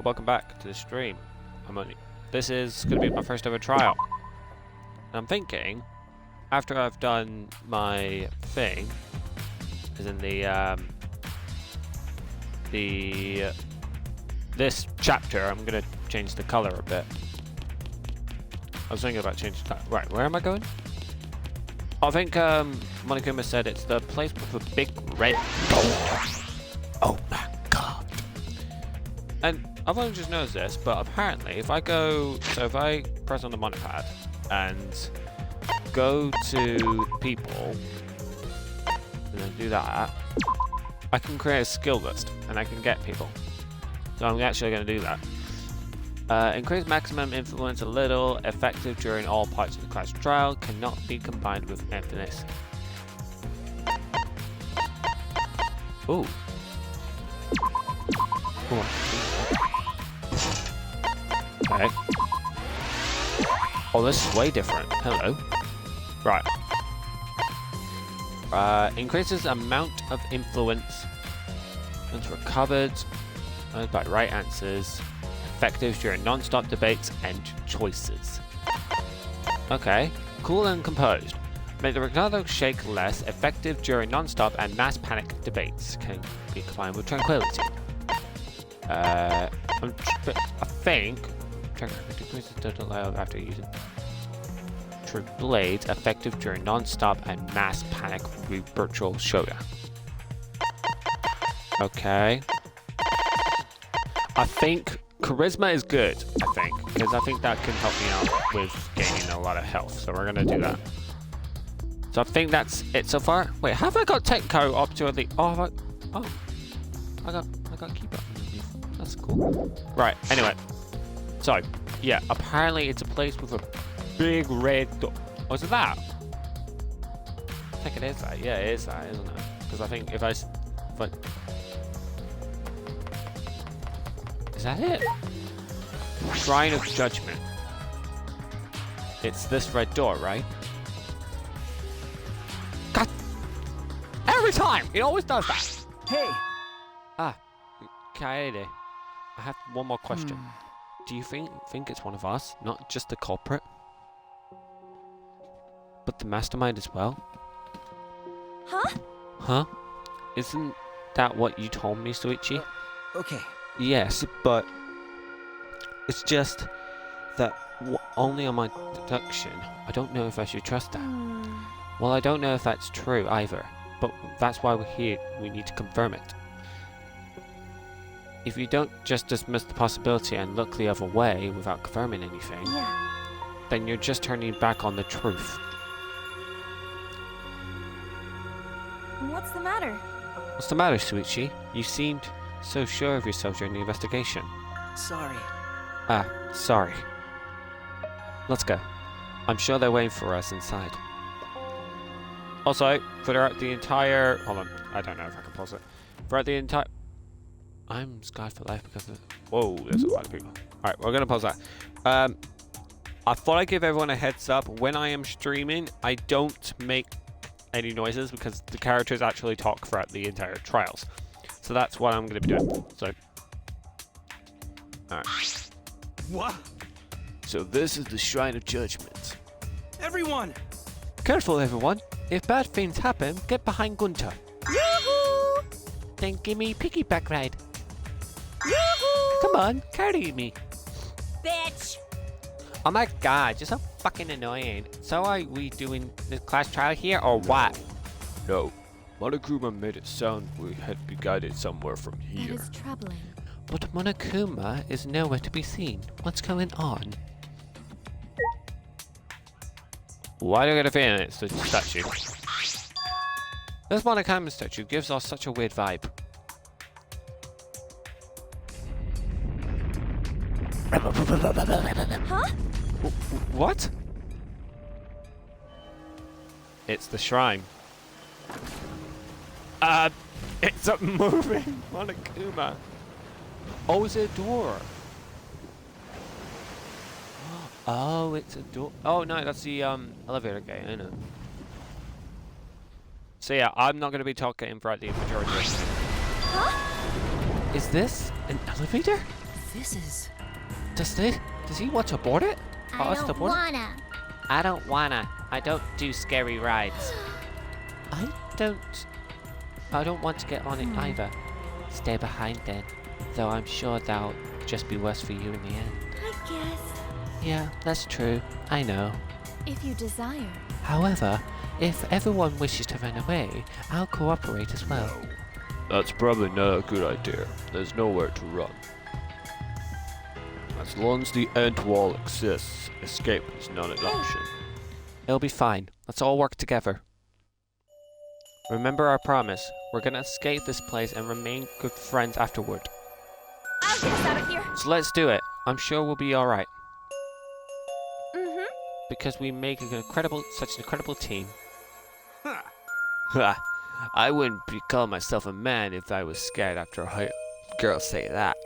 Welcome back to the stream. This is going to be my first ever trial. And I'm thinking, after I've done my thing, as in this chapter, I'm going to change the color a bit. I was thinking about changing the color. Right, where am I going? I think Monokuma said it's the place with a big red door. Oh my god. And I've only just noticed this, but apparently if I press on the monopad and go to people and then do that, I can create a skill list and I can get people. So I'm actually going to do that. Increase maximum influence a little, effective during all parts of the class trial, cannot be combined with emptiness. Ooh. Ooh. Okay. Oh, this is way different. Hello. Right. Increases amount of influence. Once recovered by right answers. Effective during non-stop debates and choices. Okay. Cool and composed. Make the Ricardo shake less. Effective during non-stop and mass panic debates. Can be combined with tranquility. I think... Decreases total allow after using true blades. Effective during non-stop and mass panic virtual showdown. Okay. I think charisma is good, because I think that can help me out with gaining a lot of health. So we're gonna do that. So I think that's it so far. Wait, have I got Techco up to the? Oh, I got keep up. That's cool. Right. Anyway. So, yeah, apparently it's a place with a big red door. Oh, is it that? I think it is that. Yeah, it is that, isn't it? Because I think if I... Is that it? Shrine of Judgment. It's this red door, right? God! Every time! It always does that! Hey! Ah, Kaede. I have one more question. Do you think it's one of us, not just the culprit, but the mastermind as well? Huh? Huh? Isn't that what you told me, Suichi? Okay. Yes, but it's just that only on my deduction, I don't know if I should trust that. Well, I don't know if that's true either, but that's why we're here. We need to confirm it. If you don't just dismiss the possibility and look the other way without confirming anything, then you're just turning back on the truth. What's the matter? What's the matter, Suichi? You seemed so sure of yourself during the investigation. Sorry. Ah, sorry. Let's go. I'm sure they're waiting for us inside. Also, throughout the entire... Hold on, I don't know if I can pause it. Throughout the entire... I'm scarred for life because of... Whoa, there's a lot of people. Alright, we're going to pause that. I thought I'd give everyone a heads up. When I am streaming, I don't make any noises because the characters actually talk throughout the entire trials. So that's what I'm going to be doing. So... Alright. What? So this is the Shrine of Judgment. Everyone! Careful, everyone. If bad things happen, get behind Gunter. Yoo-hoo! Then give me piggyback ride. Yoo-hoo! Come on, carry me. Bitch! Oh my god, you're so fucking annoying. So are we doing this class trial here or what? No. Monokuma made it sound we had to be guided somewhere from here. That is troubling. But Monokuma is nowhere to be seen. What's going on? Why do I get a feeling it's the statue? This Monokuma statue gives off such a weird vibe. Huh? What? It's the shrine. It's a moving Monokuma. Oh, it's a door. Oh, it's a door. Oh no, that's the elevator gate, I know. So yeah, I'm not going to be talking throughout the majority of it. Huh? Is this an elevator? This is... Does he want to board it? I us to don't board it? wanna. I don't wanna. I don't do scary rides. I don't want to get on it either. Stay behind then. Though I'm sure that'll just be worse for you in the end. I guess. Yeah, that's true. I know. If you desire. However, if everyone wishes to run away, I'll cooperate as well. That's probably not a good idea. There's nowhere to run. As long as the end wall exists, escape is not an option. It'll be fine. Let's all work together. Remember our promise. We're gonna escape this place and remain good friends afterward. I'll get us out of here. So let's do it. I'm sure we'll be alright. Mm-hmm. Because we make such an incredible team. Huh. Ha! I wouldn't call myself a man if I was scared after a girl say that.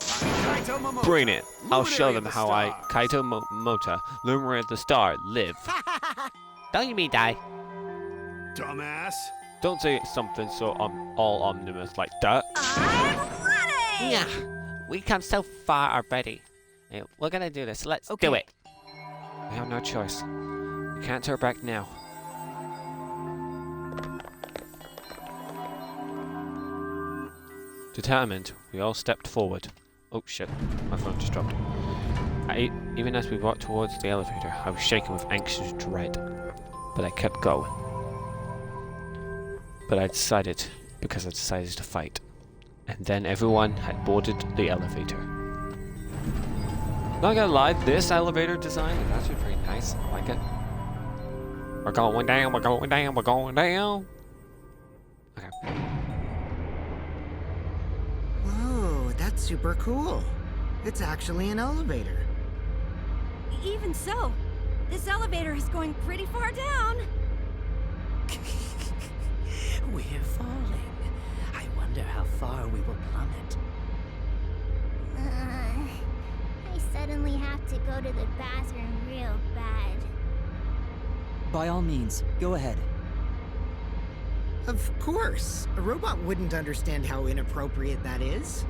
Kaito Momoto, Bring it. I'll show luminary them of the how I, stars. Kaito Mota, Luminary of the Star, live. Don't you mean die? Dumbass. Don't say something so all omnibus like that. I'm ready. Yeah, we come so far already. Yeah, we're gonna do this. Let's do Okay. it. We have no choice. We can't turn back now. Determined, we all stepped forward. Oh shit, my phone just dropped. Even as we walked towards the elevator, I was shaken with anxious dread. But I kept going. But I decided, because I decided to fight. And then everyone had boarded the elevator. Not gonna lie, this elevator design is actually pretty nice. I like it. We're going down, we're going down, we're going down. Okay. Whoa, that's super cool. It's actually an elevator. Even so, this elevator is going pretty far down. We're falling. I wonder how far we will plummet. I suddenly have to go to the bathroom real bad. By all means, go ahead. Of course. A robot wouldn't understand how inappropriate that is.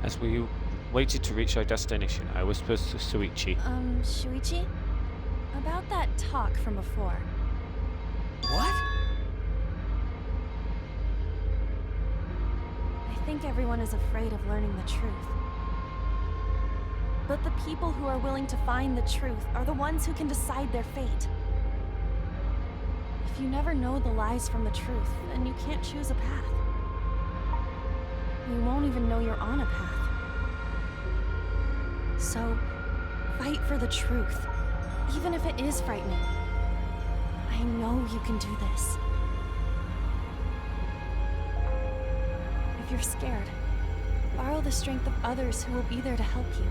As we waited to reach our destination, I whispered to Suichi. Shuichi? About that talk from before. What? I think everyone is afraid of learning the truth. But the people who are willing to find the truth are the ones who can decide their fate. If you never know the lies from the truth, then you can't choose a path. You won't even know you're on a path. So, fight for the truth, even if it is frightening. I know you can do this. If you're scared, borrow the strength of others who will be there to help you.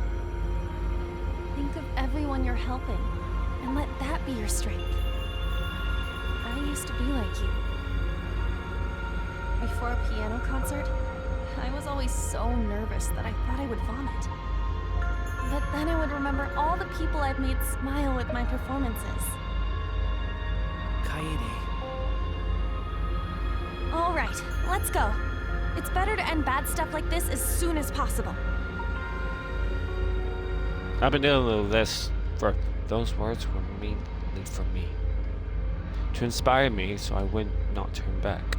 Think of everyone you're helping, and let that be your strength. I used to be like you. Before a piano concert, I was always so nervous that I thought I would vomit. But then I would remember all the people I've made smile with my performances. Kaede. All right, let's go. It's better to end bad stuff like this as soon as possible. I've been dealing with this for those words were mainly for me. To inspire me so I would not turn back.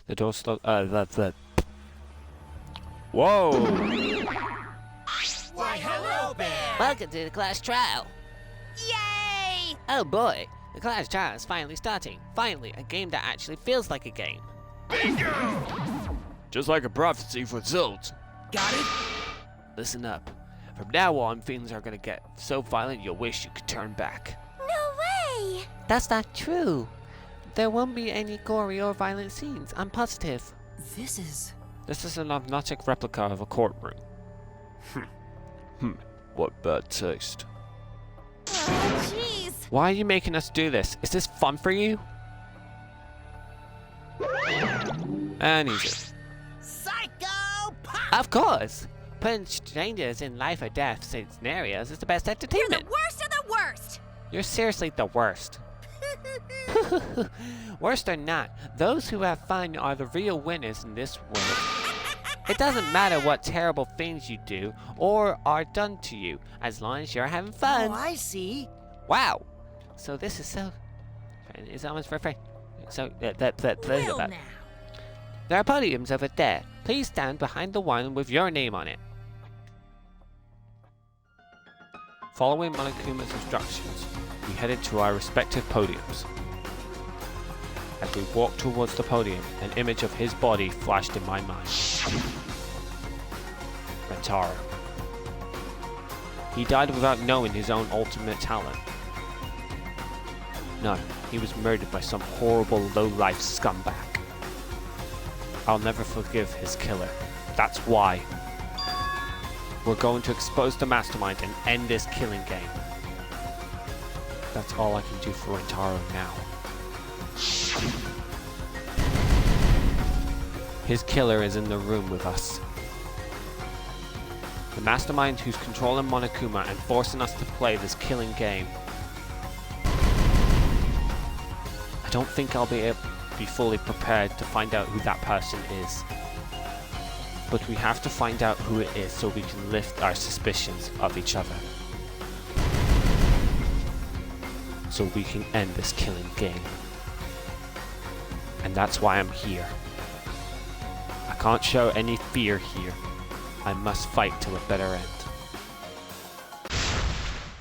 The door the Whoa! Why, hello there! Welcome to the class trial. Yay! Oh boy, the class trial is finally starting. Finally, a game that actually feels like a game. Just like a prophecy fulfilled. Got it? Listen up. From now on, things are gonna get so violent you'll wish you could turn back. No way! That's not true. There won't be any gory or violent scenes, I'm positive. This is... This is an hypnotic replica of a courtroom. What bad taste. Oh, jeez! Why are you making us do this? Is this fun for you? And easy. course. Putting strangers in life or death scenarios is the best entertainment. You're the worst of the worst! You're seriously the worst. Worst or not, those who have fun are the real winners in this world. It doesn't matter what terrible things you do or are done to you, as long as you're having fun. Oh, I see. Wow. So this is so... It's almost perfect. So, Well now. there are podiums over there. Please stand behind the one with your name on it. Following Monokuma's instructions, we headed to our respective podiums. As we walked towards the podium, an image of his body flashed in my mind. Rentaro. He died without knowing his own ultimate talent. No, he was murdered by some horrible low-life scumbag. I'll never forgive his killer. That's why. We're going to expose the mastermind and end this killing game. That's all I can do for Rentaro now. His killer is in the room with us. The mastermind who's controlling Monokuma and forcing us to play this killing game. I don't think I'll be fully prepared to find out who that person is. But we have to find out who it is so we can lift our suspicions of each other. So we can end this killing game. And that's why I'm here. I can't show any fear here. I must fight to a better end.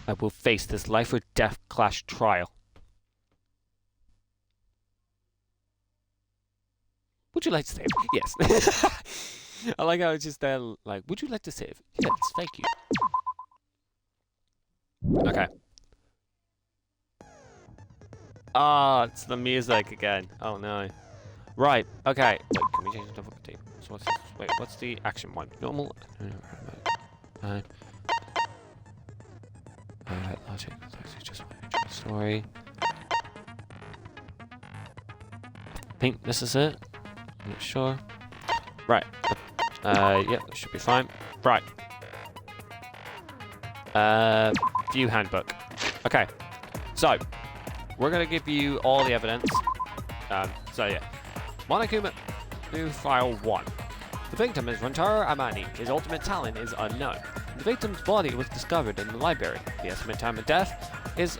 I will face this life or death clash trial. Would you like to save? Yes. I like how it's just there, like, would you like to save? Yes, thank you. Okay. Ah, it's the music again. Oh no. Right, okay. Wait, can we change the difficulty? So what's this? Wait, what's the action one? Normal? Logic, just story. I think this is it. I'm not sure. Right. Yeah, that should be fine. Right. View handbook. Okay. So, we're gonna give you all the evidence. So yeah. Monokuma, new file 1. The victim is Rentaro Amani. His ultimate talent is unknown. The victim's body was discovered in the library. The estimate time of death is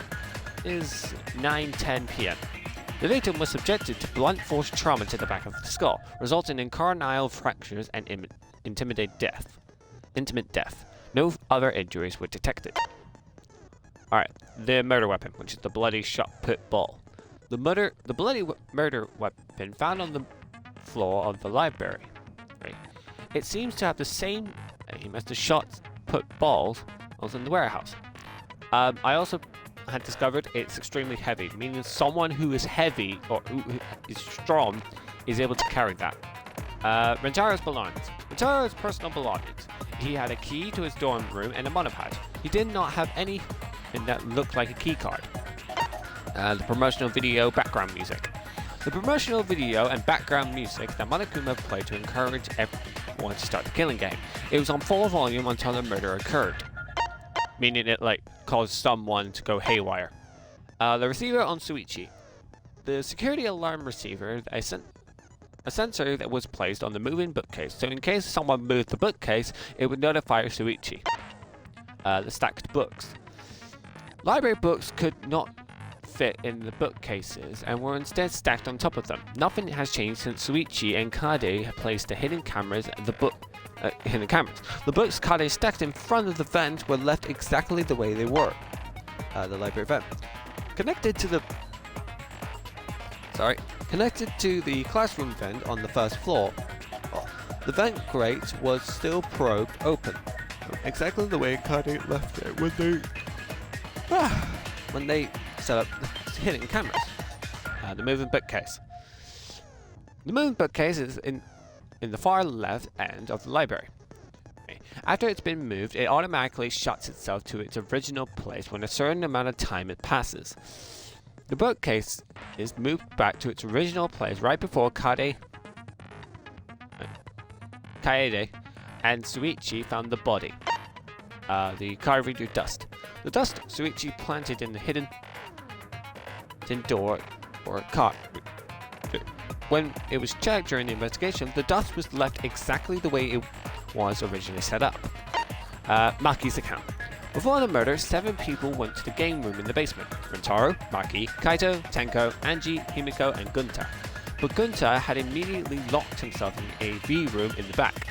9:10 p.m. The victim was subjected to blunt force trauma to the back of the skull, resulting in corneal fractures and intimate death. No other injuries were detected. Alright, the murder weapon, which is the bloody shot put ball. The bloody murder weapon found on the floor of the library. Right. It seems to have the same aim as the shot put balls was in the warehouse. I also had discovered it's extremely heavy, meaning someone who is heavy or who is strong is able to carry that. Rentaro's belongings. Rentaro's personal belongings. He had a key to his dorm room and a monopod. He did not have anything that looked like a key card. The promotional video background music. The promotional video and background music that Monokuma played to encourage everyone to start the killing game. It was on full volume until the murder occurred, meaning it like caused someone to go haywire. The receiver on Suichi. The security alarm receiver, a sensor that was placed on the moving bookcase, so in case someone moved the bookcase, it would notify Suichi. The stacked books. Library books could not fit in the bookcases and were instead stacked on top of them. Nothing has changed since Suichi and Kade have placed the hidden cameras at the hidden cameras. The books Kade stacked in front of the vent were left exactly the way they were. The library vent. Connected to the classroom vent on the first floor. The vent grate was still probed open, exactly the way Kade left it when they set up the hidden cameras. The moving bookcase. The moving bookcase is in the far left end of the library. After it's been moved, it automatically shuts itself to its original place when a certain amount of time it passes. The bookcase is moved back to its original place right before Kaede and Suichi found the body. The car reader dust. The dust Suichi planted in the hidden door or car. When it was checked during the investigation, the dust was left exactly the way it was originally set up. Maki's account. Before the murder, 7 people went to the game room in the basement. Rentaro, Maki, Kaito, Tenko, Angie, Himiko, and Gunta. But Gunta had immediately locked himself in the AV room in the back.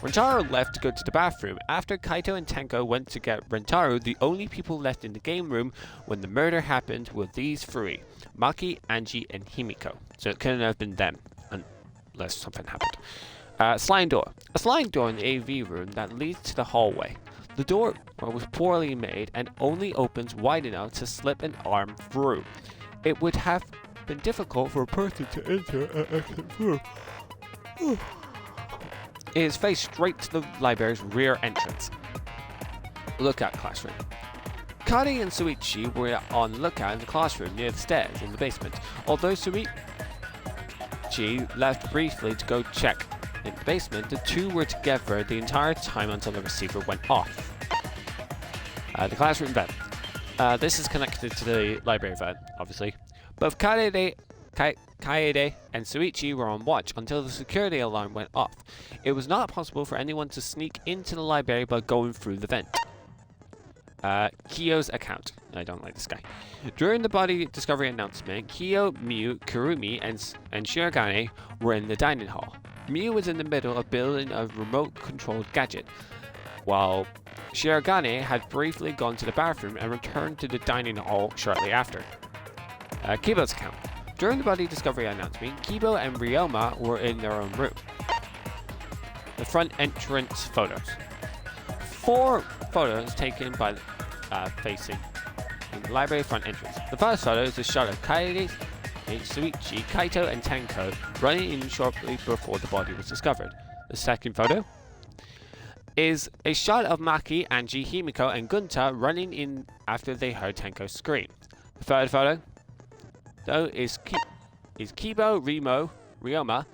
Rentaro left to go to the bathroom. After Kaito and Tenko went to get Rentaro, the only people left in the game room when the murder happened were these 3. Maki, Angie, and Himiko. So it couldn't have been them, unless something happened. Sliding door. A sliding door in the AV room that leads to the hallway. The door was poorly made and only opens wide enough to slip an arm through. It would have been difficult for a person to enter and exit through. It is faced straight to the library's rear entrance. Lookout classroom. Kari and Suichi were on lookout in the classroom near the stairs in the basement. Although Suichi left briefly to go check in the basement, the two were together the entire time until the receiver went off. The classroom vent. This is connected to the library vent, obviously. Both Kaede and Suichi were on watch until the security alarm went off. It was not possible for anyone to sneak into the library by going through the vent. Kiyo's account. I don't like this guy. During the body discovery announcement, Kiyo, Miu, Kurumi, and Shirogane were in the dining hall. Miu was in the middle of building a remote-controlled gadget, while Shirogane had briefly gone to the bathroom and returned to the dining hall shortly after. Kibo's account. During the body discovery announcement, Kibo and Ryoma were in their own room. The front entrance photos. 4 photos taken by facing the library front entrance. The first photo is a shot of Kaede, Suichi, Kaito, and Tenko running in shortly before the body was discovered. The second photo is a shot of Maki, Angie, Himiko, and Gunta running in after they heard Tenko scream. The third photo, though, is Kibo, Ryoma,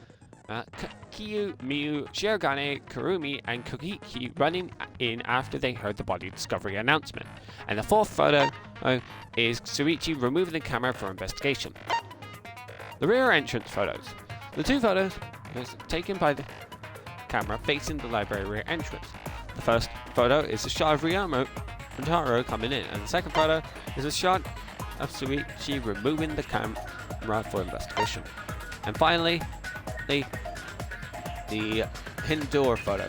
Kiyu, Miu, Shirogane, Kurumi, and Kokiki running in after they heard the body discovery announcement. And the fourth photo is Suichi removing the camera for investigation. The rear entrance photos. The 2 photos were taken by the camera facing the library rear entrance. The first photo is a shot of Rentaro coming in, and the second photo is a shot of Suichi removing the camera for investigation. And finally, the hidden door photo.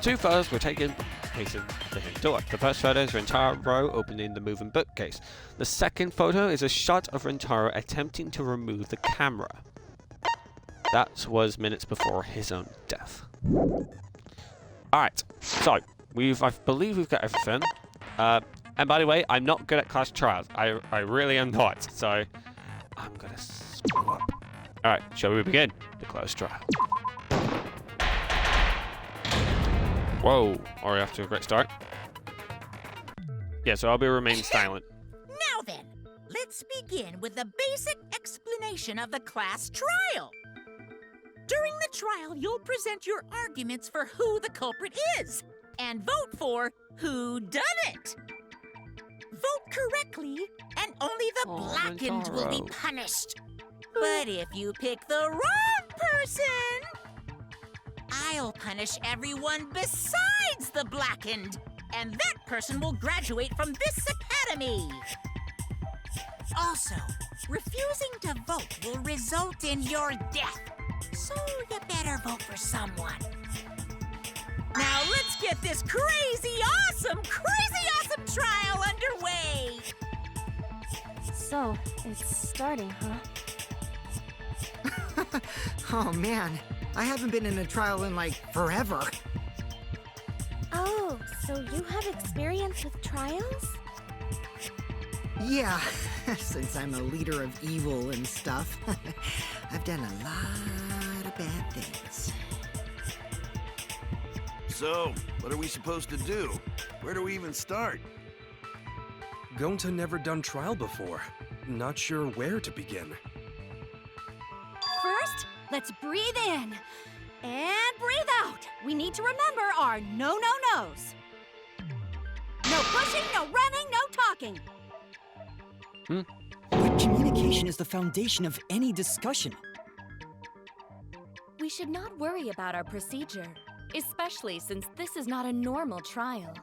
2 photos were taken facing the hidden door. The first photo is Rentaro opening the moving bookcase. The second photo is a shot of Rentaro attempting to remove the camera. That was minutes before his own death. Alright, so I believe we've got everything. And by the way, I'm not good at class trials. I really am not, so I'm gonna screw up. Alright, shall we begin the class trial? Whoa, already off to a great start. Yeah, so I'll be remaining silent. Now then, let's begin with the basic explanation of the class trial. During the trial, you'll present your arguments for who the culprit is, and vote for who done it. Vote correctly, and only the blackened will be punished. But if you pick the wrong person, I'll punish everyone besides the blackened, and that person will graduate from this academy. Also, refusing to vote will result in your death, so you better vote for someone. Now let's get this crazy awesome trial underway! So, it's starting, huh? Oh man, I haven't been in a trial in like forever. Oh, so you have experience with trials? Yeah, since I'm a leader of evil and stuff, I've done a lot of bad things. So, what are we supposed to do? Where do we even start? Gonta never done trial before. Not sure where to begin. First, let's breathe in and breathe out. we need to remember our no-no-nos. No pushing, no running, no talking. But communication is the foundation of any discussion. We should not worry about our procedure, especially since this is not a normal trial.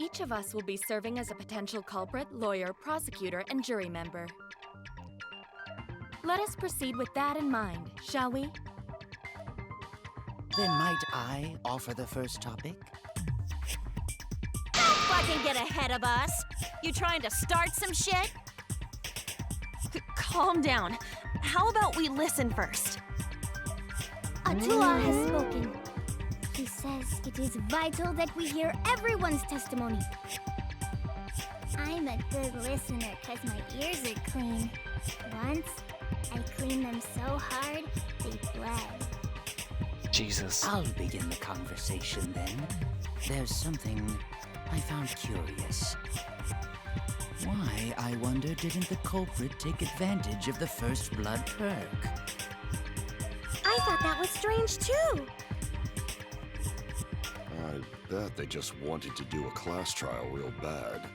Each of us will be serving as a potential culprit, lawyer, prosecutor, and jury member. Let us proceed with that in mind, shall we? Then might I offer the first topic? Don't fucking get ahead of us. You trying to start some shit? Calm down. How about we listen first? Atua has spoken. He says it is vital that we hear everyone's testimony. I'm a good listener because my ears are clean. Once, I cleaned them so hard, they bled. Jesus. I'll begin the conversation then. There's something I found curious. Why, I wonder, didn't the culprit take advantage of the first blood perk? I thought that was strange too. I bet they just wanted to do a class trial real bad.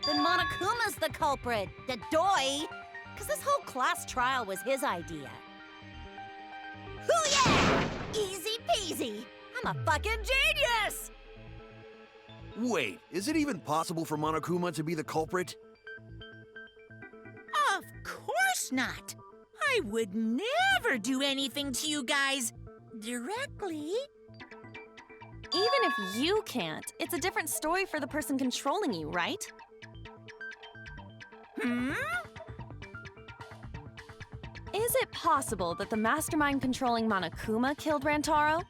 Then Monokuma's the culprit, the doy. Because this whole class trial was his idea. Hoo-yeah! Easy peasy. I'm a fucking genius! Wait, is it even possible for Monokuma to be the culprit? Of course not. I would never do anything to you guys directly. Even if you can't, it's a different story for the person controlling you, right? Is it possible that the mastermind controlling Monokuma killed Rantaro?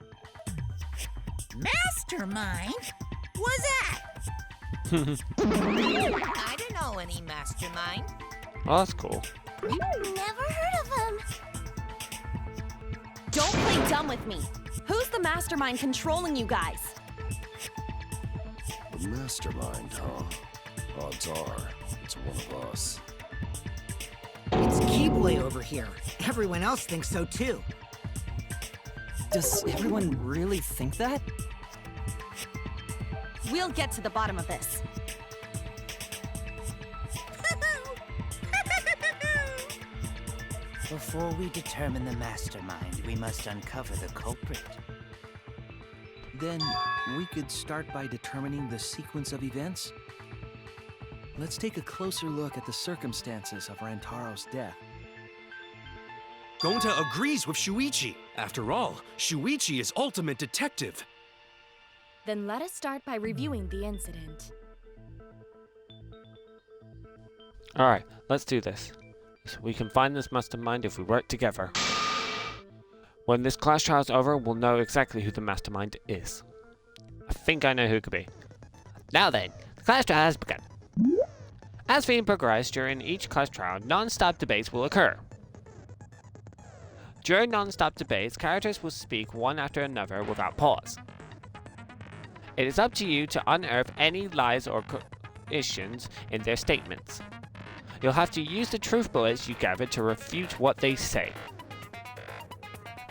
Mastermind? What's that? I don't know any mastermind. Oh, that's cool. Never heard of him. Don't play dumb with me. Who's the mastermind controlling you guys? The mastermind, huh? Odds are, it's one of us. It's Keyboy over here. Everyone else thinks so too. Does everyone really think that? We'll get to the bottom of this. Before we determine the mastermind, we must uncover the culprit. Then we could start by determining the sequence of events. Let's take a closer look at the circumstances of Rantaro's death. Gonta agrees with Shuichi. After all, Shuichi is ultimate detective. Then let us start by reviewing the incident. Alright, let's do this. So we can find this mastermind if we work together. When this class trial is over, we'll know exactly who the mastermind is. I think I know who it could be. Now then, the class trial has begun. As theme progresses during each class trial, non-stop debates will occur. During non-stop debates, characters will speak one after another without pause. It is up to you to unearth any lies or issues in their statements. You'll have to use the truth bullets you gathered to refute what they say.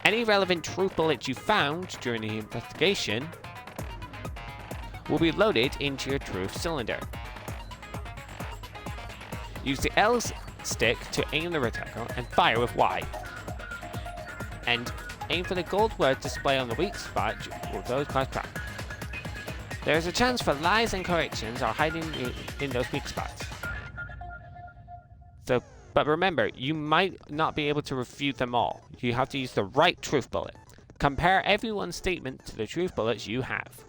Any relevant truth bullets you found during the investigation will be loaded into your truth cylinder. Use the L stick to aim the reticle and fire with Y. And aim for the gold word displayed on the weak spot for those class trials. There is a chance for lies and corrections are hiding in those weak spots. But remember, you might not be able to refute them all. You have to use the right truth bullet. Compare everyone's statement to the truth bullets you have.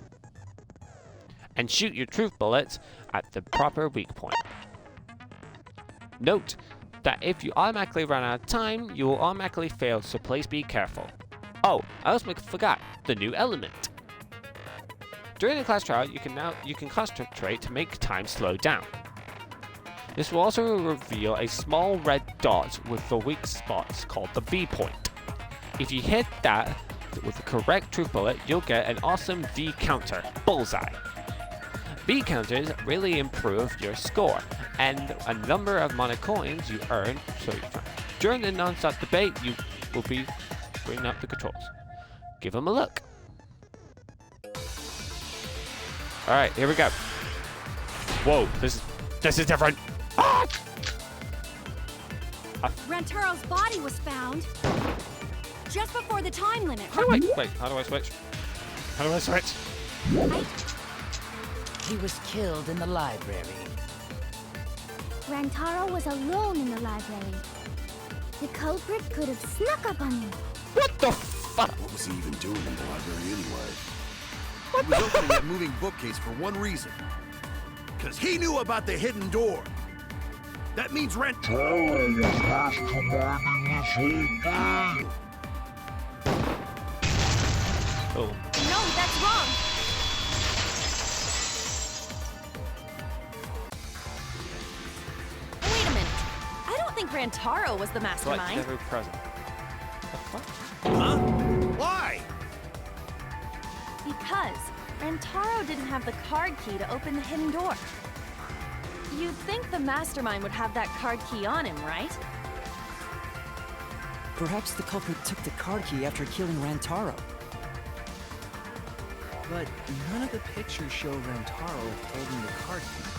And shoot your truth bullets at the proper weak point. Note that if you automatically run out of time, you will automatically fail, so please be careful. Oh, I almost forgot, the new element. During the class trial, you can concentrate to make time slow down. This will also reveal a small red dot with the weak spots called the V point. If you hit that with the correct truth bullet, you'll get an awesome V counter, bullseye. V counters really improve your score and a number of mana coins you earn. So during the non-stop debate, you will be bringing up the controls. give him a look. All right, here we go. Whoa, this is different. Ah! Rantaro's body was found just before the time limit. How do I wait? How do I switch? How do I switch? He was killed in the library. Rantaro was alone in the library. The culprit could have snuck up on you. What the fuck? What was he even doing in the library anyway? He was opening that moving bookcase for one reason. Because he knew about the hidden door. That means Rantaro was masterminding this whole thing. Oh. No, that's wrong. Wait a minute. I don't think Rantaro was the mastermind. Never present. The fuck? Huh? Why? Because Rantaro didn't have the card key to open the hidden door. You'd think the mastermind would have that card key on him, right? Perhaps the culprit took the card key after killing Rantaro. But none of the pictures show Rantaro holding the card key.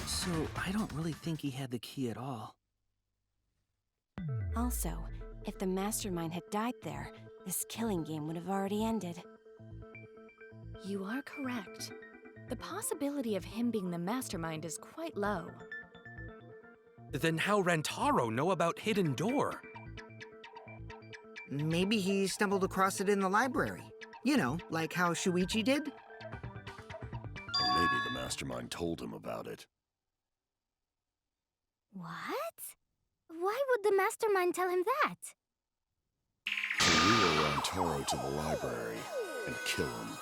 So I don't really think he had the key at all. Also, if the mastermind had died there, this killing game would have already ended. You are correct. The possibility of him being the mastermind is quite low. Then how Rantaro know about Hidden Door? Maybe he stumbled across it in the library. You know, like how Shuichi did? Or maybe the mastermind told him about it. What? Why would the mastermind tell him that? To lure Rantaro to the library and kill him.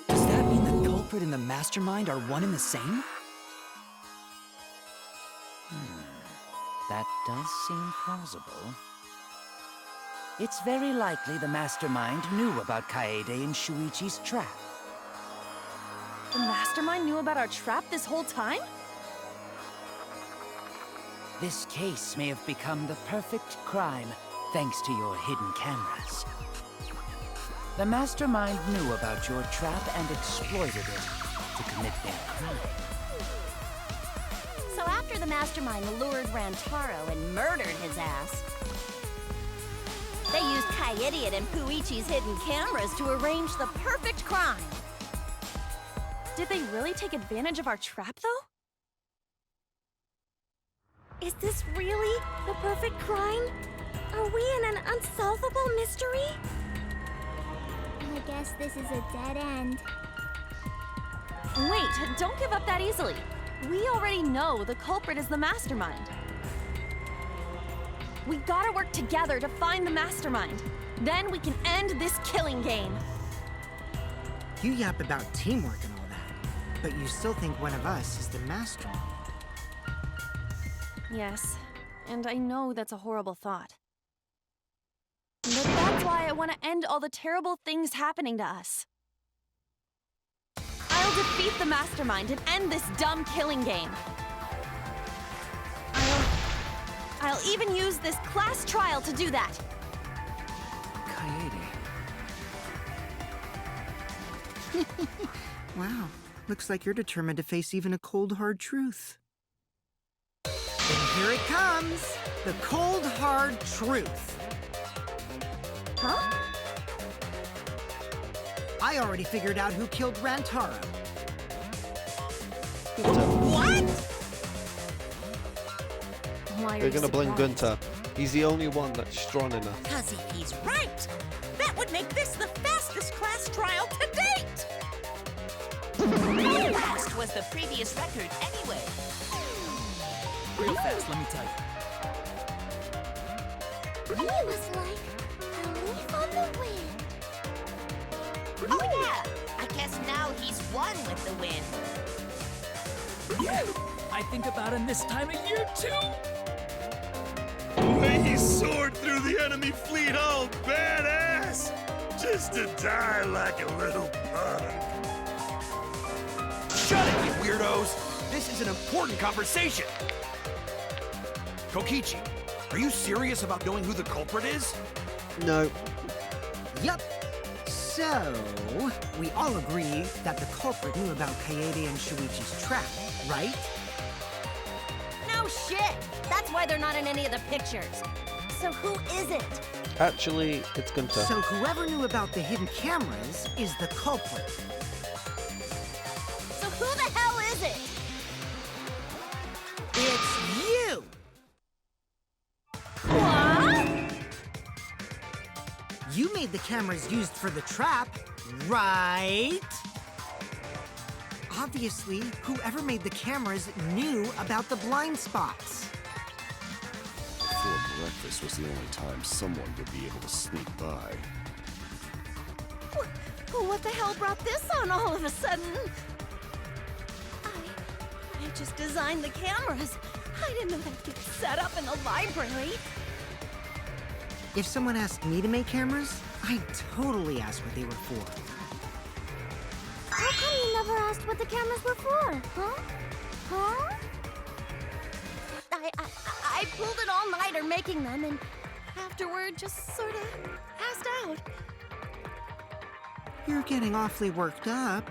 Does that mean the culprit and the mastermind are one and the same? That does seem plausible. It's very likely the mastermind knew about Kaede and Shuichi's trap. The mastermind knew about our trap this whole time? This case may have become the perfect crime thanks to your hidden cameras. The mastermind knew about your trap and exploited it to commit their crime. So after the mastermind lured Rantaro and murdered his ass, they used Kaidiot and Puichi's hidden cameras to arrange the perfect crime. Did they really take advantage of our trap, though? Is this really the perfect crime? Are we in an unsolvable mystery? I guess this is a dead end. Wait, don't give up that easily. We already know the culprit is the mastermind. We gotta work together to find the mastermind. Then we can end this killing game. You yap about teamwork and all that, but you still think one of us is the mastermind. Yes, and I know that's a horrible thought. But that's why I want to end all the terrible things happening to us. I'll defeat the mastermind and end this dumb killing game. I'll even use this class trial to do that. Kaede. Wow, looks like you're determined to face even a cold, hard truth. And here it comes, the cold, hard truth. Huh? I already figured out who killed Rantaro. What? Why are They're you gonna blame surprised? Gunter. He's the only one that's strong enough. Because if he's right, that would make this the fastest class trial to date! How fast was the previous record anyway? Real fast, let me tell you. He was like a leaf on the wind. Oh yeah! I guess now he's one with the wind. Yeah, I think about him this time of year too. The way he soared through the enemy fleet, all badass! Just to die like a little punk. Shut it, you weirdos! This is an important conversation! Kokichi, are you serious about knowing who the culprit is? No, Yup. So, we all agree that the culprit knew about Kaede and Shuichi's trap, right? No shit! That's why they're not in any of the pictures. So who is it? Actually, it's Gunther. So whoever knew about the hidden cameras is the culprit. So who the hell is it? It's you! What? You made the cameras used for the trap, right? Obviously, whoever made the cameras knew about the blind spots. Before breakfast was the only time someone would be able to sneak by. What the hell brought this on all of a sudden? I just designed the cameras. I didn't know they'd get set up in the library. If someone asked me to make cameras, I'd totally ask what they were for. How come you never asked what the cameras were for, huh? Huh? I pulled an all-nighter making them, and afterward just sort of passed out. You're getting awfully worked up.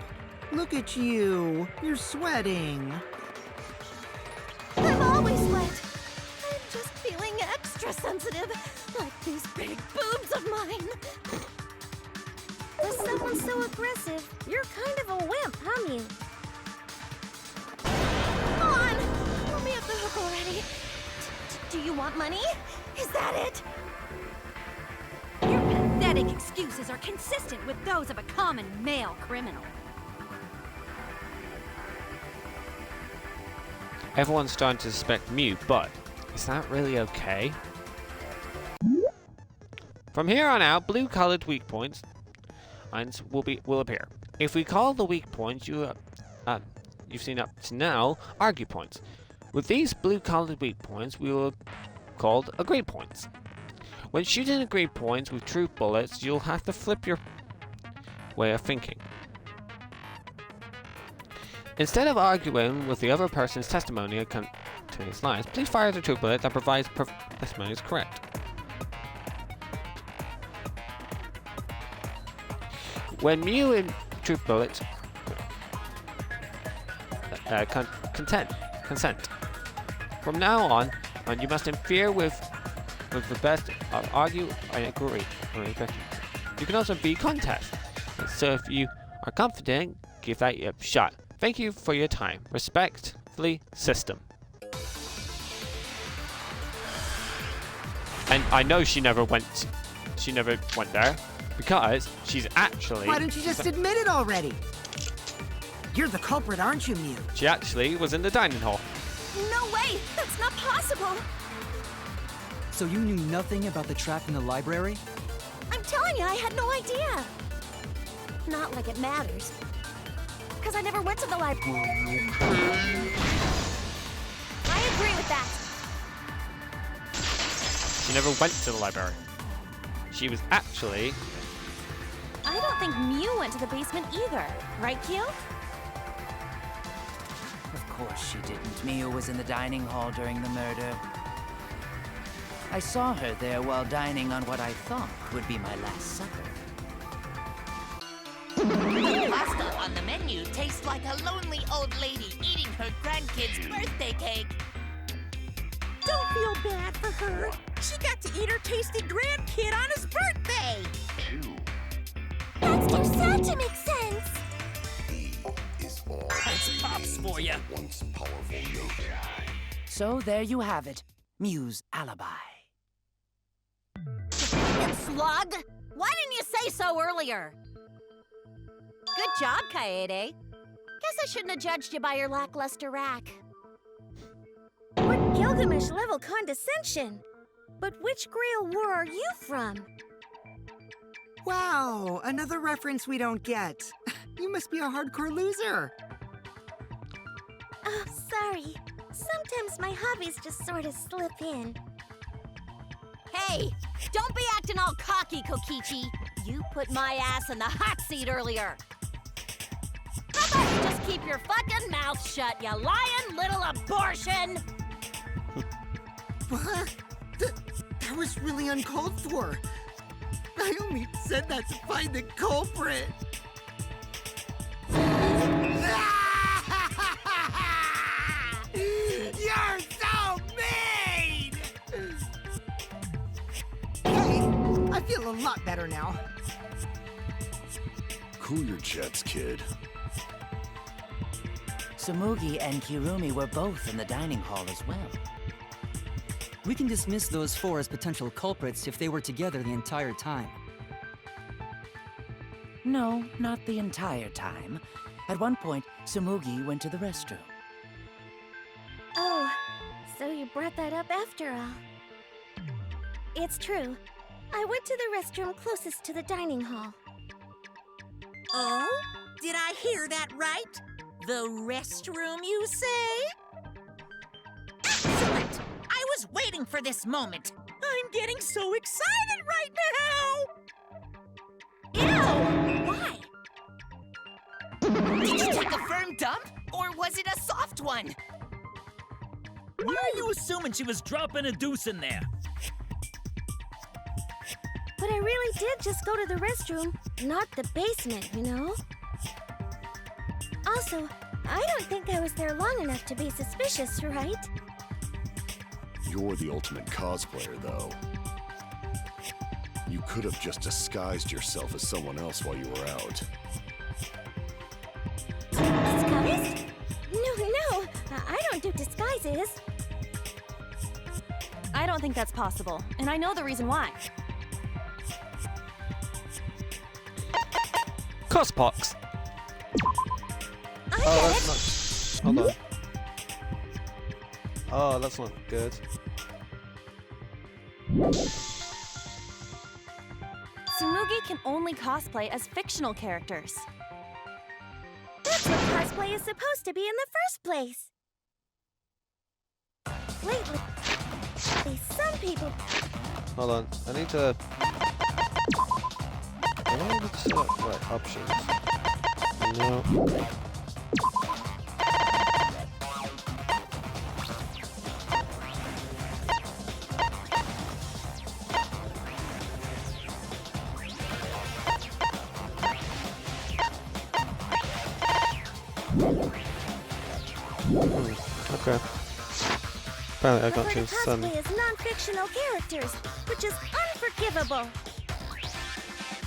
Look at you. You're sweating. I'm always wet. I'm just feeling extra sensitive, like these big boobs of mine. With someone so aggressive, you're kind of a wimp, huh, Mew? Come on! Let me off the hook already. Do you want money? Is that it? Your pathetic excuses are consistent with those of a common male criminal. Everyone's starting to suspect Mew, but is that really okay? From here on out, blue-colored weak points will appear. If we call the weak points you've seen up to now argue points, with these blue-colored weak points we will called agreed points. When shooting agreed points with true bullets, you'll have to flip your way of thinking. Instead of arguing with the other person's testimony to his lies, please fire the true bullet that provides testimony is correct. When Mew and true bullets consent. From now on, you must interfere with the best, argue and agree. You can also be contest. So if you are confident, give that a shot. Thank you for your time. Respectfully, System. And I know she never went there because she's actually. Why don't you just admit it already? You're the culprit, aren't you, Mew? She actually was in the dining hall. No way! That's not possible! So you knew nothing about the trap in the library? I'm telling you, I had no idea. Not like it matters. Because I never went to the library. I agree with that. She never went to the library. She was actually. I don't think Mew went to the basement either. Right, Q? Of course she didn't. Mew was in the dining hall during the murder. I saw her there while dining on what I thought would be my last supper. The pasta on the menu tastes like a lonely old lady eating her grandkid's birthday cake. Don't feel bad for her. She got to eat her tasty grandkid on his birthday. That's too sad to make sense. That's pops for you. Once powerful note. So there you have it. Mew's alibi. Slug! Why didn't you say so earlier? Good job, Kaede. Guess I shouldn't have judged you by your lackluster rack. What Gilgamesh-level condescension? But which Grail war are you from? Wow, another reference we don't get. You must be a hardcore loser. Oh, sorry. Sometimes my hobbies just sort of slip in. Hey, don't be acting all cocky, Kokichi. You put my ass in the hot seat earlier. How about you just keep your fucking mouth shut, you lying little abortion? What? That was really uncalled for. I only said that to find the culprit. You're so mean! Hey, I feel a lot better now. Cool your jets, kid. Tsumugi and Kirumi were both in the dining hall as well. We can dismiss those four as potential culprits if they were together the entire time. No, not the entire time. At one point, Tsumugi went to the restroom. Oh, so you brought that up after all. It's true. I went to the restroom closest to the dining hall. Oh? Did I hear that right? The restroom, you say? Excellent! I was waiting for this moment. I'm getting so excited right now! Ew! Why? Did you take a firm dump, or was it a soft one? Why are you assuming she was dropping a deuce in there? But I really did just go to the restroom, not the basement, you know? Also, I don't think I was there long enough to be suspicious, right? You're the ultimate cosplayer, though. You could have just disguised yourself as someone else while you were out. Disguised? No, I don't do disguises. I don't think that's possible, and I know the reason why. Cospox. Oh, that's not. Hold on. Oh, that's not good. Tsumugi can only cosplay as fictional characters. That's what cosplay is supposed to be in the first place. Lately, some people... Hold on. I need to. Am I able to select right options? No. Okay. Apparently I can't change the sun. cosplay as non-fictional characters, which is unforgivable.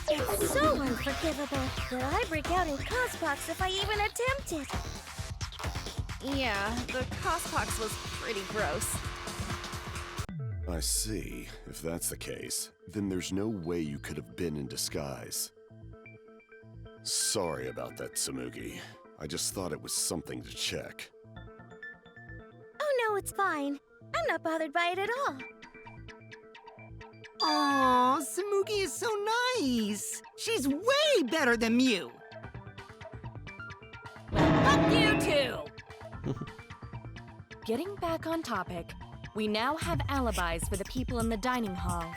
It's so unforgivable that I break out in cospox if I even attempt it. Yeah, the cospox was pretty gross. I see. If that's the case, then there's no way you could have been in disguise. Sorry about that, Tsumugi. I just thought it was something to check. Oh no, it's fine. I'm not bothered by it at all. Aw, Tsumugi is so nice. She's way better than Mew. Fuck you too! Getting back on topic, we now have alibis for the people in the dining hall.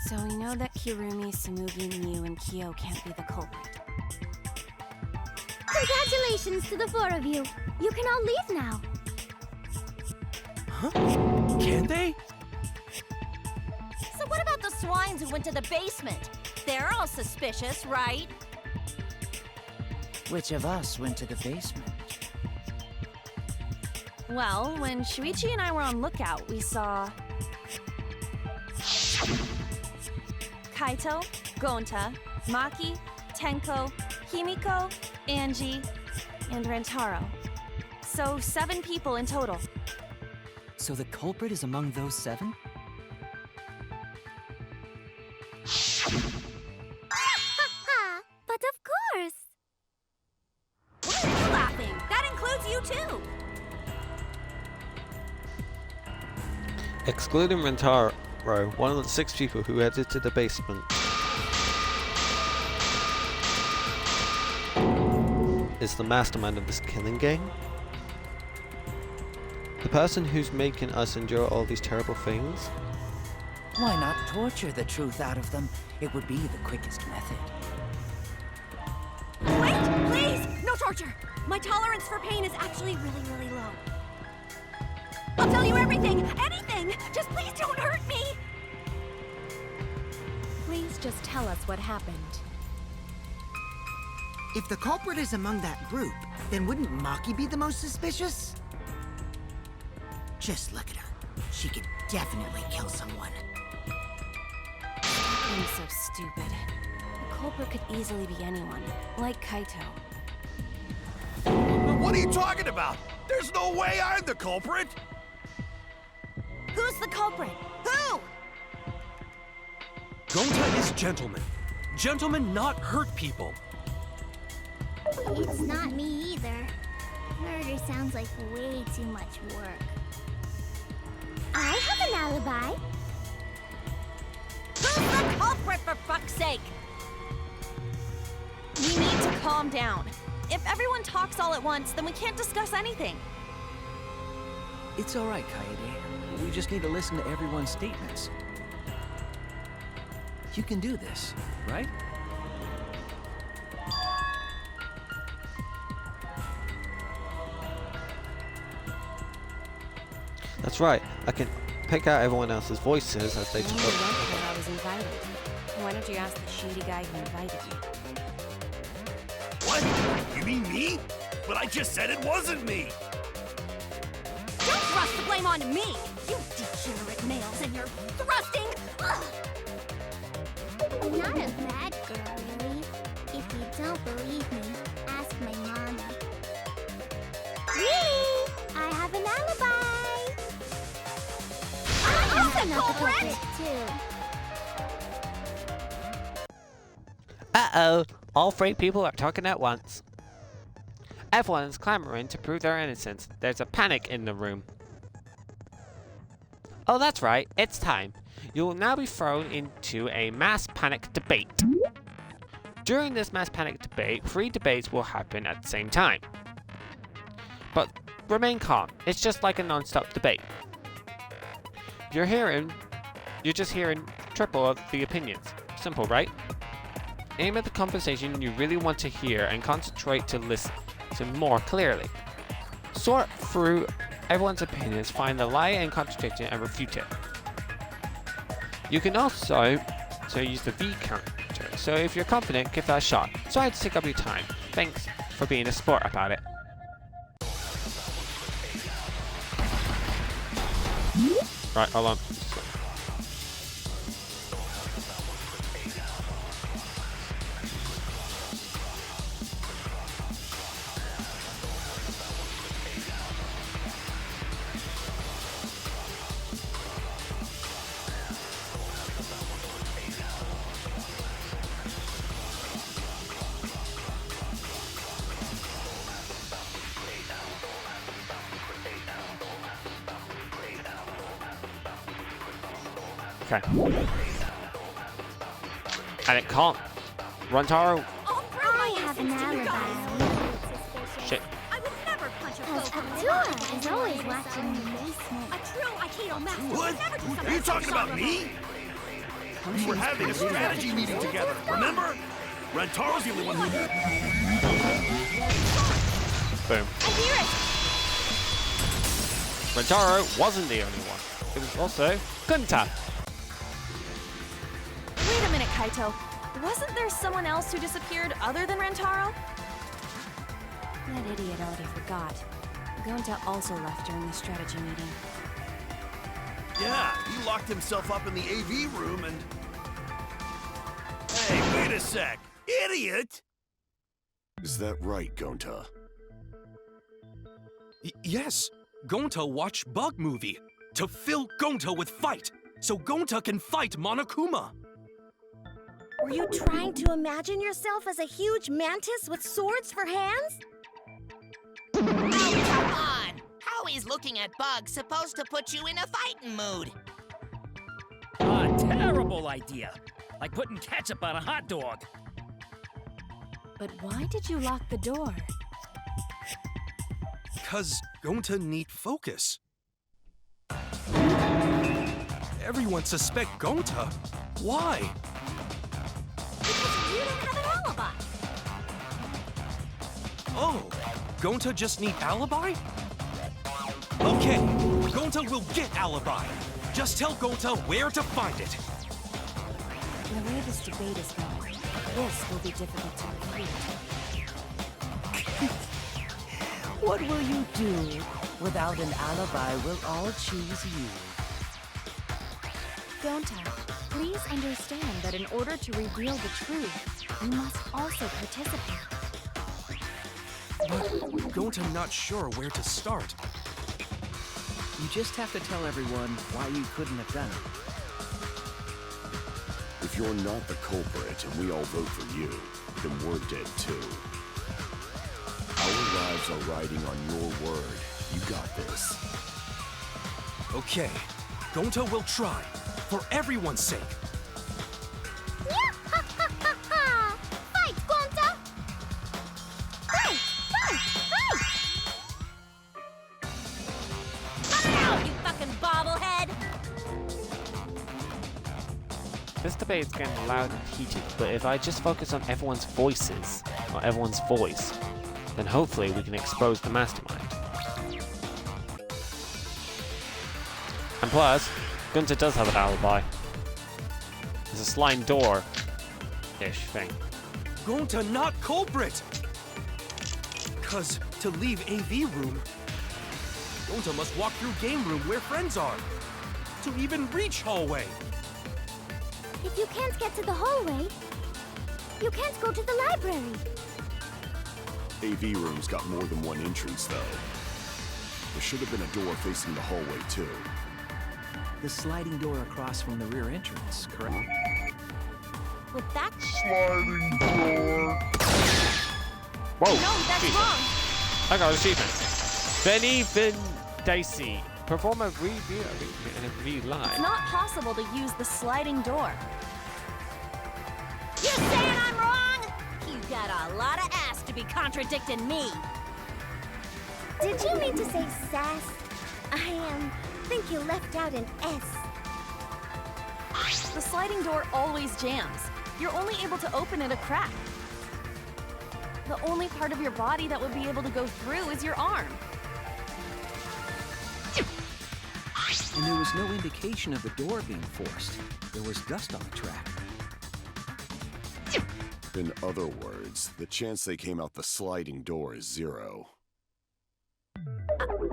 So we know that Kirumi, Tsumugi, Mew, and Kyo can't be the culprit. Congratulations to the four of you. You can all leave now. Huh? Can they? So what about the swines who went to the basement? They're all suspicious, right? Which of us went to the basement? Well, when Shuichi and I were on lookout, we saw... Kaito, Gonta, Maki, Tenko, Himiko, Angie, and Rentaro. So 7 people in total. So the culprit is among those 7? But of course. Why are you laughing? That includes you too. Excluding Rentaro, one of the 6 people who headed to the basement is the mastermind of this killing game. The person who's making us endure all these terrible things. Why not torture the truth out of them? It would be the quickest method. Wait, please! No torture! My tolerance for pain is actually really low. I'll tell you everything! Anything! Just please don't hurt me! Please just tell us what happened. If the culprit is among that group, then wouldn't Maki be the most suspicious? Just look at her. She could definitely kill someone. I'm so stupid. The culprit could easily be anyone, like Kaito. What are you talking about? There's no way I'm the culprit! Who's the culprit? Who? Gonta is gentleman. Gentlemen not hurt people. It's not me either. Murder sounds like way too much work. I have an alibi. Who's the culprit, for fuck's sake? We need to calm down. If everyone talks all at once, then we can't discuss anything. It's all right, Kaede. We just need to listen to everyone's statements. You can do this, right? That's right. I can pick out everyone else's voices as they I talk. only went because I was invited. Why don't you ask the shady guy who invited you? What? You mean me? But I just said it wasn't me! Don't thrust the blame onto me! You degenerate males and your thrusting! Ugh. I'm not a bad girl, really. If you don't believe me, ask my mommy. Really? I have an alibi! I'm the culprit! Too. Uh-oh, all three people are talking at once. Everyone is clamoring to prove their innocence. There's a panic in the room. Oh, that's right, it's time. You will now be thrown into a mass panic debate. During this mass panic debate, 3 debates will happen at the same time. But remain calm, it's just like a non-stop debate. You're just hearing triple of the opinions. Simple, right? Aim at the conversation you really want to hear and concentrate to listen more clearly. Sort through everyone's opinions, find the lie and contradiction and refute it. You can also use the V counter, so if you're confident, give that a shot. Sorry to take up your time. Thanks for being a sport about it. Right, hold on. Okay. And it can't. Rantaro. I have an alibi. Shit. I would never punch a Because foe Abdullah is always watching the basement. A true Aikido master What? would never do something Are you talking about dishonorable. me? We were having a strategy meeting together, remember? Rantaro's the only one who knew. Boom. I hear it! Rantaro wasn't the only one. It was also Gunta. Wait a minute, Kaito. Wasn't there someone else who disappeared other than Rantaro? That idiot already forgot. Gonta also left during the strategy meeting. Yeah, he locked himself up in the AV room and... Hey, wait a sec. Idiot! Is that right, Gonta? Yes. Gonta watched Bug Movie to fill Gonta with fight, so Gonta can fight Monokuma. Were you trying to imagine yourself as a huge mantis with swords for hands? Oh, come on! How is looking at bugs supposed to put you in a fighting mood? A terrible idea. Like putting ketchup on a hot dog. But why did you lock the door? 'Cause Gonta need focus. Everyone suspect Gonta. Why? Because you don't have an alibi. Oh, Gonta just need alibi? Okay, Gonta will get alibi. Just tell Gonta where to find it. The way this debate is going, this will be difficult to refute. What will you do? Without an alibi, we'll all choose you. Gonta, please understand that in order to reveal the truth, you must also participate. But Gonta not sure where to start. You just have to tell everyone why you couldn't have done it. If you're not the culprit and we all vote for you, then we're dead too. Our lives are riding on your word. You got this. Okay, Gonta will try. For everyone's sake. Fight, Gonta! Fight! Fight! Fight! Cut it out, you fucking bobblehead! This debate is getting loud and heated, but if I just focus on everyone's voices, or everyone's voice, then hopefully we can expose the mastermind. And plus, Gunter does have an alibi. There's a sliding door-ish thing. Gonta not culprit! Cause to leave AV room, Gonta must walk through game room where friends are. To even reach hallway. If you can't get to the hallway, you can't go to the library. AV room's got more than one entrance, though. There should have been a door facing the hallway, too. The sliding door across from the rear entrance, correct? With that sliding door. Whoa! No, that's Jesus. wrong. I got an achievement. Benny Dicey. Perform a review in a real live. It's not possible to use the sliding door. You saying I'm wrong? You got a lot of ass to be contradicting me. Did you mean to say sass? I think you left out an S. The sliding door always jams. You're only able to open it a crack. The only part of your body that would be able to go through is your arm. And there was no indication of the door being forced. There was dust on the track. In other words, the chance they came out the sliding door is 0.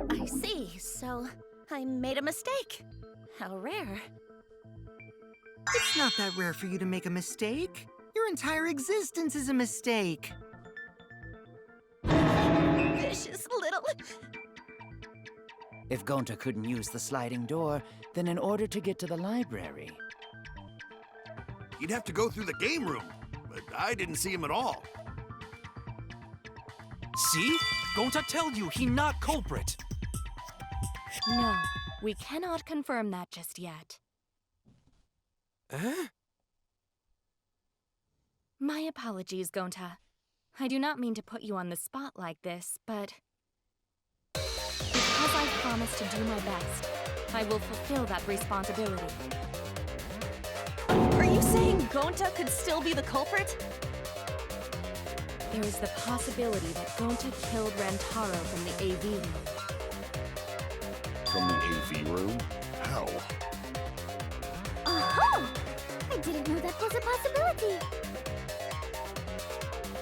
I see. So I made a mistake. How rare. It's not that rare for you to make a mistake. Your entire existence is a mistake. Vicious little... If Gonta couldn't use the sliding door, then in order to get to the library... You'd have to go through the game room, but I didn't see him at all. See? Gonta tell you he not culprit. No, we cannot confirm that just yet. Eh? My apologies, Gonta. I do not mean to put you on the spot like this, but... because I promised to do my best, I will fulfill that responsibility. Are you saying Gonta could still be the culprit? There is the possibility that Gonta killed Rantaro from the AV room. From the AV room? How? Oh! I didn't know that was a possibility.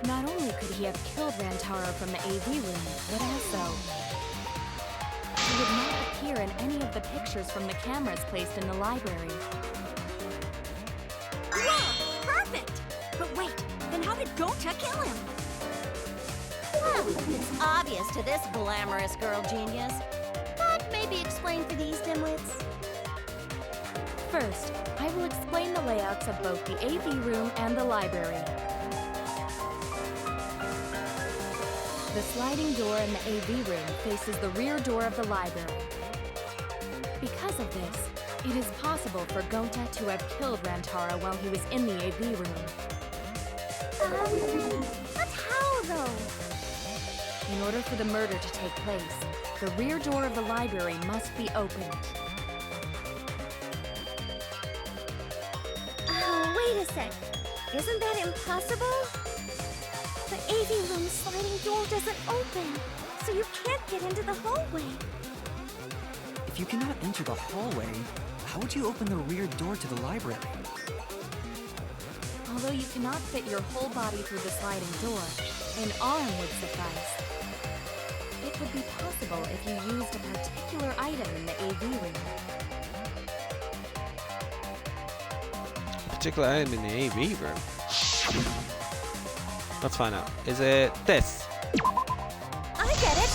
Not only could he have killed Rantaro from the AV room, but also... he would not appear in any of the pictures from the cameras placed in the library. Yeah, perfect! But wait, then how did Gonta kill him? Well, it's obvious to this glamorous girl genius. But maybe explain for these dimwits. First, I will explain the layouts of both the AV room and the library. The sliding door in the AV room faces the rear door of the library. Because of this, it is possible for Gonta to have killed Rantaro while he was in the AV room. But how, though? In order for the murder to take place, the rear door of the library must be opened. Wait a sec. Isn't that impossible? The AV room sliding door doesn't open, so you can't get into the hallway. If you cannot enter the hallway, how would you open the rear door to the library? Although you cannot fit your whole body through the sliding door, an arm would suffice. It would be possible if you used a particular item in the AV room. Particular item in the AV room. Let's find out. Is it this? I get it!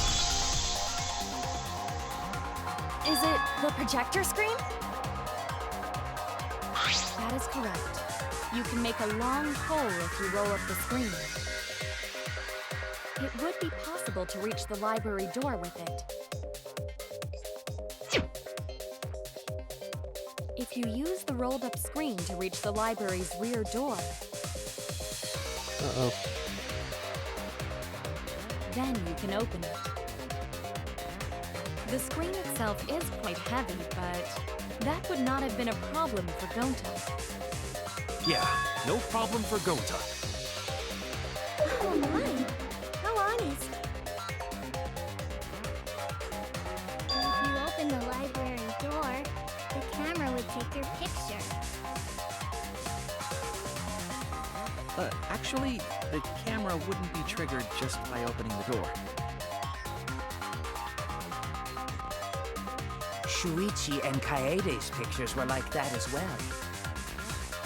Is it the projector screen? That is correct. You can make a long hole if you roll up the screen. It would be possible to reach the library door with it. If you use the rolled up screen to reach the library's rear door, Uh-oh. then you can open it. The screen itself is quite heavy, but that would not have been a problem for Gonta. Yeah, no problem for Gonta. Oh my, how honest. If you open the library door, the camera would take your picture. Actually, the camera wouldn't be triggered just by opening the door. Shuichi and Kaede's pictures were like that as well.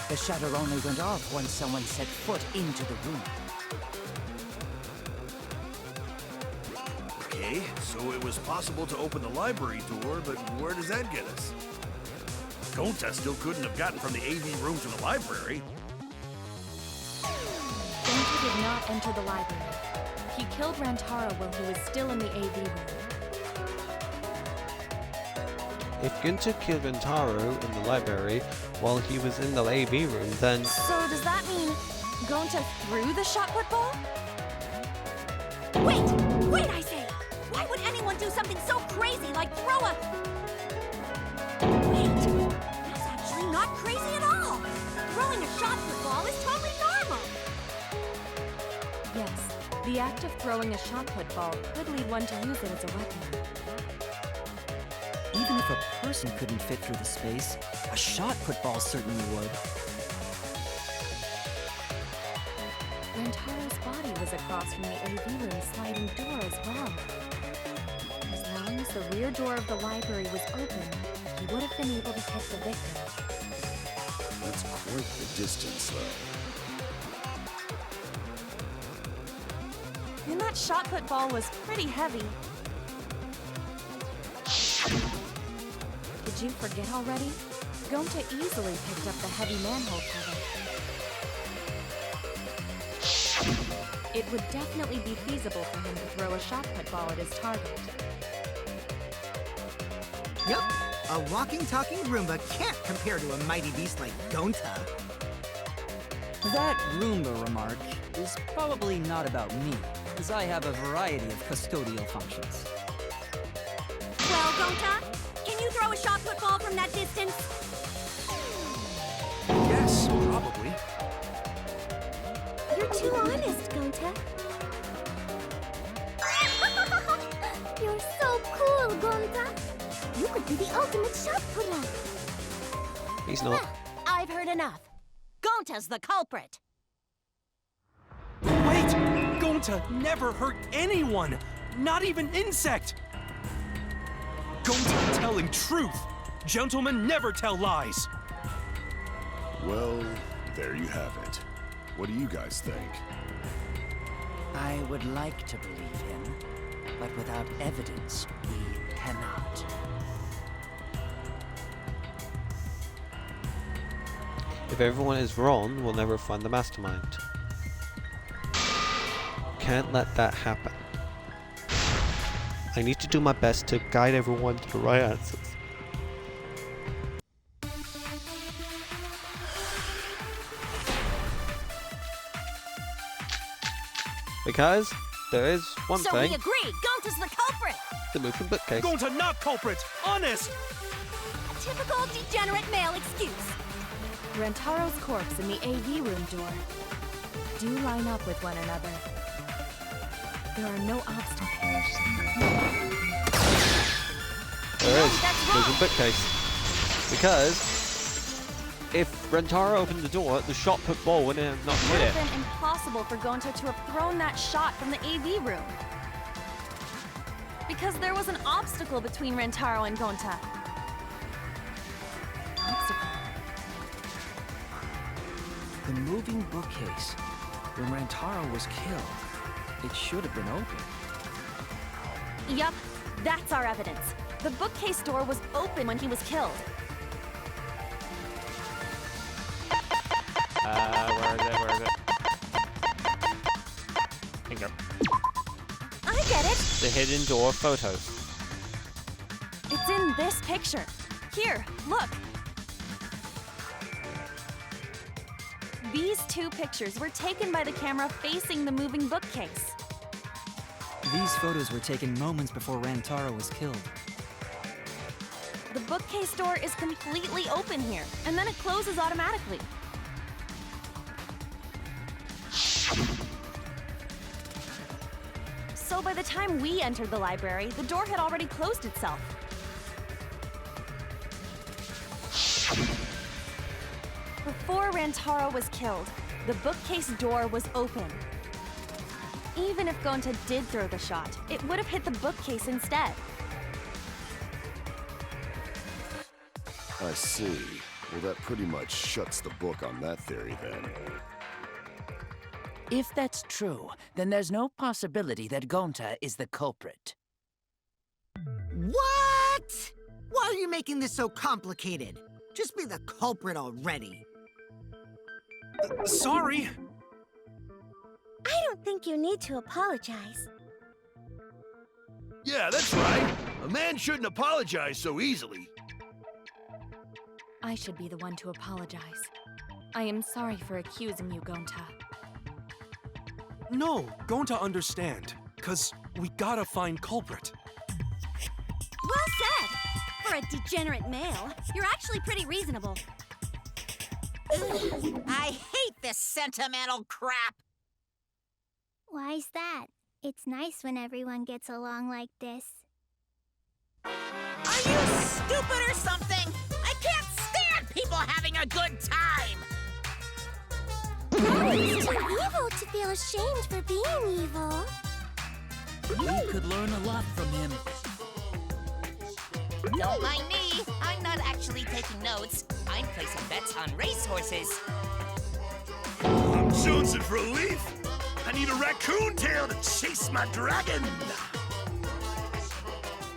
The shutter only went off once someone set foot into the room. Okay, so it was possible to open the library door, but where does that get us? Gonta still couldn't have gotten from the AV room to the library. Gonta did not enter the library. He killed Rantaro while he was still in the AV room. If Gunter killed Rentaro in the library while he was in the AV room, then... So does that mean Gonta threw the shot put ball? Wait! Wait, I say! Why would anyone do something so crazy like throw a... Wait! That's actually not crazy at all! Throwing a shot put ball is totally normal! Yes, the act of throwing a shot put ball could lead one to use it as a weapon. Even if a person couldn't fit through the space, a shot put ball certainly would. Rantaro's body was across from the AV room sliding door as well. As long as the rear door of the library was open, he would have been able to hit the victim. That's quite the distance, though. And that shot put ball was pretty heavy. Did you forget already? Gonta easily picked up the heavy manhole cover. It would definitely be feasible for him to throw a shot put ball at his target. Yup, a walking, talking Roomba can't compare to a mighty beast like Gonta. That Roomba remark is probably not about me, as I have a variety of custodial functions. Well, Gonta, can you throw a shot put ball from that distance? Yes, probably. You're too honest, Gonta. You're so cool, Gonta. You could be the ultimate shot putter. He's not. I've heard enough. Gonta's the culprit. Wait! Gonta never hurt anyone! Not even insect! Gonta telling truth! Gentlemen never tell lies! Well, there you have it. What do you guys think? I would like to believe him, but without evidence, we cannot. If everyone is wrong, we'll never find the mastermind. Can't let that happen. I need to do my best to guide everyone to the right answers. Because there is one So thing. we agree, Gonta's the culprit! The moving bookcase. Gonta not culprit! Honest! A typical degenerate male excuse. Rantaro's corpse and the AV room door do line up with one another. There are no obstacles. There is. Moving bookcase. Because if Rentaro opened the door, the shot put Ball wouldn't have not It hit would it. have been impossible for Gonta to have thrown that shot from the AV room. Because there was an obstacle between Rentaro and Gonta. Obstacle? The moving bookcase. When Rantaro was killed, it should have been open. Yup, that's our evidence. The bookcase door was open when he was killed. Where is it? Bingo. I get it! The hidden door photos. It's in this picture. Here, look. These two pictures were taken by the camera facing the moving bookcase. These photos were taken moments before Rantaro was killed. The bookcase door is completely open here, and then it closes automatically. So by the time we entered the library, the door had already closed itself. Before Rantaro was killed, the bookcase door was open. Even if Gonta did throw the shot, it would have hit the bookcase instead. I see. Well, that pretty much shuts the book on that theory, then. If that's true, then there's no possibility that Gonta is the culprit. What? Why are you making this so complicated? Just be the culprit already. Sorry. I don't think you need to apologize. Yeah, that's right. A man shouldn't apologize so easily. I should be the one to apologize. I am sorry for accusing you, Gonta. No, Gonta understand. 'Cause we gotta find culprit. Well said! For a degenerate male, you're actually pretty reasonable. Ugh, I hate this sentimental crap. Why's that? It's nice when everyone gets along like this. Are you stupid or something? I can't stand people having a good time. No, it's too evil to feel ashamed for being evil. We could learn a lot from him. Don't mind me. I'm not actually taking notes. I'm placing bets on racehorses. I'm jonesing for a leaf. I need a raccoon tail to chase my dragon.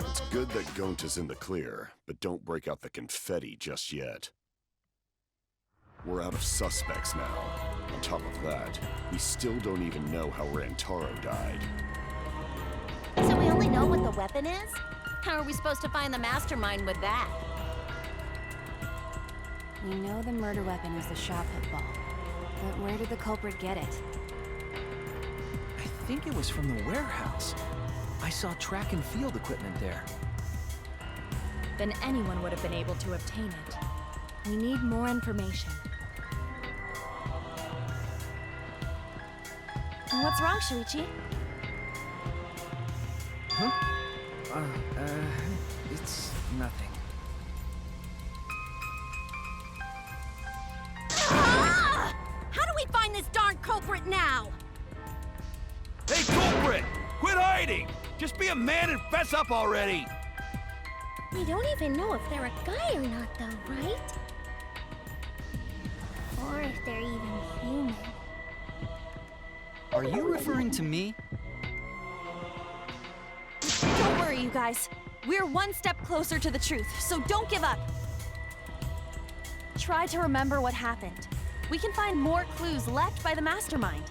It's good that Gonta's in the clear, but don't break out the confetti just yet. We're out of suspects now. On top of that, we still don't even know how Rantaro died. So we only know what the weapon is? How are we supposed to find the mastermind with that? We know the murder weapon was the shot put ball. But where did the culprit get it? I think it was from the warehouse. I saw track and field equipment there. Then anyone would have been able to obtain it. We need more information. What's wrong, Shuichi? Huh? It's nothing. Ah! How do we find this darn culprit now? Hey, culprit! Quit hiding! Just be a man and fess up already! We don't even know if they're a guy or not, though, right? Or if they're even human. Are you referring to me? Don't worry, you guys. We're one step closer to the truth, so don't give up. Try to remember what happened. We can find more clues left by the mastermind.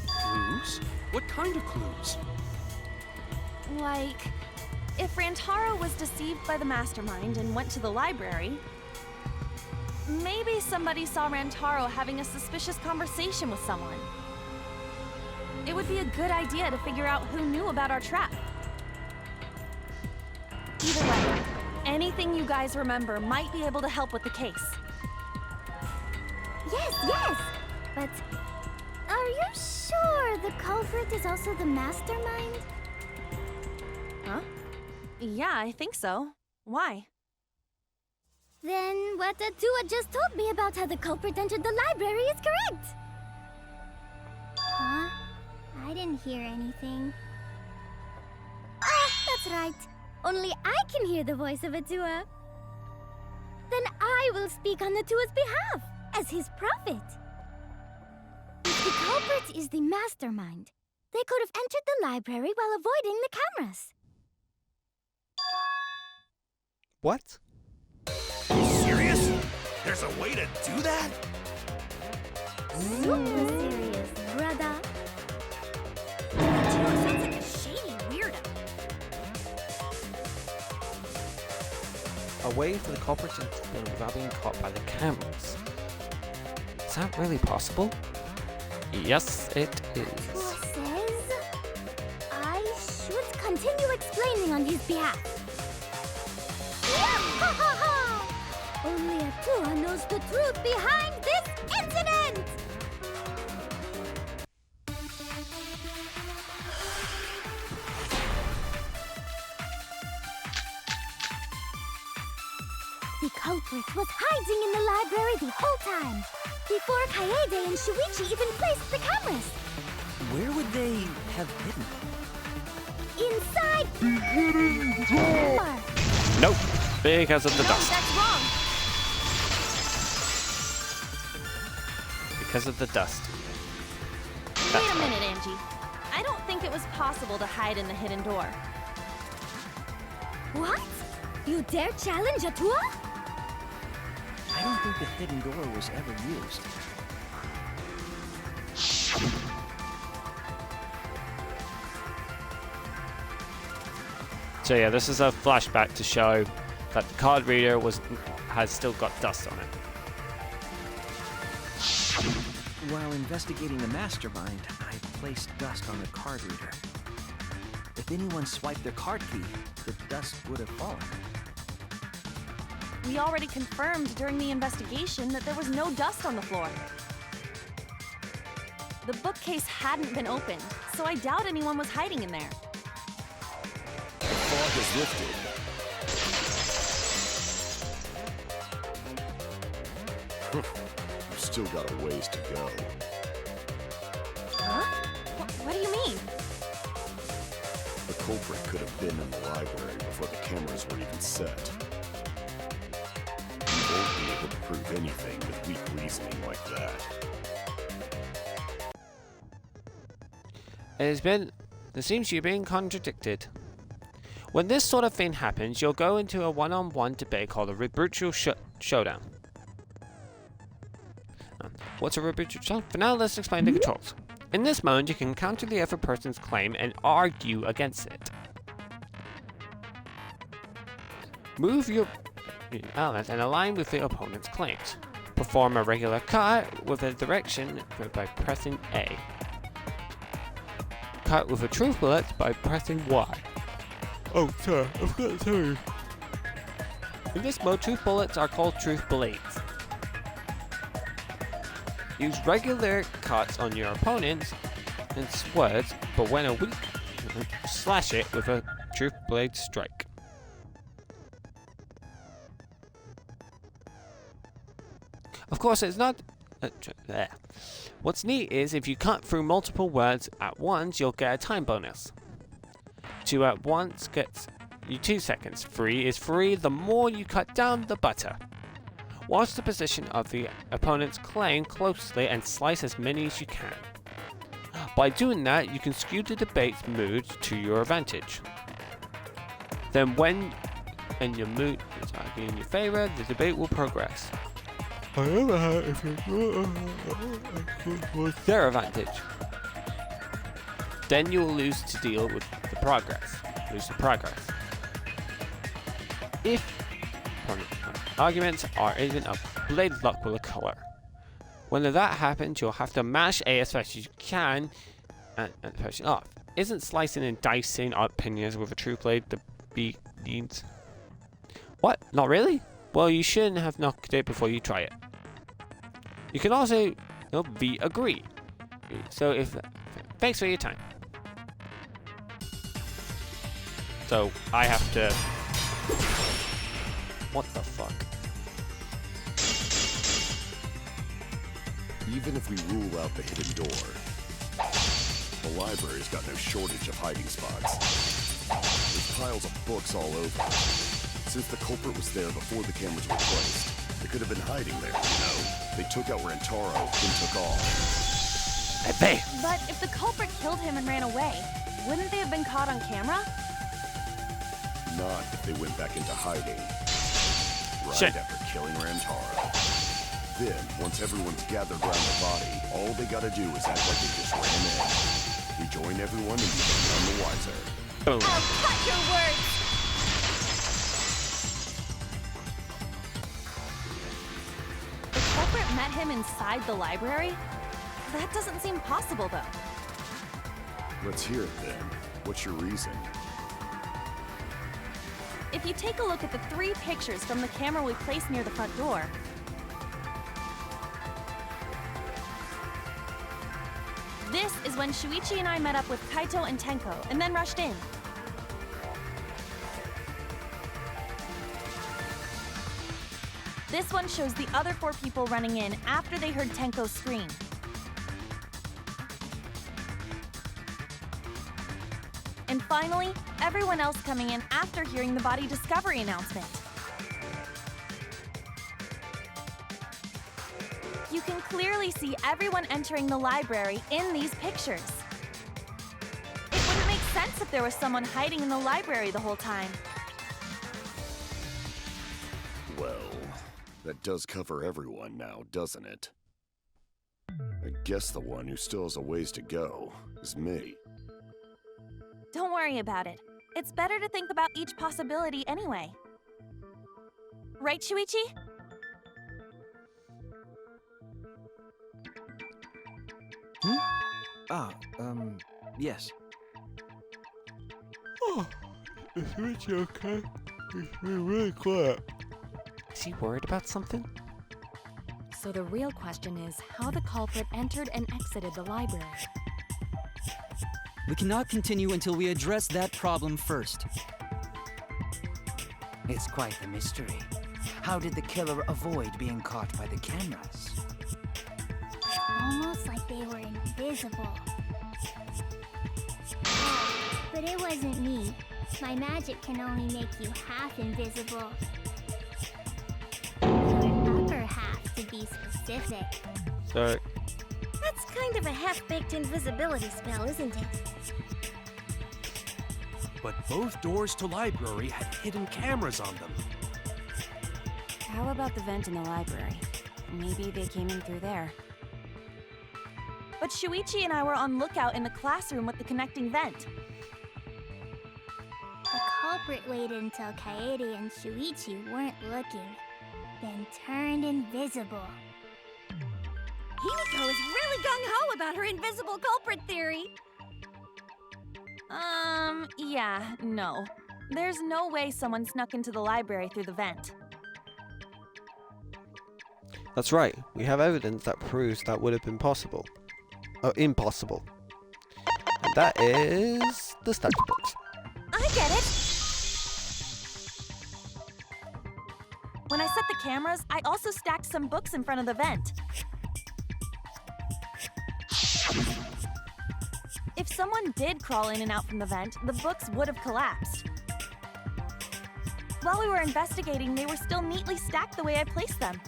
Clues? What kind of clues? Like, if Rantaro was deceived by the mastermind and went to the library, maybe somebody saw Rantaro having a suspicious conversation with someone. It would be a good idea to figure out who knew about our trap. Either way, anything you guys remember might be able to help with the case. Yes! But are you sure the culprit is also the mastermind? Huh? Yeah, I think so. Why? Then what Atua just told me about how the culprit entered the library is correct. Huh? I didn't hear anything. Oh, that's right. Only I can hear the voice of Atua. Then I will speak on Atua's behalf, as his prophet. If the culprit is the mastermind, they could have entered the library while avoiding the cameras. What? Are you serious? There's a way to do that? Super serious, brother. Atua sounds like a shady weirdo. A way for the culprit to explain without being caught by the cameras. Is that really possible? Yes, it is. Atua says I should continue explaining on his behalf. Only Atua knows the truth behind this incident! The culprit was hiding in the library the whole time, before Kaede and Shuichi even placed the cameras. Where would they have hidden? Inside the hidden door! Nope, because of the dust. That's wrong. Because of the dust. Wait a minute, Angie. I don't think it was possible to hide in the hidden door. What? You dare challenge Atua? I don't think the hidden door was ever used. So yeah, this is a flashback to show that the card reader has still got dust on it. While investigating the mastermind, I placed dust on the card reader. If anyone swiped their card key, the dust would have fallen. We already confirmed during the investigation that there was no dust on the floor. The bookcase hadn't been opened, so I doubt anyone was hiding in there. The fog has lifted. You've still got a ways to go. Huh? What do you mean? The culprit could have been in the library before the cameras were even set. You won't be able to prove anything with weak reasoning like that. It seems you're being contradicted. When this sort of thing happens, you'll go into a one-on-one debate called a rebuttal showdown. What's a rebuttal showdown? For now, let's explain the controls. In this mode, you can counter the other person's claim and argue against it. Move your element and align with the opponent's claims. Perform a regular cut with a direction by pressing A. Cut with a truth bullet by pressing Y. Oh, sir, I've got to tell you. In this mode, truth bullets are called truth blades. Use regular cuts on your opponents and words, but when a weak, slash it with a truth blade strike. Of course, it's not. What's neat is if you cut through multiple words at once, you'll get a time bonus. 2 at once gets you 2 seconds. 3 is free. The more you cut down, the better. Watch the position of the opponent's claim closely and slice as many as you can. By doing that, you can skew the debate's mood to your advantage. Then when your mood is arguing in your favor, the debate will progress. However, if it's their advantage, then you will lose to deal with the progress. Lose the progress. If arguments are even, a blade luck will occur. When that happens, you'll have to mash A as fast as you can and push it off. Isn't slicing and dicing opinions with a true blade the needs? What? Not really? Well, you shouldn't have knocked it before you try it. You can also agree. So thanks for your time. So I have to. What the fuck? Even if we rule out the hidden door, the library's got no shortage of hiding spots. There's piles of books all over. Since the culprit was there before the cameras were placed, they could have been hiding there, you know. They took out Rantaro, then took off. But if the culprit killed him and ran away, wouldn't they have been caught on camera? Not if they went back into hiding. Right Shit. after killing Rantaro. Then, once everyone's gathered around the body, all they gotta do is act like they just ran in. Rejoin everyone and become none the wiser. Boom. I'll cut your words! The culprit met him inside the library? That doesn't seem possible, though. Let's hear it then. What's your reason? If you take a look at the 3 pictures from the camera we placed near the front door, this is when Shuichi and I met up with Kaito and Tenko, and then rushed in. This one shows the other 4 people running in after they heard Tenko scream. And finally, everyone else coming in after hearing the body discovery announcement. You can clearly see everyone entering the library in these pictures. It wouldn't make sense if there was someone hiding in the library the whole time. Well, that does cover everyone now, doesn't it? I guess the one who still has a ways to go is me. Don't worry about it. It's better to think about each possibility anyway. Right, Shuichi? Yes. Oh, is Shuichi okay? He's been really quiet. Is he worried about something? So the real question is how the culprit entered and exited the library. We cannot continue until we address that problem first. It's quite the mystery. How did the killer avoid being caught by the cameras? Almost like they were invisible. But it wasn't me. My magic can only make you half invisible. Your upper half, to be specific. Sorry. That's kind of a half-baked invisibility spell, isn't it? But both doors to library had hidden cameras on them. How about the vent in the library? Maybe they came in through there. But Shuichi and I were on lookout in the classroom with the connecting vent. The culprit waited until Kaede and Shuichi weren't looking, then turned invisible. Himiko is really gung-ho about her invisible culprit theory. Yeah, no. There's no way someone snuck into the library through the vent. That's right. We have evidence that proves that would have been possible. Impossible. And that is the study books. I get it! When I set the cameras, I also stacked some books in front of the vent. If someone did crawl in and out from the vent, the books would have collapsed. While we were investigating, they were still neatly stacked the way I placed them.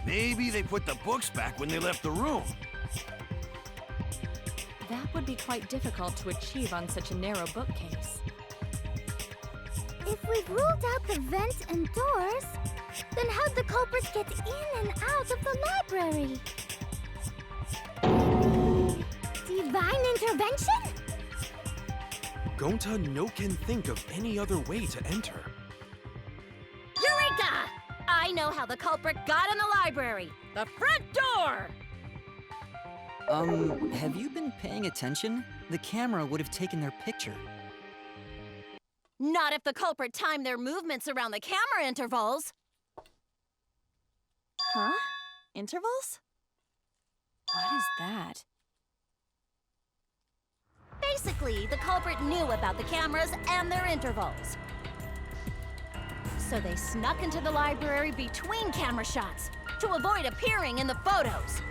Maybe they put the books back when they left the room. That would be quite difficult to achieve on such a narrow bookcase. If we've ruled out the vent and doors, then how'd the culprits get in and out of the library? Divine intervention? Gonta no can think of any other way to enter. Eureka! I know how the culprit got in the library. The front door! Have you been paying attention? The camera would have taken their picture. Not if the culprit timed their movements around the camera intervals. Huh? Intervals? What is that? Basically, the culprit knew about the cameras and their intervals. So they snuck into the library between camera shots to avoid appearing in the photos.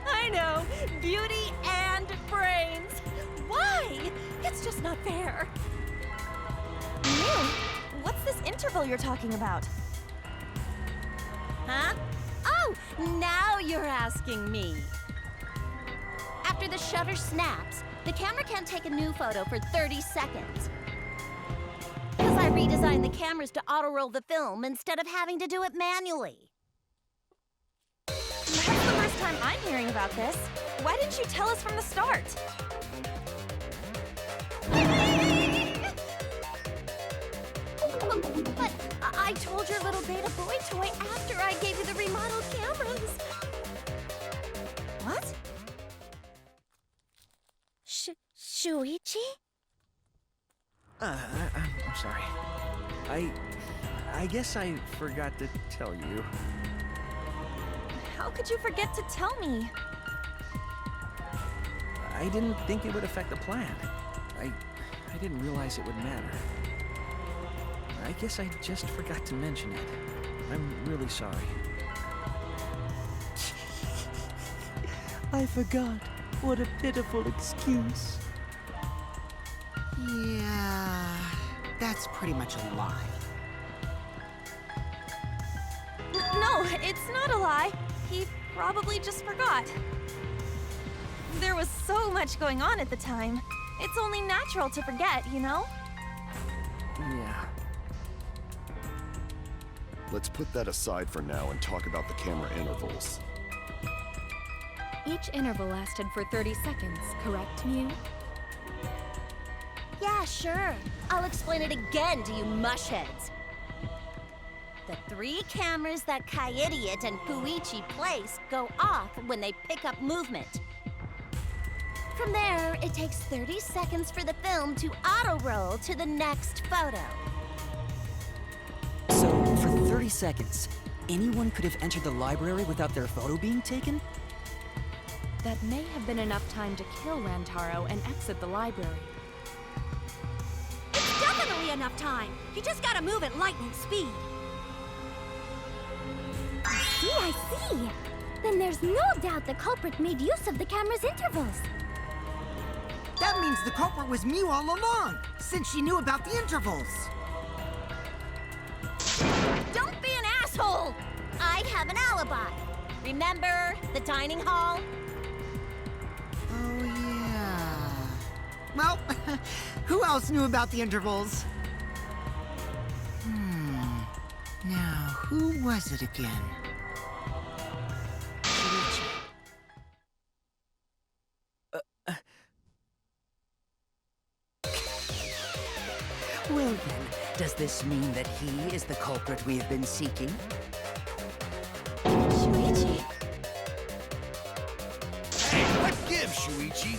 I know. Beauty and brains. Why? It's just not fair. Mew, what's this interval you're talking about? Huh? Oh, now you're asking me. After the shutter snaps, the camera can't take a new photo for 30 seconds. Because I redesigned the cameras to auto-roll the film instead of having to do it manually. That's the first time I'm hearing about this. Why didn't you tell us from the start? But I told your little beta boy toy after I gave you the remodeled cameras. What? Shuichi? I'm sorry. I guess I forgot to tell you. How could you forget to tell me? I didn't think it would affect the plan. I didn't realize it would matter. I guess I just forgot to mention it. I'm really sorry. I forgot. What a pitiful excuse. Yeah, that's pretty much a lie. No, it's not a lie. He probably just forgot. There was so much going on at the time. It's only natural to forget, you know? Yeah. Let's put that aside for now and talk about the camera intervals. Each interval lasted for 30 seconds, correct, Mew? Yeah, sure. I'll explain it again to you mushheads. The 3 cameras that Kaidiot and Puichi place go off when they pick up movement. From there, it takes 30 seconds for the film to auto-roll to the next photo. So, for 30 seconds, anyone could have entered the library without their photo being taken? That may have been enough time to kill Rantaro and exit the library. It's definitely enough time. You just gotta move at lightning speed. I see. Then there's no doubt the culprit made use of the camera's intervals. That means the culprit was Mew all along, since she knew about the intervals. Don't be an asshole! I have an alibi. Remember the dining hall? Oh, yeah. Well, who else knew about the intervals? Now, who was it again? Well then, does this mean that he is the culprit we have been seeking? Shuichi? Hey, what gives, Shuichi?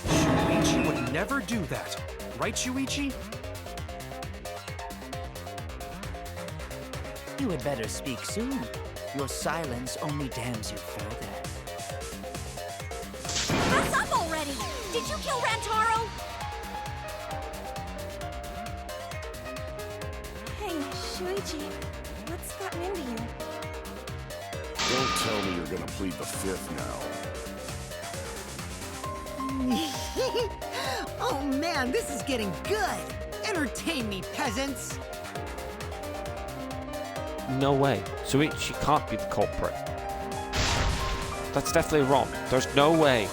Shuichi would never do that. Right, Shuichi? You had better speak soon. Your silence only damns you further. Fess up already! Did you kill Rantaro? Hey, Shuichi, what's gotten into you? Don't tell me you're gonna plead the fifth now. Oh man, this is getting good! Entertain me, peasants! No way. Shuichi can't be the culprit. That's definitely wrong. There's no way.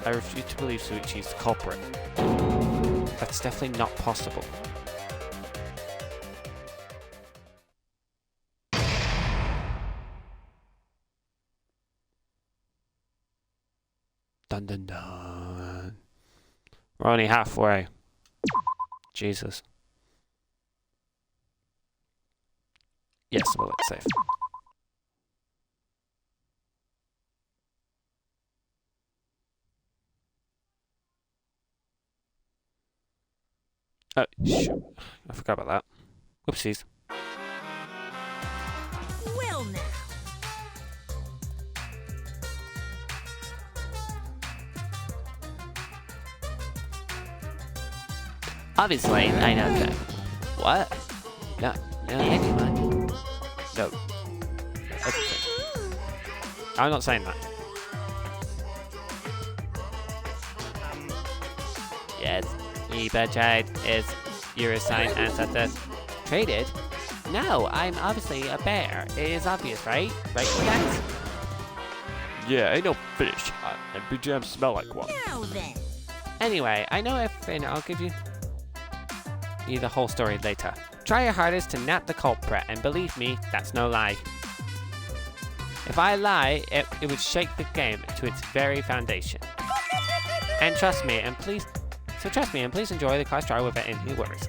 I refuse to believe Shuichi is the culprit. That's definitely not possible. Dun dun dun. We're only halfway. Jesus. Yes, well, it's safe. Oh, shoot. I forgot about that. Whoopsies. Well now. Obviously, I know that. What? No, anyone. No. I'm not saying that. Yes, Eberchild is your assigned ancestor. Traded? No, I'm obviously a bear. It is obvious, right? Right, you guys? Yeah, ain't no fish. And BGM smell like one. Now then. Anyway, I know everything. I'll give you the whole story later. Try your hardest to nab the culprit, and believe me, that's no lie. If I lie, it would shake the game to its very foundation. And trust me, and please enjoy the class trial without any worries.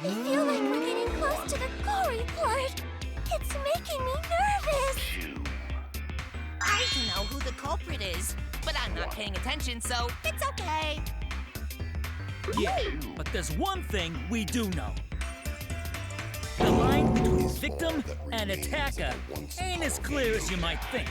I feel like we're getting close to the gory part. It's making me nervous. I don't know who the culprit is, but I'm not paying attention, so it's okay. Yeah, but there's one thing we do know. The line between victim and attacker ain't as clear as you might think.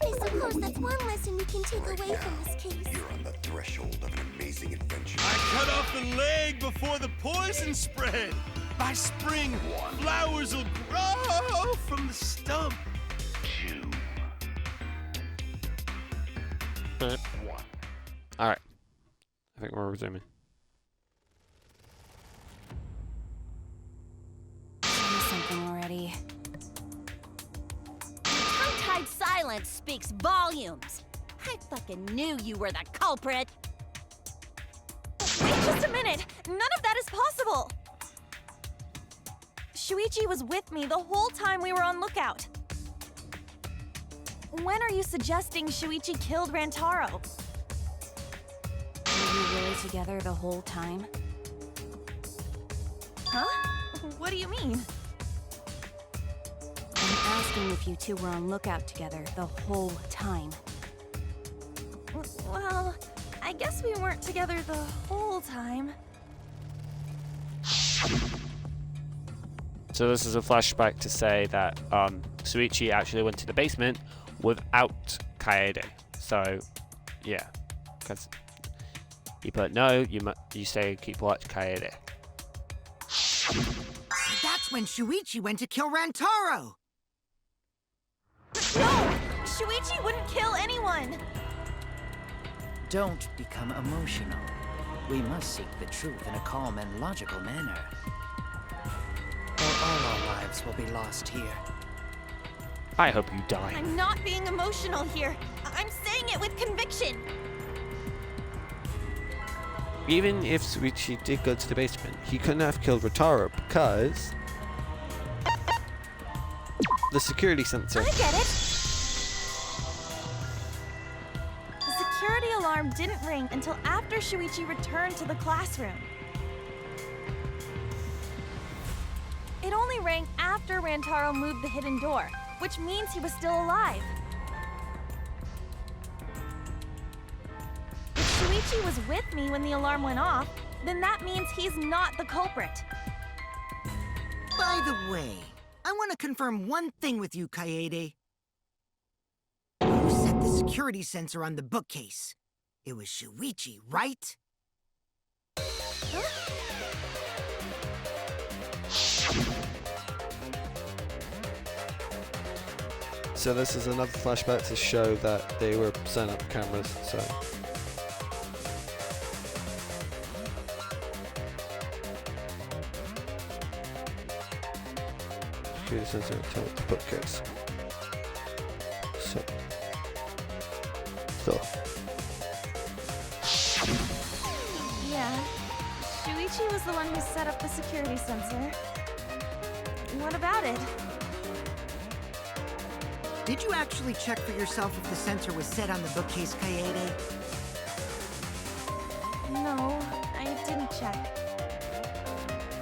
I suppose that's one lesson we can take away from this case. You're on the threshold of an amazing adventure. I cut off the leg before the poison spread. By spring, flowers will grow from the stump. Alright. I think we're resuming. Say something already. Tongue-tied silence speaks volumes. I fucking knew you were the culprit. Wait just a minute! None of that is possible! Shuichi was with me the whole time we were on lookout. When are you suggesting Shuichi killed Rantaro? Were you really together the whole time? Huh? What do you mean? I'm asking if you two were on lookout together the whole time. Well, I guess we weren't together the whole time. So this is a flashback to say that Shuichi actually went to the basement without Kaede. So, yeah, because he put no, you say keep watch Kaede. So that's when Shuichi went to kill Rantaro! No! Shuichi wouldn't kill anyone! Don't become emotional. We must seek the truth in a calm and logical manner. Or all our lives will be lost here. I hope you die. I'm not being emotional here. I'm saying it with conviction. Even if Shuichi did go to the basement, he couldn't have killed Rantaro because the security sensor. I get it. The security alarm didn't ring until after Shuichi returned to the classroom. It only rang after Rantaro moved the hidden door, which means he was still alive. If Shuichi was with me when the alarm went off, then that means he's not the culprit. By the way, I want to confirm one thing with you, Kaede. You set the security sensor on the bookcase. It was Shuichi, right? So this is another flashback to show that they were setting up cameras, so. Security sensor until the bookcase. So. Yeah, Shuichi was the one who set up the security sensor. What about it? Did you actually check for yourself if the sensor was set on the bookcase, Kaede? No, I didn't check.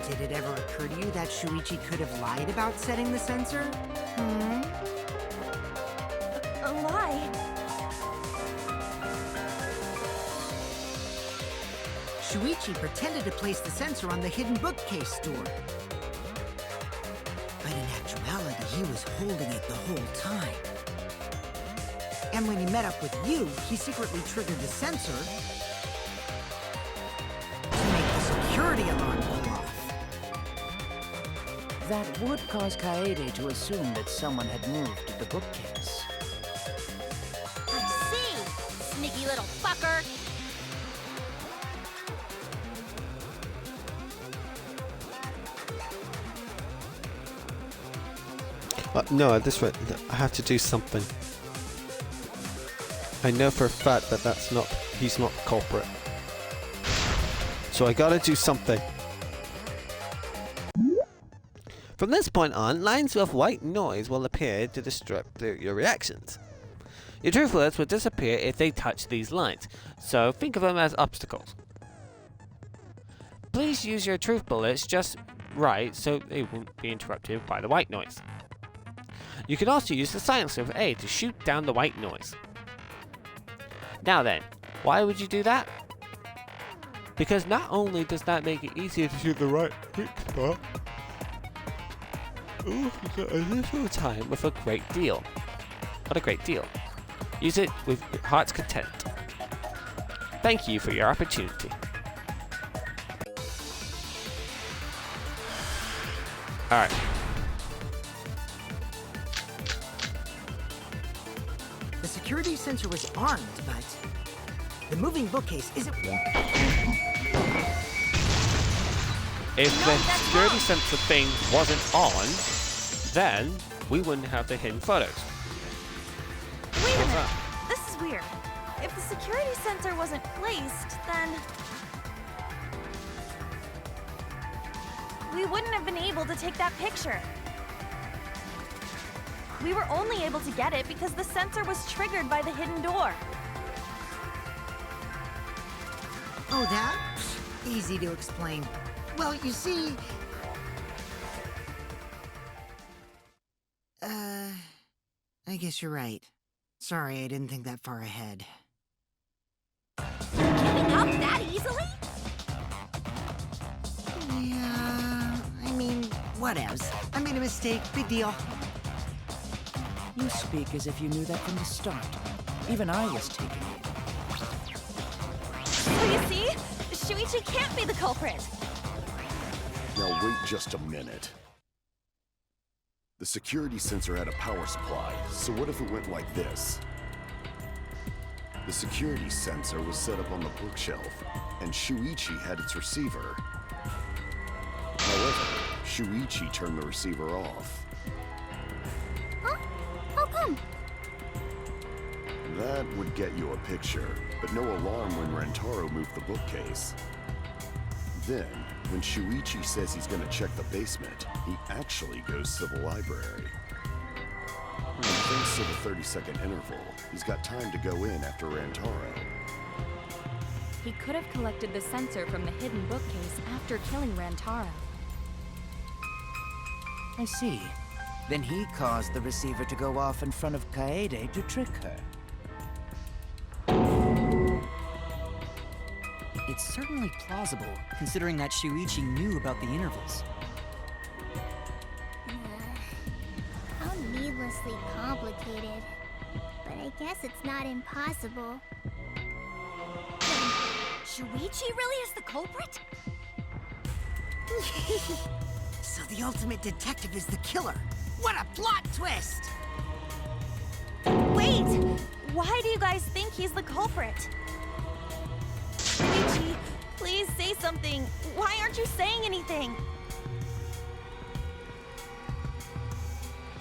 Did it ever occur to you that Shuichi could have lied about setting the sensor? A lie? Shuichi pretended to place the sensor on the hidden bookcase door. But in actuality, he was holding it the whole time. And when he met up with you, he secretly triggered the sensor to make the security alarm go off. That would cause Kaede to assume that someone had moved the bookcase. I see! Sneaky little fucker! No, at this rate, I have to do something. I know for a fact that he's not the culprit. So I gotta do something. From this point on, lines of white noise will appear to disrupt your reactions. Your truth words will disappear if they touch these lines, so think of them as obstacles. Please use your truth bullets just right so they won't be interrupted by the white noise. You can also use the silencer of A to shoot down the white noise. Now then, why would you do that? Because not only does that make it easier to shoot the right hit spot, you get a little time with a great deal. What a great deal. Use it with your heart's content. Thank you for your opportunity. Alright. The security sensor was armed, but the moving bookcase isn't. If the security sensor thing wasn't on, then we wouldn't have the hidden photos. Wait a minute. This is weird. If the security sensor wasn't placed, then we wouldn't have been able to take that picture. We were only able to get it because the sensor was triggered by the hidden door. Oh, that? Easy to explain. Well, you see... I guess you're right. Sorry, I didn't think that far ahead. Giving up that easily? Yeah, I mean, whatevs. I made a mistake, big deal. You speak as if you knew that from the start. Even I was taken in. So you see? Shuichi can't be the culprit. Now wait just a minute. The security sensor had a power supply, so what if it went like this? The security sensor was set up on the bookshelf, and Shuichi had its receiver. However, Shuichi turned the receiver off. Huh? How come? That would get you a picture, but no alarm when Rentaro moved the bookcase. Then, when Shuichi says he's gonna check the basement, he actually goes to the library. And thanks to the 30-second interval, he's got time to go in after Rantaro. He could have collected the sensor from the hidden bookcase after killing Rantaro. I see. Then he caused the receiver to go off in front of Kaede to trick her. It's certainly plausible, considering that Shuichi knew about the intervals. How needlessly complicated. But I guess it's not impossible. Shuichi really is the culprit? So the ultimate detective is the killer. What a plot twist! Wait! Why do you guys think he's the culprit? Shuichi, please say something. Why aren't you saying anything?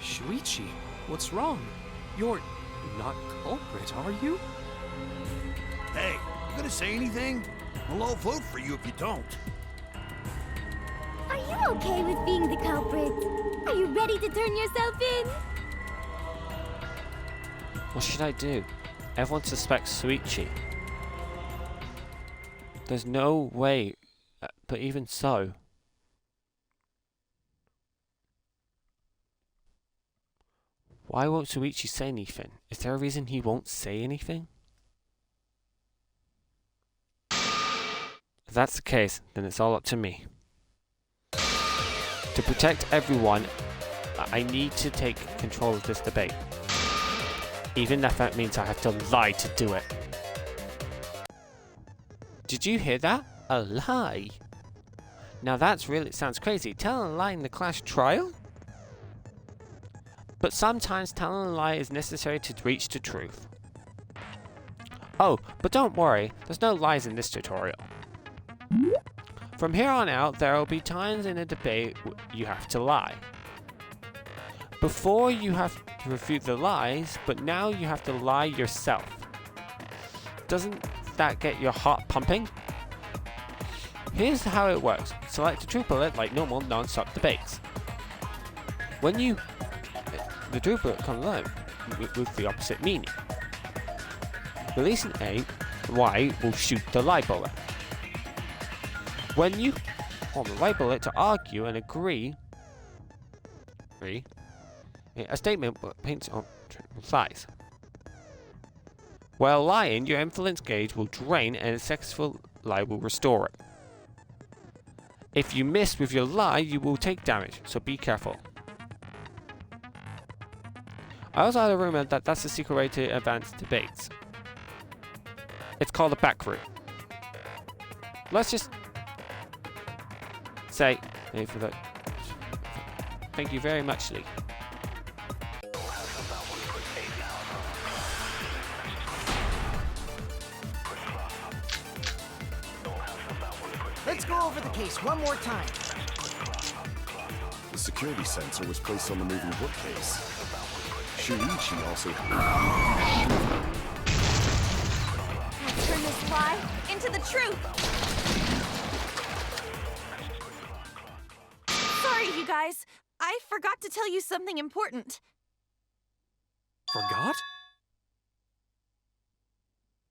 Shuichi, what's wrong? You're not culprit, are you? Hey, you gonna say anything? Well, I'll vote for you if you don't. Are you okay with being the culprit? Are you ready to turn yourself in? What should I do? Everyone suspects Shuichi. There's no way, but even so. Why won't Shuichi say anything? Is there a reason he won't say anything? I If that's the case, then it's all up to me. To protect everyone, I need to take control of this debate. Even if that means I have to lie to do it. Did you hear that? A lie? Now that's really sounds crazy. Telling a lie in the class trial? But sometimes telling a lie is necessary to reach the truth. Oh, but don't worry, there's no lies in this tutorial. From here on out, there will be times in a debate you have to lie. Before you have to refute the lies, but now you have to lie yourself. Doesn't that get your heart pumping? Here's how it works. Select a true bullet like normal non-stop debates. When the true bullet comes along with the opposite meaning. Releasing A, Y will shoot the lie bullet. When you hold the lie bullet to argue and agree, a statement paints on lies. While lying, your influence gauge will drain and a successful lie will restore it. If you miss with your lie, you will take damage, so be careful. I also had a rumor that that's the secret way to advance debates. It's called a back route. Let's just say, thank you very much, Lee. Let's go over the case one more time. The security sensor was placed on the moving bookcase. Shuichi also... Let's turn this lie into the truth. Sorry, you guys. I forgot to tell you something important. Forgot?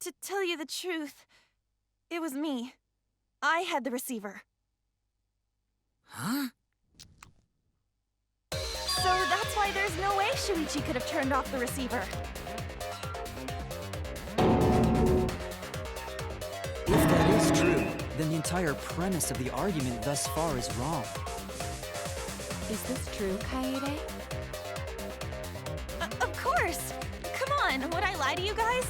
To tell you the truth, it was me. I had the receiver. Huh? So that's why there's no way Shuichi could have turned off the receiver. If that is true, then the entire premise of the argument thus far is wrong. Is this true, Kaede? Of course! Come on, would I lie to you guys?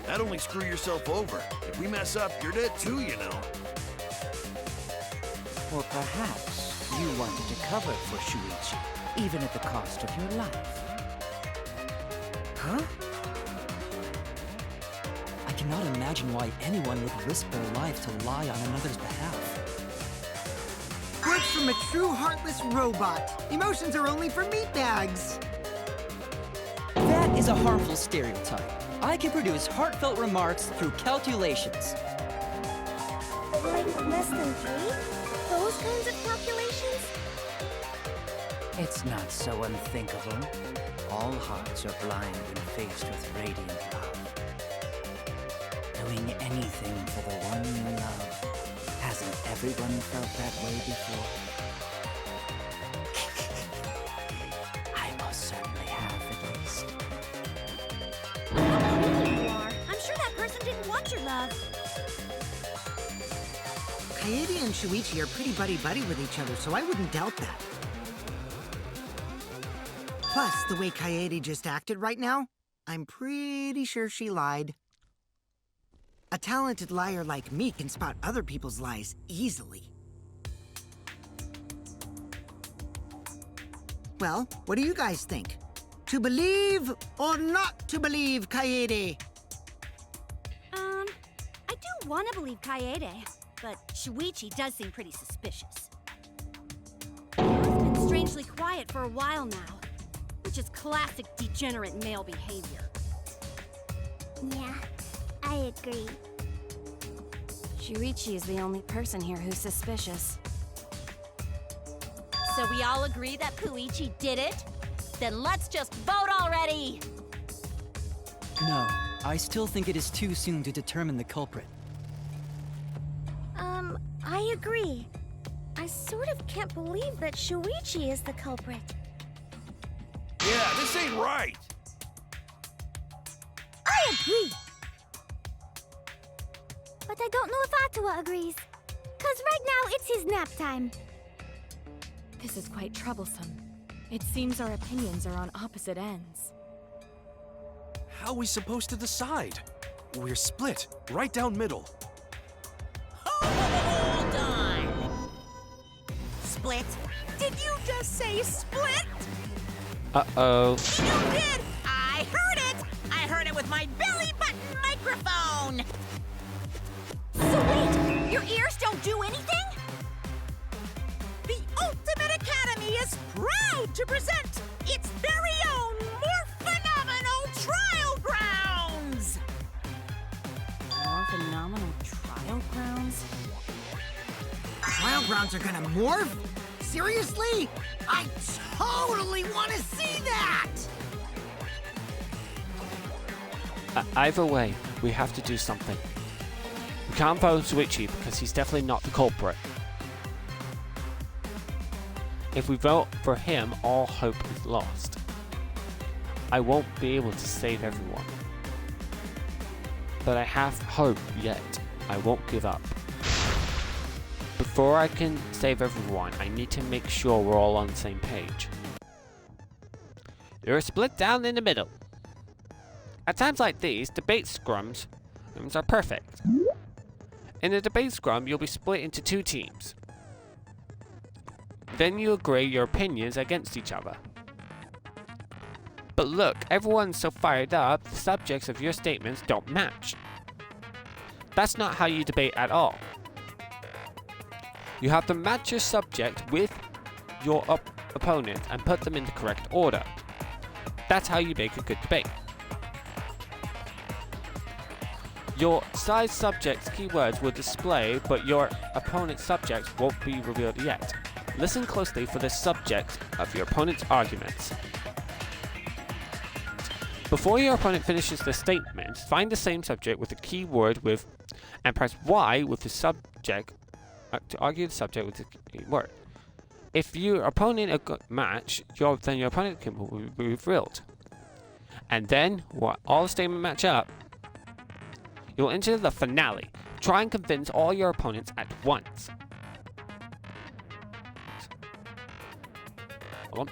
That'd only screw yourself over. If we mess up, you're dead too, you know. Or perhaps you wanted to cover for Shuichi, even at the cost of your life. Huh? I cannot imagine why anyone would risk their life to lie on another's behalf. Words from a true heartless robot. Emotions are only for meatbags. That is a harmful stereotype. I can produce heartfelt remarks through calculations. Like less than 3? Those kinds of calculations? It's not so unthinkable. All hearts are blind when faced with radiant love. Doing anything for the one you love. Hasn't everyone felt that way before? I most certainly have, at least. How pretty you are. I'm sure that person didn't want your love. Kaede and Shuichi are pretty buddy-buddy with each other, so I wouldn't doubt that. Plus, the way Kaede just acted right now, I'm pretty sure she lied. A talented liar like me can spot other people's lies easily. Well, what do you guys think? To believe or not to believe Kaede? I do want to believe Kaede, but Shuichi does seem pretty suspicious. He's been strangely quiet for a while now, which is classic degenerate male behavior. Yeah, I agree. Shuichi is the only person here who's suspicious. So we all agree that Puichi did it? Then let's just vote already! No, I still think it is too soon to determine the culprit. I agree. I sort of can't believe that Shuichi is the culprit. Yeah, this ain't right. I agree! but I don't know if Atua agrees. 'Cause right now it's his nap time. This is quite troublesome. It seems our opinions are on opposite ends. How are we supposed to decide? We're split, right down middle. Hold on! Split? Did you just say split? Uh-oh. You did! I heard it! I heard it with my belly button microphone! So wait, your ears don't do anything? The Ultimate Academy is proud to present its very own more phenomenal trial grounds! More phenomenal trial grounds? Trial grounds are gonna morph? Seriously? I totally want to see that! Either way, we have to do something. We can't vote Shuichi because he's definitely not the culprit. If we vote for him, all hope is lost. I won't be able to save everyone. But I have hope yet. I won't give up. Before I can save everyone, I need to make sure we're all on the same page. You're split down in the middle. At times like these, debate scrums are perfect. In a debate scrum, you'll be split into two teams. Then you agree your opinions against each other. But look, everyone's so fired up, the subjects of your statements don't match. That's not how you debate at all. You have to match your subject with your opponent and put them in the correct order. That's how you make a good debate. Your side subject's keywords will display, but your opponent's subjects won't be revealed yet. Listen closely for the subject of your opponent's arguments. Before your opponent finishes their statement, find the same subject with the keyword with, and press Y with the subject to argue the subject with the keyword. If your opponent match, then your opponent can be revealed. And then, what all the statements match up, you'll enter the finale. Try and convince all your opponents at once. Hold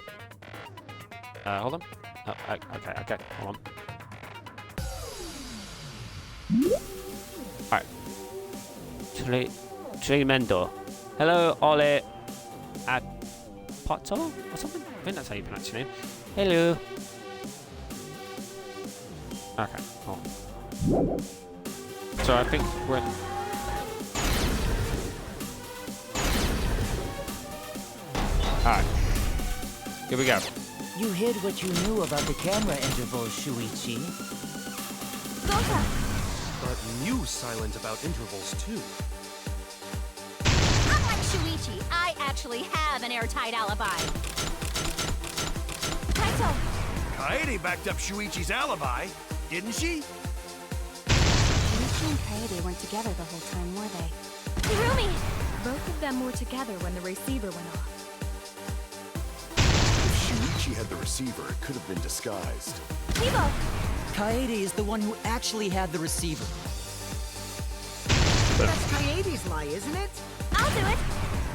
on. Hold on. Oh, okay, hold on. Alright. Tremendo. Hello, Ole Apotolo or something? I think that's how you pronounce your name. Hello. Okay, hold on. So I think we're... Alright. Here we go. You hid what you knew about the camera intervals, Shuichi. But you silent about intervals too. Unlike Shuichi, I actually have an airtight alibi. Kaito! Kaede backed up Shuichi's alibi, didn't she? Shuichi and Kaede weren't together the whole time, were they? Hirumi! Both of them were together when the receiver went off. If Shuichi had the receiver, it could have been disguised. Kibo! Kaede is the one who actually had the receiver. That's Kaede's lie, isn't it? I'll do it.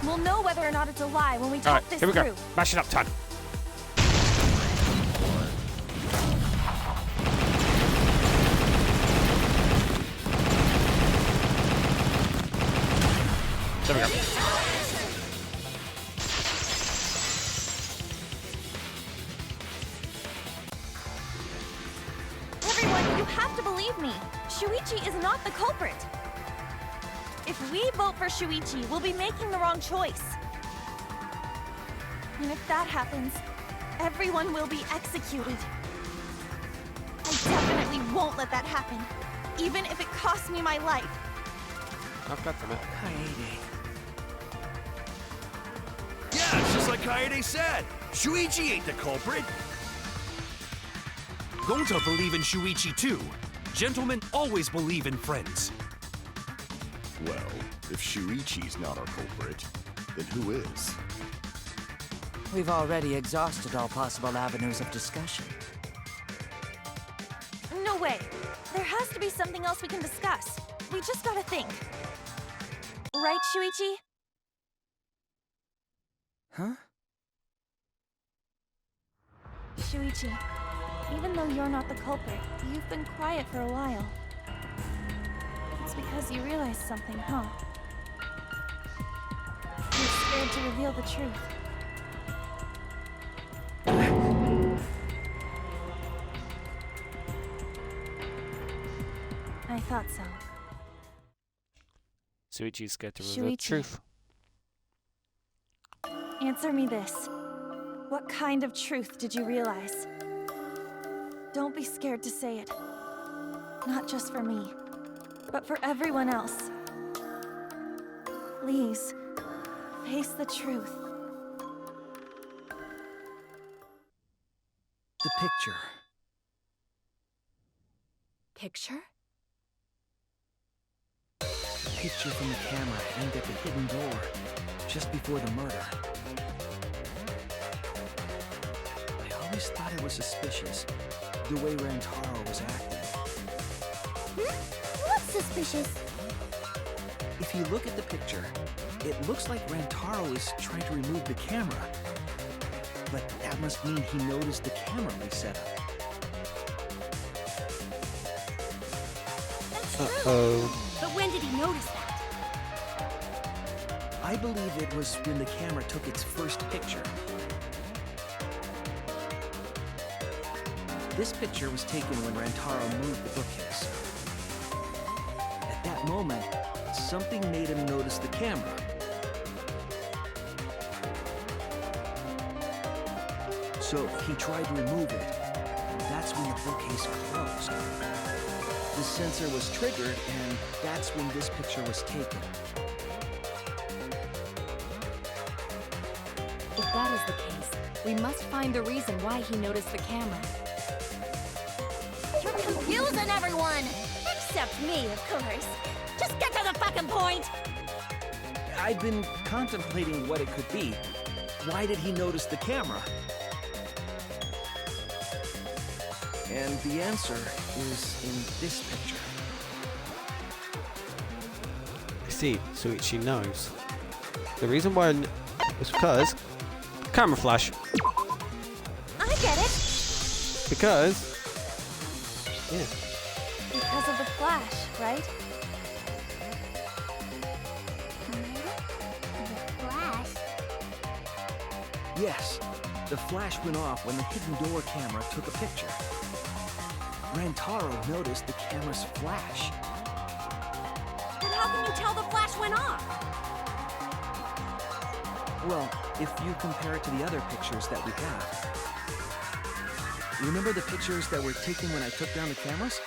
We'll know whether or not it's a lie when we talk this here we through. go. Mash it up, time. There we go. Everyone, you have to believe me. Shuichi is not the culprit. If we vote for Shuichi, we'll be making the wrong choice. And if that happens, everyone will be executed. I definitely won't let that happen, even if it costs me my life. I've got them. Kaede. Yeah, it's just like Kaede said. Shuichi ain't the culprit. Gonta believe in Shuichi too. Gentlemen always believe in friends. Well, if Shuichi's not our culprit, then who is? We've already exhausted all possible avenues of discussion. No way. There has to be something else we can discuss. we just gotta think. Right, Shuichi? Huh? Shuichi, even though you're not the culprit, you've been quiet for a while. It's because you realized something, huh? You're scared to reveal the truth. I thought so. Shuichi's scared to reveal the Shuichi. truth. Answer me this. What kind of truth did you realize? Don't be scared to say it. Not just for me, but for everyone else. Please, face the truth. The picture. Picture? The picture from the camera aimed at the hidden door, just before the murder. I always thought it was suspicious, the way Rantaro was acting. What's suspicious? If you look at the picture, it looks like Rantaro is trying to remove the camera. But that must mean he noticed the camera we set up. That's true. Uh-oh. But when did he notice that? I believe it was when the camera took its first picture. This picture was taken when Rantaro moved the bookcase. At that moment, something made him notice the camera. So he tried to remove it, and that's when the bookcase closed. The sensor was triggered, and that's when this picture was taken. If that is the case, we must find the reason why he noticed the camera. You're confusing everyone! Except me, of course. Just get to the fucking point! I've been contemplating what it could be. Why did he notice the camera? And the answer is in this picture. I see, Shuichi knows. The reason why is because camera flash. I get it! Because yeah. Because of the flash, right? The flash? Yes, the flash went off when the hidden door camera took a picture. Rantaro noticed the camera's flash. Then how can you tell the flash went off? Well, if you compare it to the other pictures that we have. Remember the pictures that were taken when I took down the cameras?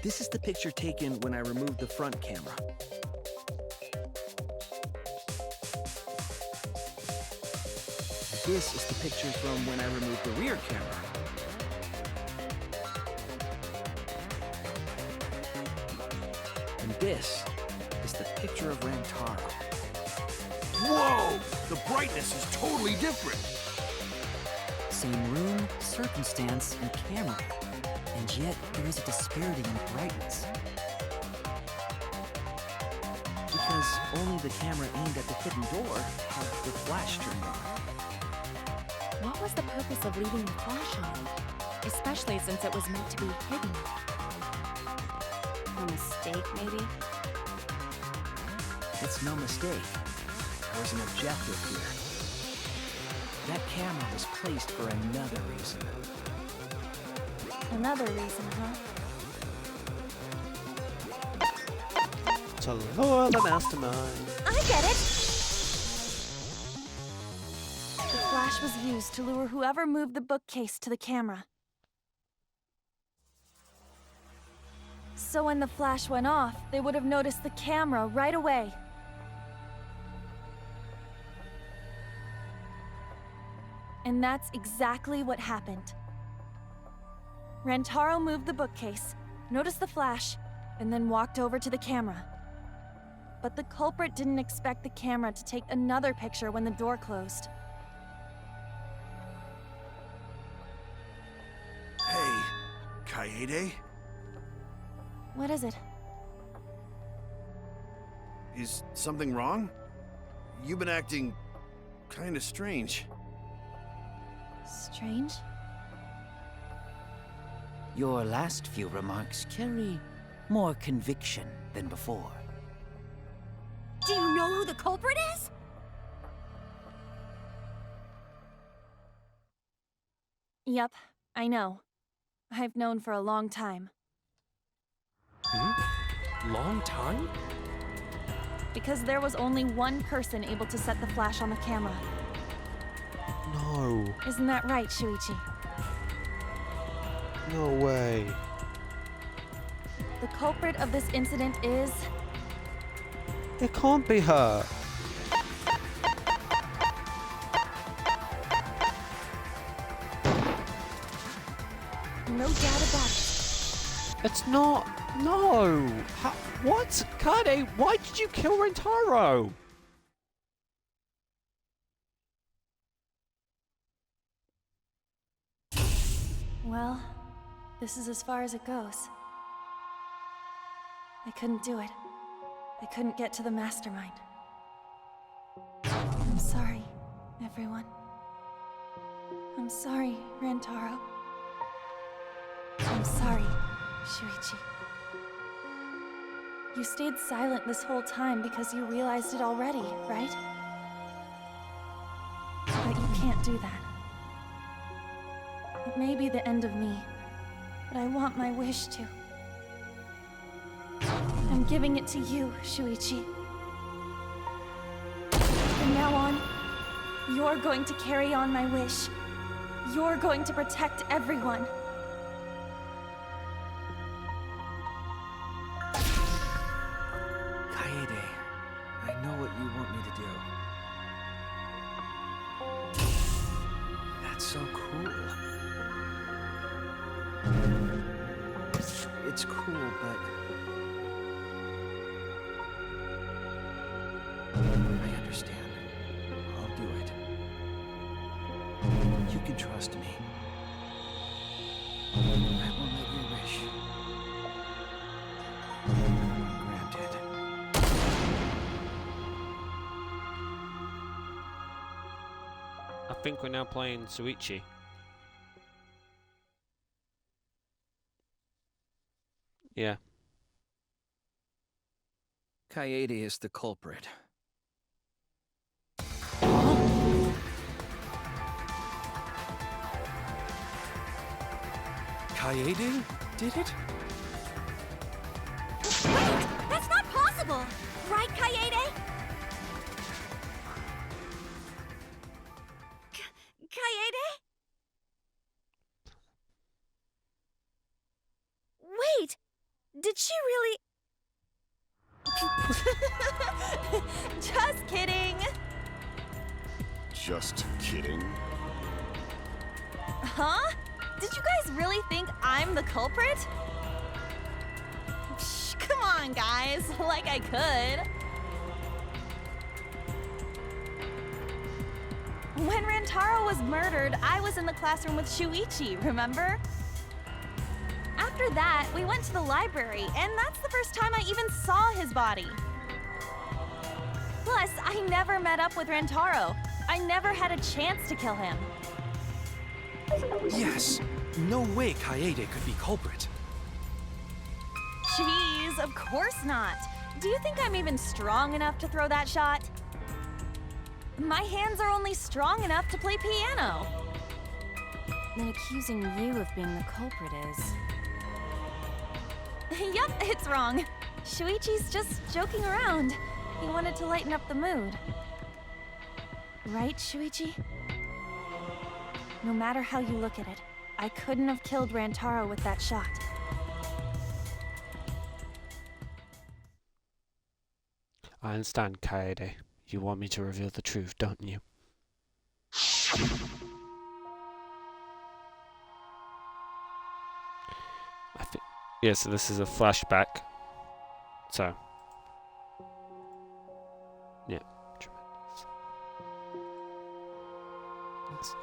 This is the picture taken when I removed the front camera. This is the picture from when I removed the rear camera. And this is the picture of Rantaro. Whoa! The brightness is totally different. Same room, circumstance, and camera. And yet, there is a disparity in the brightness. Because only the camera aimed at the hidden door had the flash turned on. What was the purpose of leaving the flash on? Especially since it was meant to be hidden. A mistake, maybe? It's no mistake. There was an objective here. That camera was placed for another reason. Another reason, huh? To lure the mastermind. I get it! The flash was used to lure whoever moved the bookcase to the camera. So when the flash went off, they would have noticed the camera right away. And that's exactly what happened. Rantaro moved the bookcase, noticed the flash, and then walked over to the camera. But the culprit didn't expect the camera to take another picture when the door closed. Hey, Kaede? What is it? Is something wrong? You've been acting kinda strange. Strange? Your last few remarks carry more conviction than before. Do you know who the culprit is? Yep, I know. I've known for a long time. Long time? Because there was only one person able to set the flash on the camera. No. Isn't that right, Shuichi? No way. The culprit of this incident is... It can't be her. No doubt about it. It's not. No. What? Kaede, why did you kill Rentaro? Well, this is as far as it goes. I couldn't do it. I couldn't get to the mastermind. I'm sorry, everyone. I'm sorry, Rantaro. I'm sorry, Shuichi. You stayed silent this whole time because you realized it already, right? But you can't do that. It may be the end of me, but I want my wish to. I'm giving it to you, Shuichi. From now on, you're going to carry on my wish. You're going to protect everyone. Kaede, I know what you want me to do. That's so cool. It's cool, but... I understand. I'll do it. You can trust me. I won't let your wish granted. I think we're now playing Shuichi. Yeah. Kaede is the culprit. Kaede did it? Wait! That's not possible! Right, Kaede? Kaede? Wait! Did she really... Just kidding! Just kidding. Huh? Did you guys really think I'm the culprit? Shh, come on, guys. Like I could. When Rantaro was murdered, I was in the classroom with Shuichi, remember? After that, we went to the library, and that's the first time I even saw his body. Plus, I never met up with Rantaro. I never had a chance to kill him. Yes. No way Kaede could be culprit. Jeez, of course not. Do you think I'm even strong enough to throw that shot? My hands are only strong enough to play piano. Then accusing you of being the culprit is... Yep, it's wrong. Shuichi's just joking around. He wanted to lighten up the mood. Right, Shuichi? No matter how you look at it, I couldn't have killed Rantaro with that shot. I understand, Kaede. You want me to reveal the truth, don't you? Yeah, so this is a flashback. So. Yeah, tremendous. Thanks.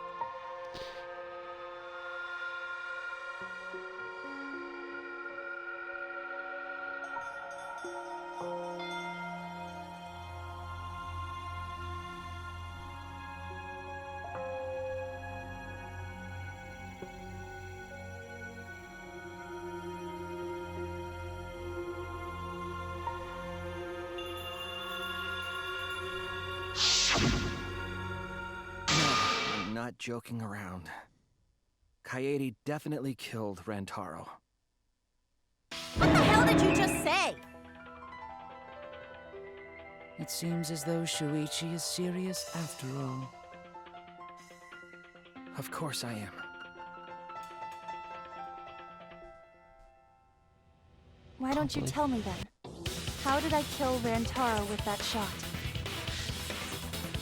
No, I'm not joking around. Kaede definitely killed Rantaro. What the hell did you just say? It seems as though Shuichi is serious after all. Of course I am. Why don't you tell me then? How did I kill Rantaro with that shot?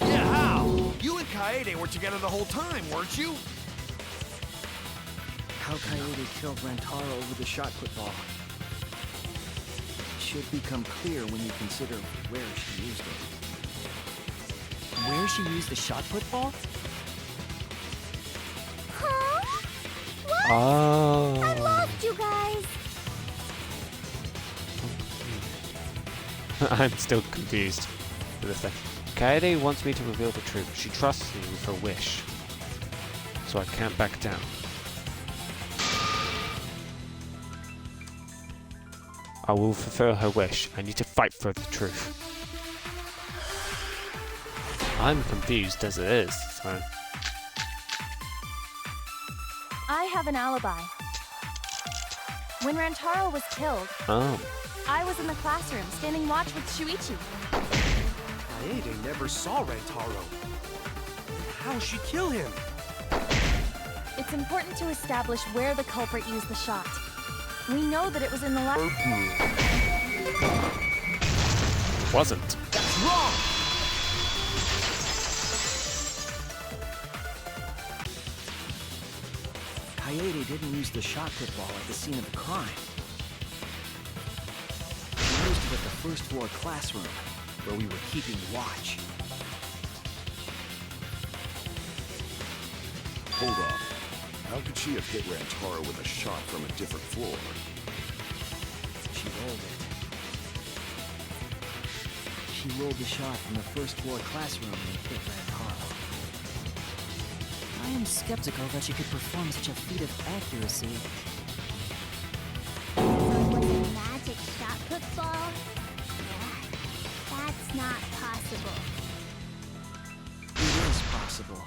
Yeah, how? You and Kaede were together the whole time, weren't you? How Kaede killed Rantaro with the shot put ball should become clear when you consider where she used it. Where she used the shot put ball? Huh? What? Oh. I lost you guys. I'm still confused with this thing. Kaede wants me to reveal the truth. She trusts me with her wish. So I can't back down. I will fulfill her wish. I need to fight for the truth. I'm confused as it is, so... I have an alibi. When Rantaro was killed, I was in the classroom standing watch with Shuichi. Kaede never saw Rantaro. How'd she kill him? It's important to establish where the culprit used the shot. We know that it was in the lab. Wasn't. That's wrong! Kaede didn't use the shot put ball at the scene of the crime. He used it at the first floor classroom, where we were keeping watch. Hold on. How could she have hit Rantaro with a shot from a different floor? She rolled it. She rolled the shot from the first floor classroom and hit Rantaro. I am skeptical that she could perform such a feat of accuracy. So it was a magic shot put ball? That's not possible. It is possible.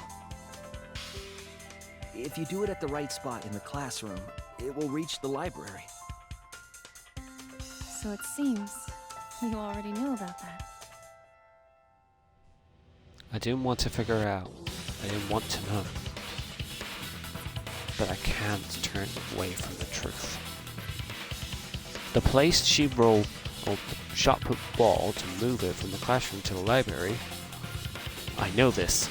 If you do it at the right spot in the classroom, it will reach the library. So it seems you already knew about that. I didn't want to figure it out. I didn't want to know. But I can't turn away from the truth. The place she rolled the shot put ball to move it from the classroom to the library. I know this.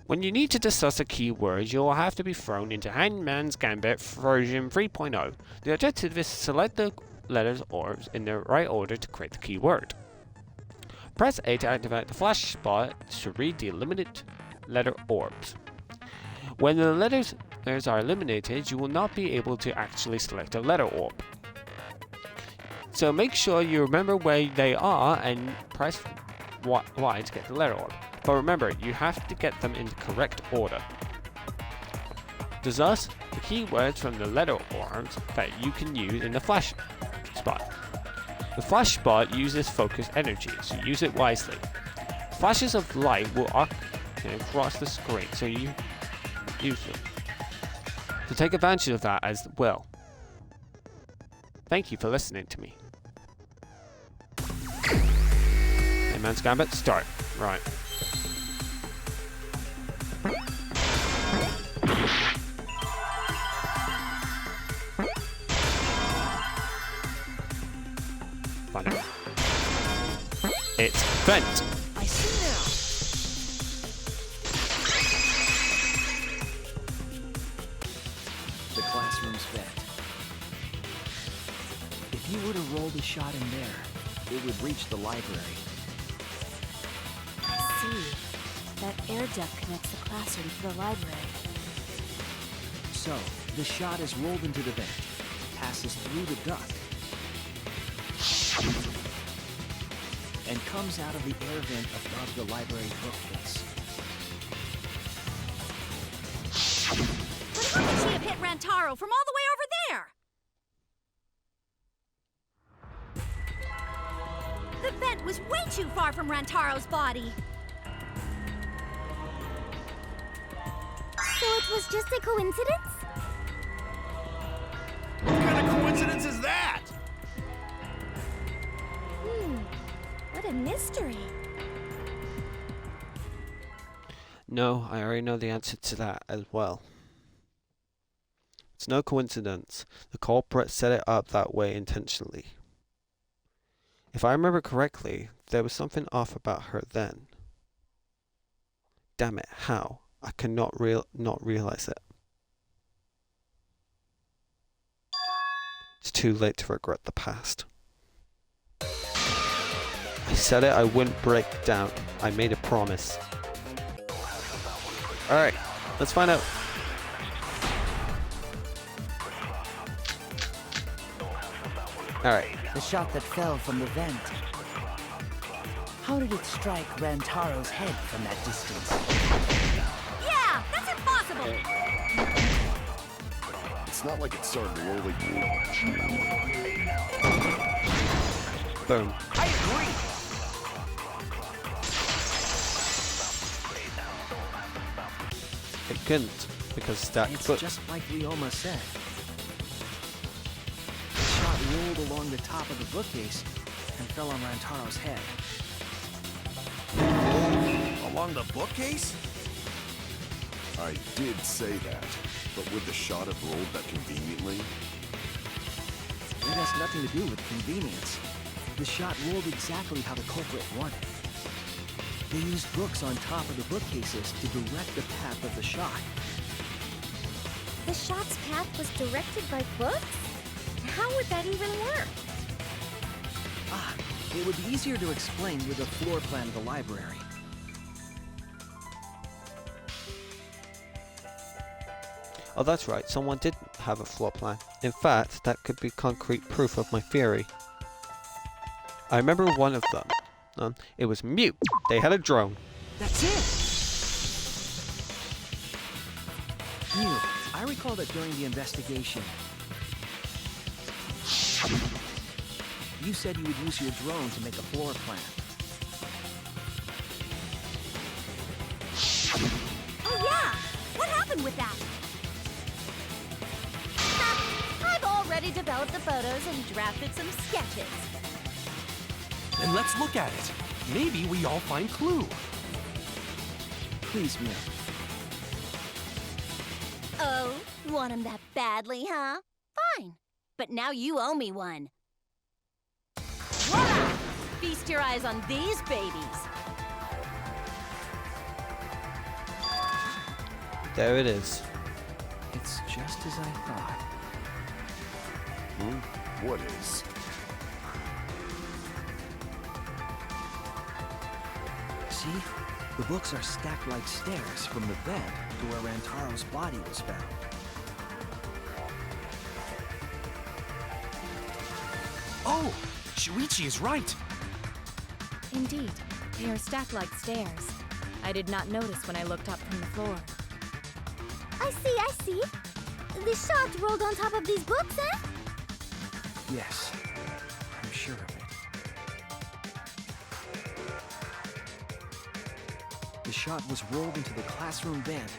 When you need to discuss a keyword, you will have to be thrown into Hangman's Gambit version 3.0. The objective is to select the letters orbs in the right order to create the keyword. Press A to activate the flash spot to read the eliminated letter orbs. When the letters are eliminated, you will not be able to actually select a letter orb. So make sure you remember where they are and press Y to get the letter orb. But remember, you have to get them in the correct order. Thus, the keywords from the letter orbs that you can use in the flash spot. The flash spot uses focus energy, so use it wisely. Flashes of light will arc across the screen, so you use them. So take advantage of that as well. Thank you for listening to me. Hangman's Gambit, start. Right. Find it. It's vent. I see now. The classroom's vent. If you were to roll the shot in there, it would reach the library. I see. That air duct connects the classroom to the library. So, the shot is rolled into the vent, passes through the duct, and comes out of the air vent above the library bookcase. But how could she have hit Rantaro from all the way over there? The vent was way too far from Rantaro's body. So it was just a coincidence? What kind of coincidence is that? What a mystery. No, I already know the answer to that as well. It's no coincidence. The culprit set it up that way intentionally. If I remember correctly, there was something off about her then. Damn it, how? I cannot not realize it. It's too late to regret the past. I said it, I wouldn't break down. I made a promise. Alright, let's find out. Alright. The shot that fell from the vent. How did it strike Rantaro's head from that distance? Yeah, that's impossible! It's not like it started rolling. Boom. I agree! It couldn't, because stacked It's books. just like Ryoma said. The shot rolled along the top of the bookcase and fell on Rantaro's head. Along the bookcase? I did say that, but would the shot have rolled that conveniently? It has nothing to do with convenience. The shot rolled exactly how the culprit wanted. They used books on top of the bookcases to direct the path of the shot. The shot's path was directed by books? How would that even work? It would be easier to explain with a floor plan of the library. Oh, that's right, someone did have a floor plan. In fact, that could be concrete proof of my theory. I remember one of them. It was Mute. They had a drone. That's it! Mew, I recall that during the investigation, you said you would use your drone to make a floor plan. Oh yeah! What happened with that? I've already developed the photos and drafted some sketches. Then let's look at it. Maybe we all find clue. Please, Mew. Oh, want him that badly, huh? Fine. But now you owe me one. Voila! Feast your eyes on these babies. There it is. It's just as I thought. What is? See? The books are stacked like stairs from the bed to where Rantaro's body was found. Oh, Shuichi is right. Indeed, they are stacked like stairs. I did not notice when I looked up from the floor. I see. The shot rolled on top of these books, eh? Yes, I'm sure of it. The shot was rolled into the classroom vent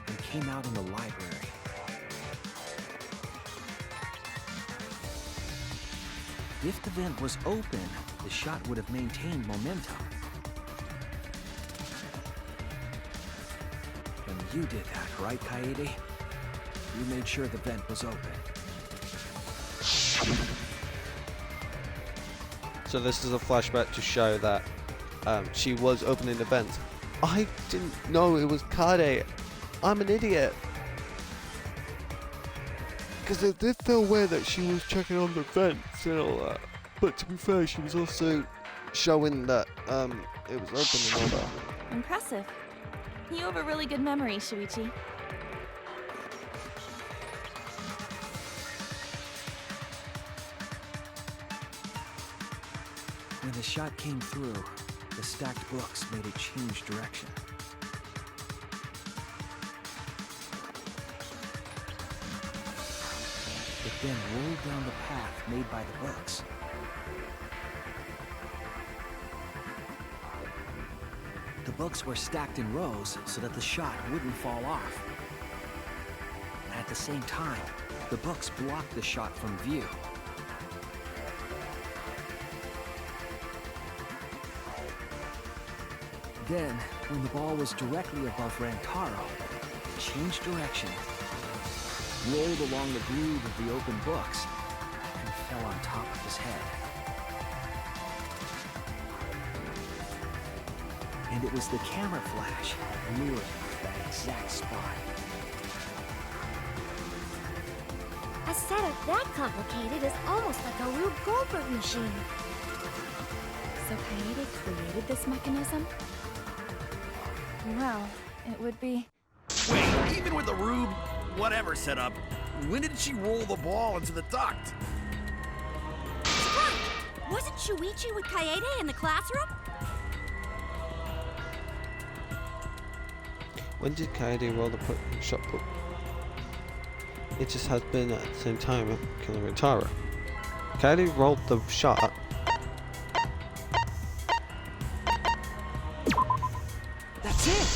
and came out in the library. If the vent was open, the shot would have maintained momentum. And you did that, right, Kaede? You made sure the vent was open. So this is a flashback to show that she was opening the vent. I didn't know it was Kade. I'm an idiot. Because it did feel weird that she was checking on the vents and all that. But to be fair, she was also showing that it was open and all that. Impressive. You have a really good memory, Shuichi. When the shot came through, the stacked books made it change direction. It then rolled down the path made by the books. The books were stacked in rows so that the shot wouldn't fall off. At the same time, the books blocked the shot from view. Then, when the ball was directly above Rantaro, it changed direction, rolled along the groove of the open books, and fell on top of his head. And it was the camera flash that lured him to that exact spot. A setup that complicated is almost like a Rube Goldberg machine. So Kaede created this mechanism? Well, it would be... Wait, even with the Rube whatever setup, when did she roll the ball into the duct? Wasn't Shuichi with Kaede in the classroom? When did Kaede roll the shot put? It just has been at the same time killing Rantaro. Kaede rolled the shot. That's it!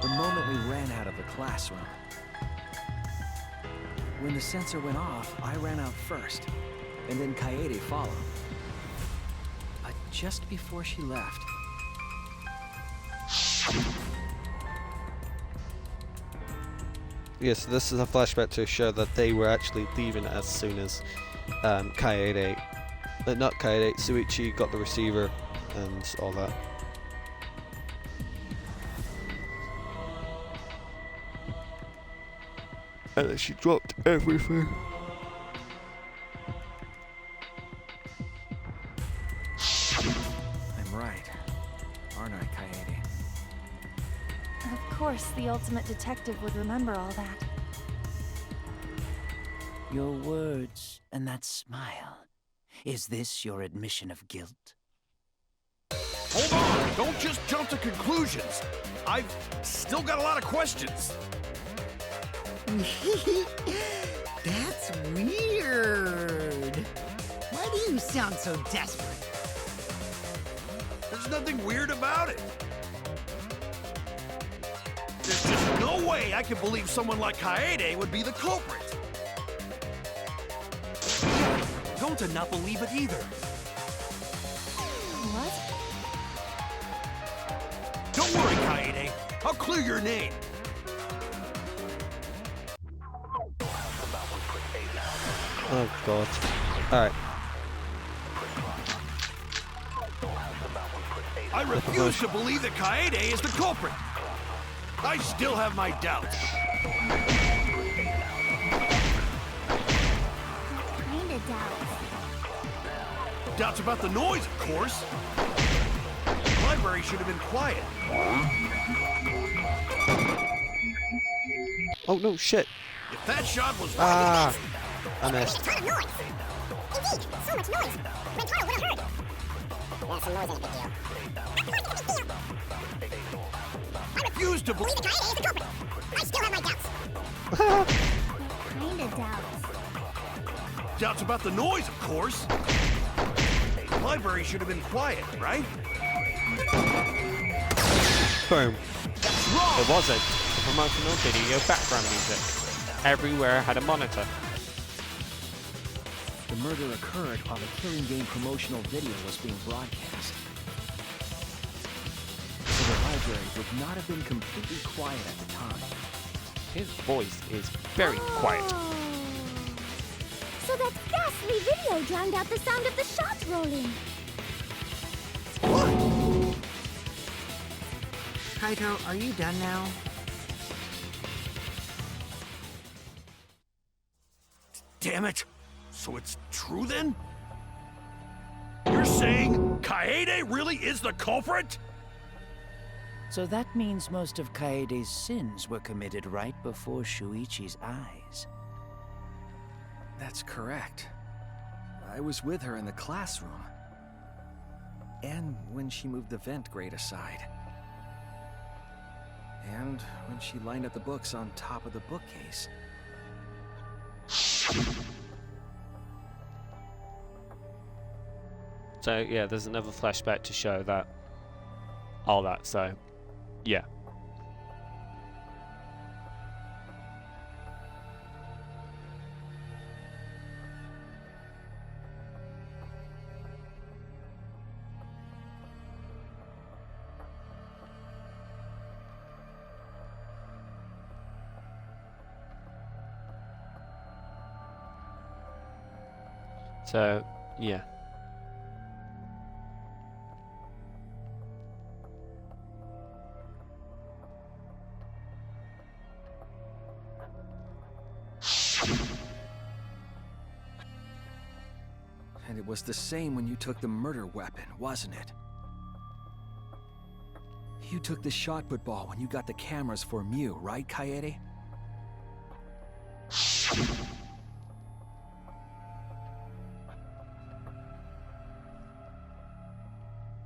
The moment we ran out of the classroom. When the sensor went off, I ran out first, and then Kaede followed. But just before she left... Yes, this is a flashback to show that they were actually leaving as soon as Kaede, not Kaede, Shuichi got the receiver and all that. And then she dropped everything. I'm right, aren't I, Kaede? Of course, the ultimate detective would remember all that. Your words and that smile. Is this your admission of guilt? Hold on! Don't just jump to conclusions! I've still got a lot of questions! That's weird. Why do you sound so desperate? There's nothing weird about it. There's just no way I can believe someone like Kaede would be the culprit. Don't to not believe it either. What? Don't worry, Kaede. I'll clear your name. Oh god. Alright. I refuse to believe that Kaede is the culprit. I still have my doubts. Kinda doubts. Doubts about the noise, of course. The library should have been quiet. Oh no, shit. If that shot was Ah, I missed. Indeed, so much noise. Rantaro would have heard. Yeah, some noise ain't a big deal. I refuse to believe Kaede is the culprit. I still have my doubts. Kinda doubts. Doubts about the noise, of course. The library should have been quiet, right? Boom. It wasn't. Promotional video background music. Everywhere had a monitor. The murder occurred while the Killing Game promotional video was being broadcast. So the library would not have been completely quiet at the time. His voice is very quiet. So that ghastly video drowned out the sound of the shot rolling. Kaito, are you done now? Damn it! So it's true then? You're saying Kaede really is the culprit? So that means most of Kaede's sins were committed right before Shuichi's eyes. That's correct. I was with her in the classroom. And when she moved the vent grate aside. And when she lined up the books on top of the bookcase. So yeah, there's another flashback to show that all that. So yeah. So yeah. And it was the same when you took the murder weapon, wasn't it? You took the shot put ball when you got the cameras for Mew, right, Kaede?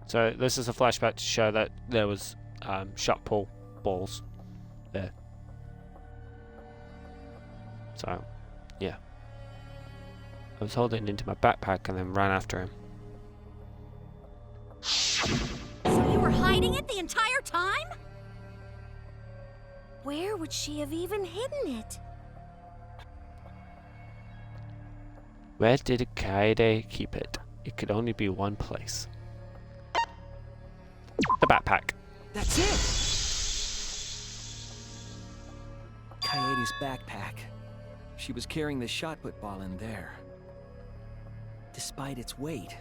So this is a flashback to show that there was shot pull balls there. So yeah. I was holding it into my backpack and then ran after him. So you were hiding it the entire time? Where would she have even hidden it? Where did Kaede keep it? It could only be one place. The backpack. That's it! Kaede's backpack. She was carrying the shot put ball in there. Despite its weight,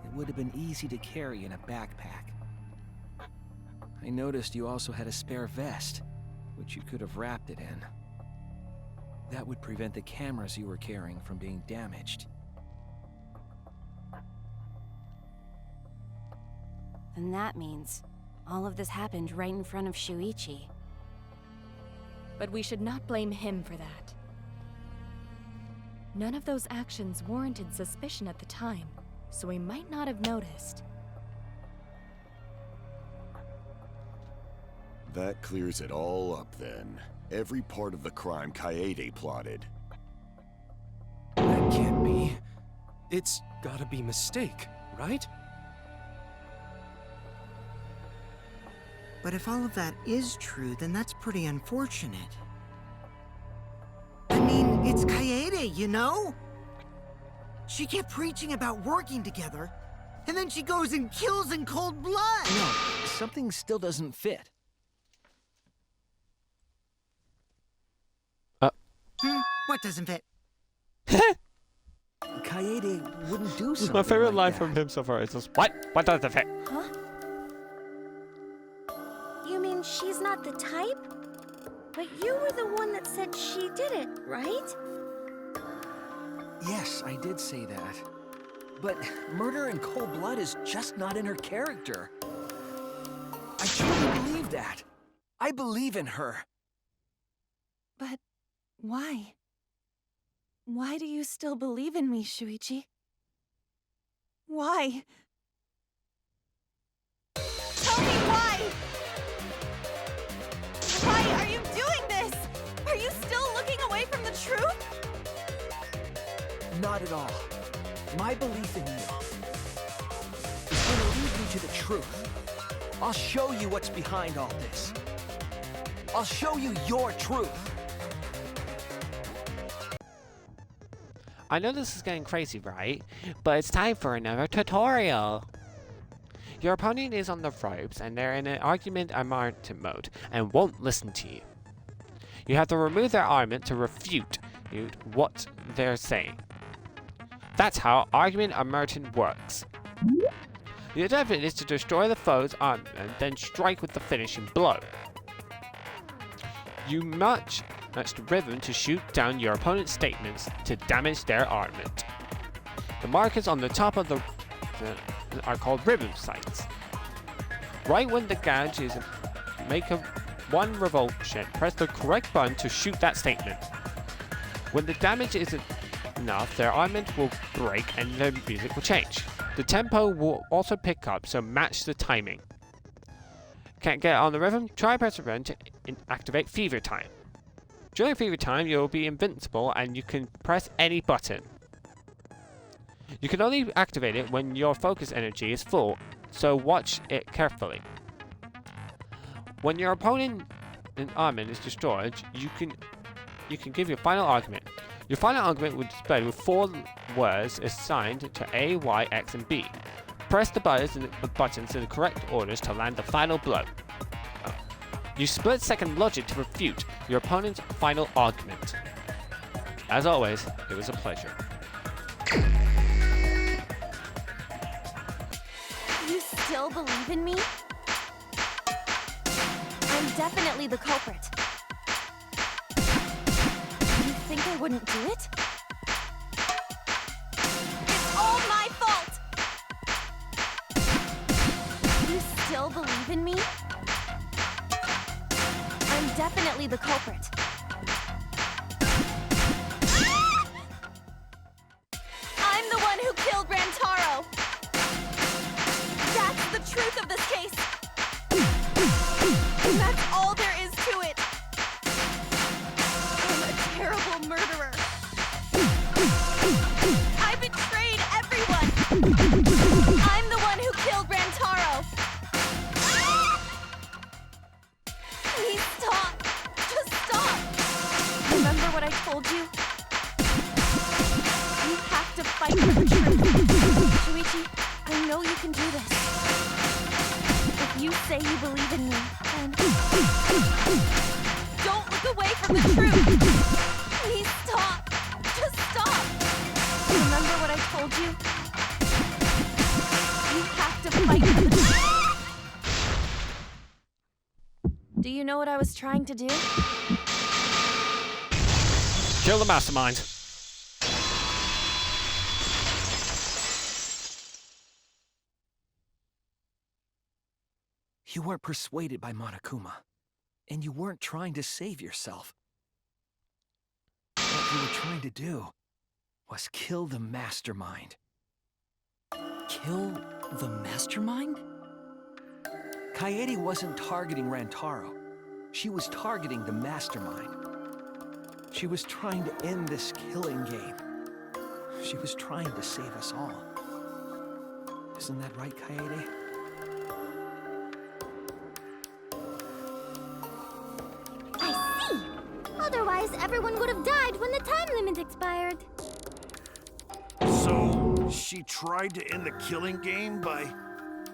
it would have been easy to carry in a backpack. I noticed you also had a spare vest, which you could have wrapped it in. That would prevent the cameras you were carrying from being damaged. Then that means all of this happened right in front of Shuichi. But we should not blame him for that. None of those actions warranted suspicion at the time, so we might not have noticed. That clears it all up then. Every part of the crime Kaede plotted. That can't be. It's gotta be mistake, right? But if all of that is true, then that's pretty unfortunate. I mean, it's Kaede, you know? She kept preaching about working together, and then she goes and kills in cold blood! No, something still doesn't fit. What doesn't fit? Kaede wouldn't do something My favorite line like from him so far is just, what? What doesn't fit? Huh? You mean she's not the type? But you were the one that said she did it, right? Yes, I did say that. But murder in cold blood is just not in her character. I truly believe that. I believe in her. But why? Why do you still believe in me, Shuichi? Why? Tell me why! Why are you doing this? Are you still looking away from the truth? Not at all. My belief in you is going to lead me to the truth. I'll show you what's behind all this. I'll show you your truth. I know this is getting crazy, right? But it's time for another tutorial. Your opponent is on the ropes and they're in an argument mode and won't listen to you. You have to remove their argument to refute what they're saying. That's how argument works. The objective is to destroy the foe's argument and then strike with the finishing blow. You match the rhythm to shoot down your opponent's statements to damage their argument. The markers on the top of the are called rhythm sites. Right when the gauge is make one revolution, press the correct button to shoot that statement. When the damage isn't enough, their argument will break and the music will change. The tempo will also pick up, so match the timing. Can't get on the rhythm? Try press a button to activate Fever Time. During Fever Time, you'll be invincible and you can press any button. You can only activate it when your focus energy is full, so watch it carefully. When your opponent in armament is destroyed, you can give your final argument. Your final argument will display with 4 words assigned to A, Y, X, and B. Press the buttons in the correct orders to land the final blow. Use split-second logic to refute your opponent's final argument. As always, it was a pleasure. You still believe in me? I'm definitely the culprit. You think I wouldn't do it? It's all my fault! You still believe in me? I'm definitely the culprit. I'm the one who killed Rantaro! That's the truth of this case! And that's all there is to it! I'm a terrible murderer! I betrayed everyone! I'm the one who killed Rantaro! Please stop! Just stop! Remember what I told you? You have to fight for the truth. Shuichi, I know you can do this. If you say you believe in me, then... Don't look away from the truth! Please stop! Just stop! Remember what I told you? You have to fight for the truth. Do you know what I was trying to do? Kill the mastermind. You weren't persuaded by Monokuma, and you weren't trying to save yourself. What you were trying to do was kill the mastermind. Kill the mastermind? Kaede wasn't targeting Rantaro. She was targeting the mastermind. She was trying to end this killing game. She was trying to save us all. Isn't that right, Kaede? I see! Otherwise, everyone would have died when the time limit expired. So, she tried to end the killing game by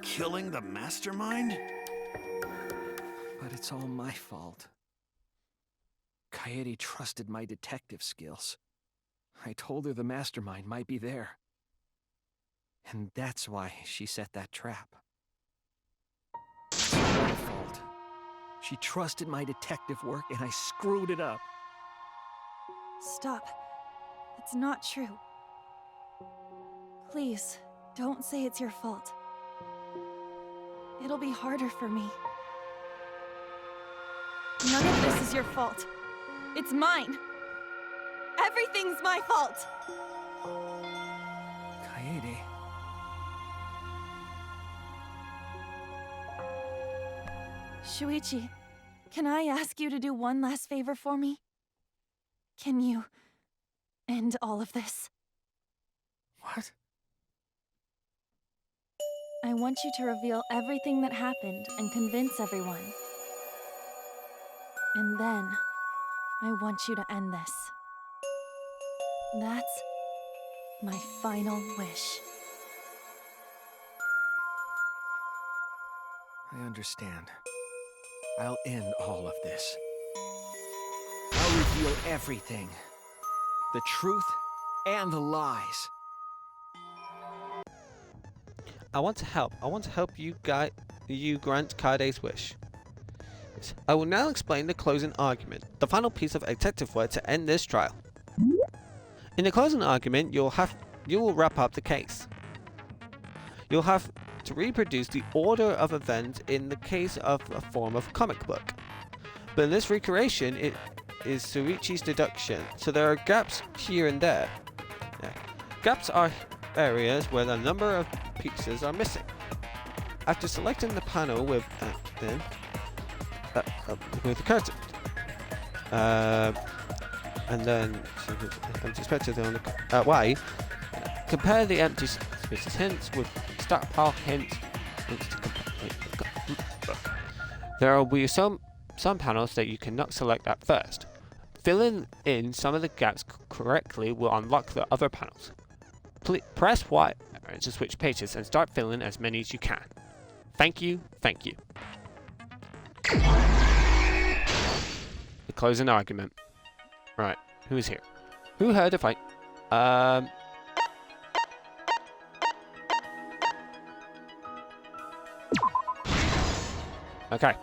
killing the mastermind? But it's all my fault. Kaede trusted my detective skills. I told her the mastermind might be there. And that's why she set that trap. It's my fault. She trusted my detective work and I screwed it up. Stop. It's not true. Please, don't say it's your fault. It'll be harder for me. None of this is your fault. It's mine. Everything's my fault. Kaede. Shuichi, can I ask you to do one last favor for me? Can you end all of this? What? I want you to reveal everything that happened and convince everyone. And then, I want you to end this. That's my final wish. I understand. I'll end all of this. I'll reveal everything. The truth and the lies. I want to help. I want to help you grant Kaede's wish. I will now explain the closing argument, the final piece of detective work to end this trial. In the closing argument, you will wrap up the case. You'll have to reproduce the order of events in the case of a form of comic book. But in this recreation, it is Shuichi's deduction, so there are gaps here and there. Gaps are areas where a number of pieces are missing. After selecting the panel with the curtain, and then anticipated on the Y, Compare the empty spaces hints with stockpile hints. There will be some panels that you cannot select at first. Filling in some of the gaps correctly will unlock the other panels. Press Y to switch pages and start filling as many as you can. Thank you, thank you. The closing argument. Right, who is here? Who heard a fight? Okay.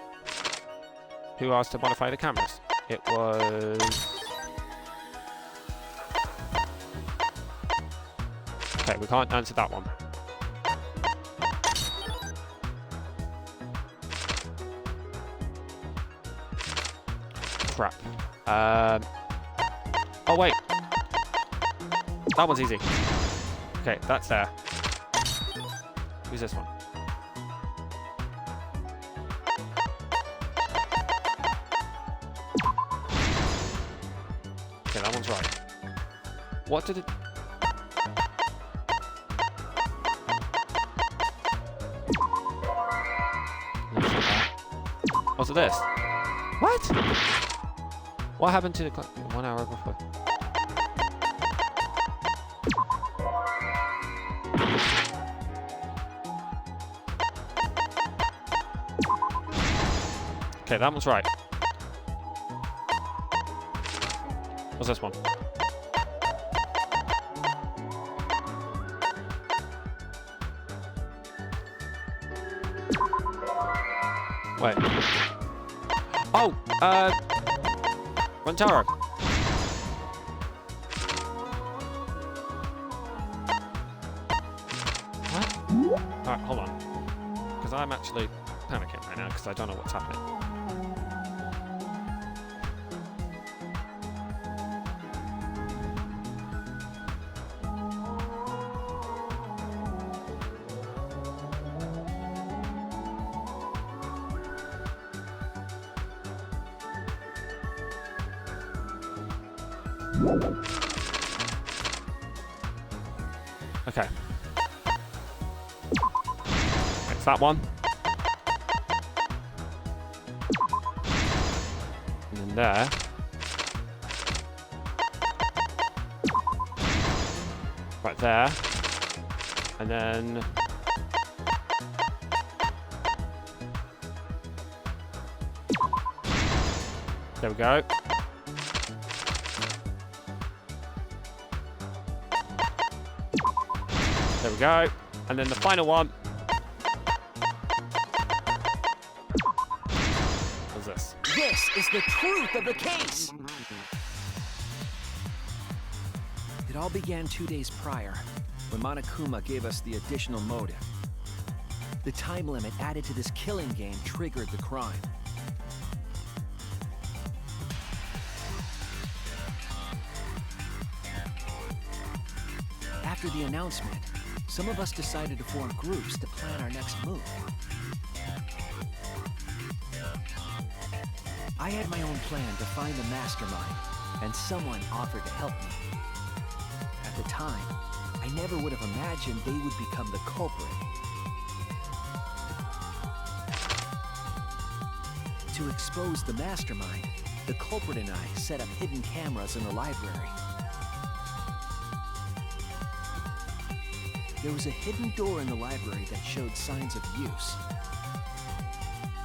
Who asked to modify the cameras? It was... Okay, we can't answer that one. Crap. Oh, wait. That one's easy. Okay, that's there. Who's this one? Okay, that one's right. What did it... Was it this? What? What happened to the clock 1 hour before? Okay, that one's right. What's this one? Wait. Oh, Rantaro. What? Alright, hold on. Because I'm actually panicking right now because I don't know what's happening. Okay. It's that one. And then there. Right there. And then... There we go. There we go. And then the final one. What's this? This is the truth of the case! It all began 2 days prior, when Monokuma gave us the additional motive. The time limit added to this killing game triggered the crime. After the announcement, some of us decided to form groups to plan our next move. I had my own plan to find the mastermind, and someone offered to help me. At the time, I never would have imagined they would become the culprit. To expose the mastermind, the culprit and I set up hidden cameras in the library. There was a hidden door in the library that showed signs of use.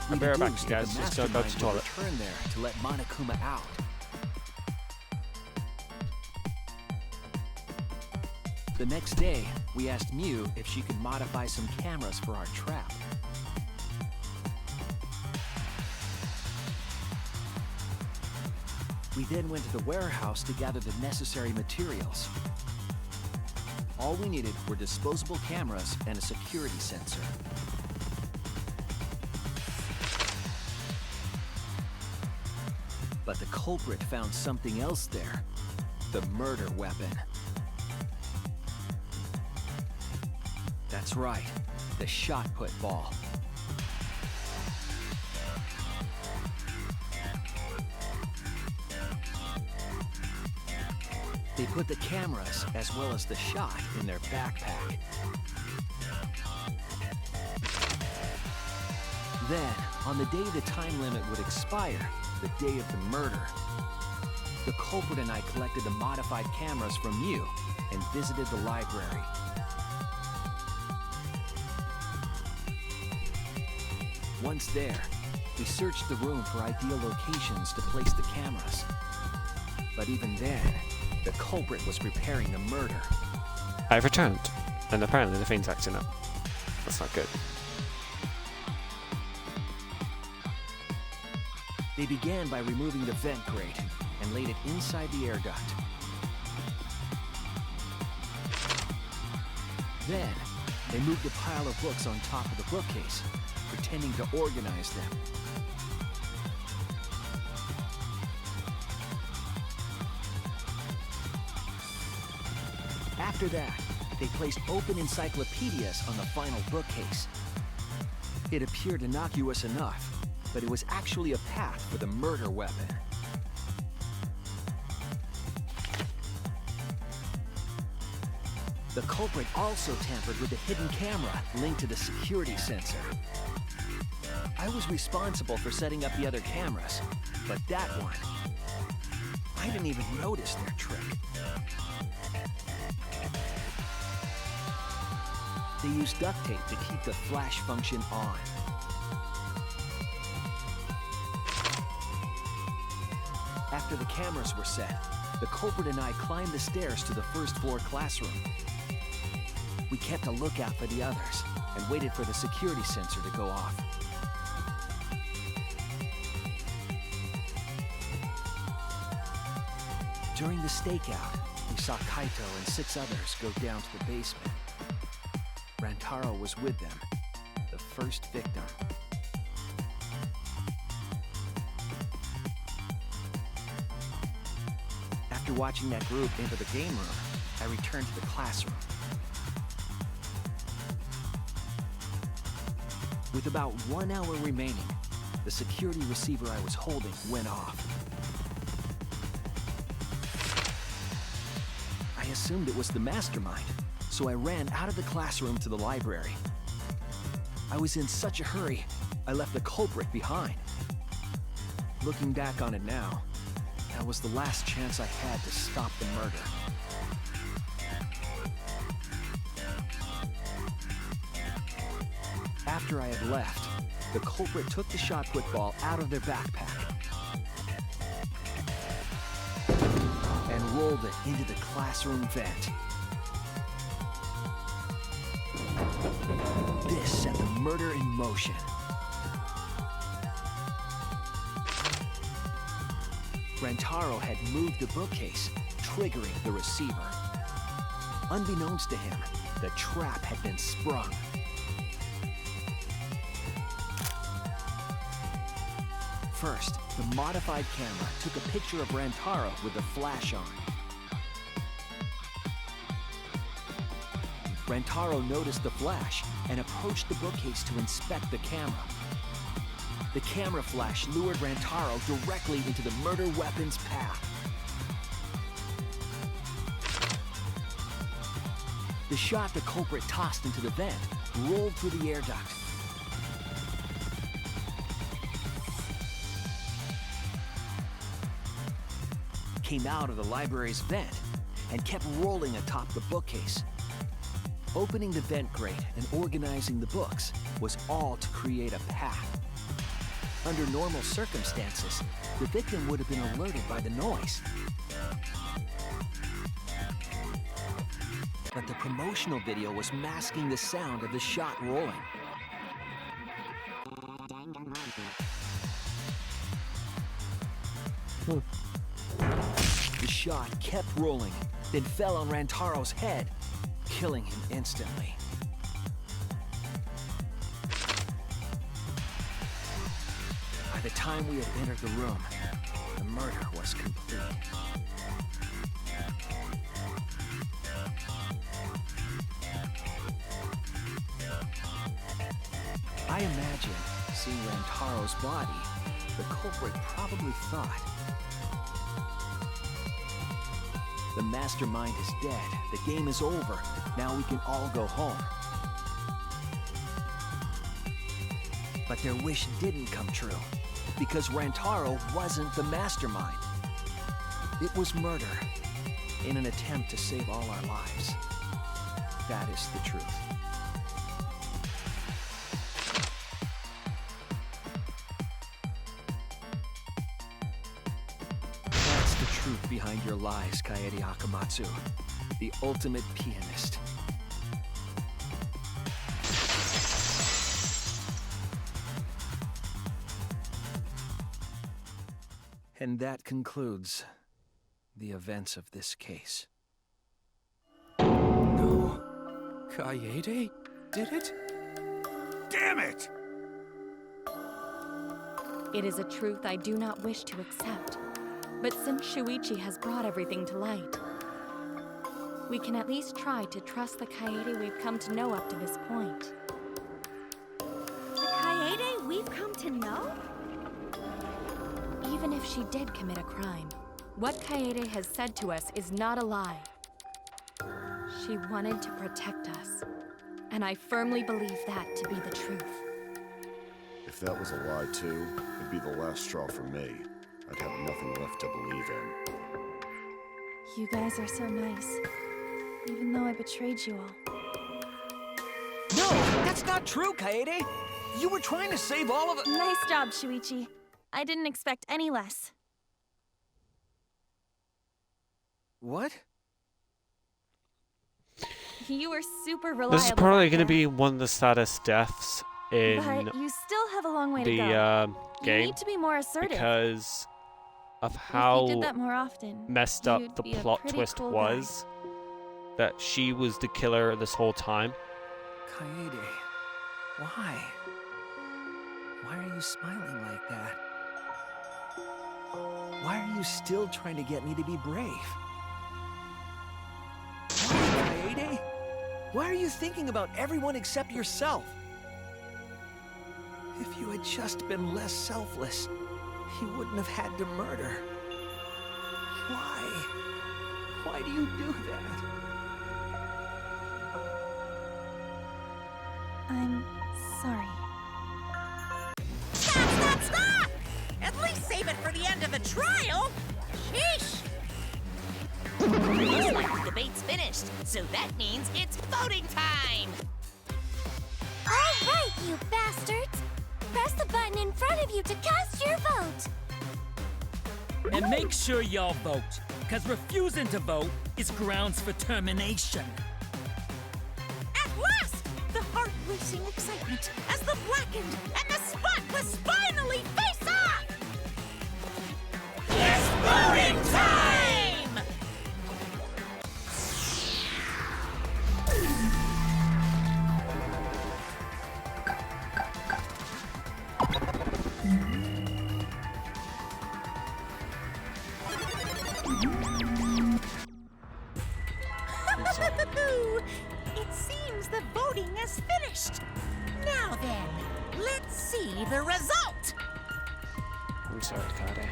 I'll be right back, you guys. Just go to the toilet. Return there to let Monokuma out. The next day, we asked Mew if she could modify some cameras for our trap. We then went to the warehouse to gather the necessary materials. All we needed were disposable cameras and a security sensor. But the culprit found something else there. The murder weapon. That's right, the shot put ball. They put the cameras as well as the shot in their backpack. Then, on the day the time limit would expire, the day of the murder, the culprit and I collected the modified cameras from you and visited the library. Once there, we searched the room for ideal locations to place the cameras. But even then, the culprit was preparing the murder. I've returned, and apparently the fiend's acting up. That's not good. They began by removing the vent grate and laid it inside the air duct. Then, they moved a pile of books on top of the bookcase, pretending to organize them. After that, they placed open encyclopedias on the final bookcase. It appeared innocuous enough, but it was actually a path for the murder weapon. The culprit also tampered with the hidden camera linked to the security sensor. I was responsible for setting up the other cameras, but that one, I didn't even notice their trick. They used duct tape to keep the flash function on. After the cameras were set, the culprit and I climbed the stairs to the first floor classroom. We kept a lookout for the others and waited for the security sensor to go off. During the stakeout, we saw Kaito and 6 others go down to the basement. Rantaro was with them, the first victim. After watching that group enter the game room, I returned to the classroom. With about 1 hour remaining, the security receiver I was holding went off. I assumed it was the mastermind, so I ran out of the classroom to the library. I was in such a hurry, I left the culprit behind. Looking back on it now, that was the last chance I had to stop the murder. After I had left, the culprit took the shot put ball out of their backpack and rolled it into the classroom vent. This set the murder in motion. Rantaro had moved the bookcase, triggering the receiver. Unbeknownst to him, the trap had been sprung. First, the modified camera took a picture of Rantaro with the flash on. Rantaro noticed the flash and approached the bookcase to inspect the camera. The camera flash lured Rantaro directly into the murder weapon's path. The shot the culprit tossed into the vent rolled through the air duct. Came out of the library's vent and kept rolling atop the bookcase. Opening the vent grate and organizing the books was all to create a path. Under normal circumstances, the victim would have been alerted by the noise. But the promotional video was masking the sound of the shot rolling. The shot kept rolling, then fell on Rantaro's head, killing him instantly. By the time we had entered the room, the murder was complete. I imagine, seeing Rantaro's body, the culprit probably thought, The mastermind is dead. The game is over. Now we can all go home. But their wish didn't come true, because Rantaro wasn't the mastermind. It was murder, in an attempt to save all our lives. That is the truth. That's the truth behind your lies, Kaede Akamatsu. The ultimate pianist. And that concludes the events of this case. No. Kaede did it? Damn it! It is a truth I do not wish to accept. But since Shuichi has brought everything to light, we can at least try to trust the Kaede we've come to know up to this point. The Kaede we've come to know? Even if she did commit a crime, what Kaede has said to us is not a lie. She wanted to protect us, and I firmly believe that to be the truth. If that was a lie too, it'd be the last straw for me. I'd have nothing left to believe in. You guys are so nice, even though I betrayed you all. No, that's not true, Kaede! You were trying to save all of it. Nice job, Shuichi. I didn't expect any less. What? You were super reliable. This is probably back going to there. be one of the saddest deaths in But you still have a long way to the go. game. You need to be more assertive. Because of if how you did that more often, messed up you'd the be a plot pretty twist cool was. That she was the killer this whole time. Kaede, why? Why are you smiling like that? Why are you still trying to get me to be brave? Why, Kaede? Why are you thinking about everyone except yourself? If you had just been less selfless, you wouldn't have had to murder. Why? Why do you do that? I'm sorry. Stop, stop, stop! At least save it for the end of the trial! Sheesh! Looks like the debate's finished, so that means it's voting time! All right, you bastards! Press the button in front of you to cast your vote! And make sure y'all vote, because refusing to vote is grounds for termination. At last! The heart-racing excitement as the Blackened and the Spotless finally face off! It's voting time! It seems the voting has finished. Now then, let's see the result. I'm sorry, Kaede.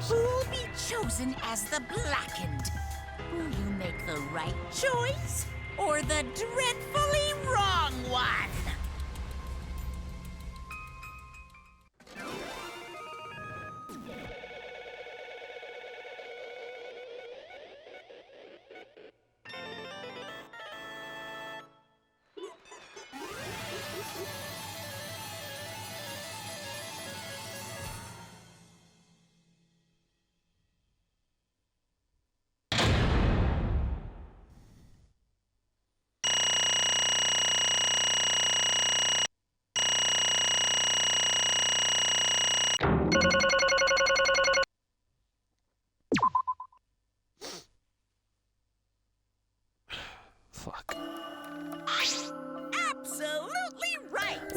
Who'll be chosen as the Blackened? Will you make the right choice or the dreadfully wrong one?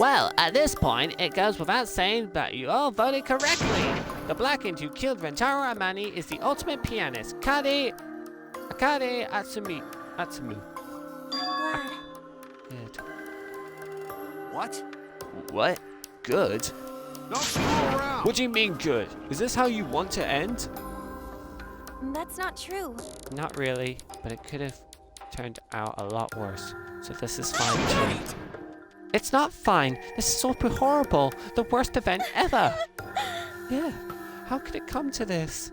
Well, at this point, it goes without saying that you all voted correctly. The Blackened who killed Rentaro Amani is the ultimate pianist, Akade Atsumu. I'm glad. Good. What? What? Good? Don't screw around! What do you mean good? Is this how you want to end? That's not true. Not really, but it could have turned out a lot worse. So this is fine too. It's not fine. This is super horrible. The worst event ever. Yeah. How could it come to this?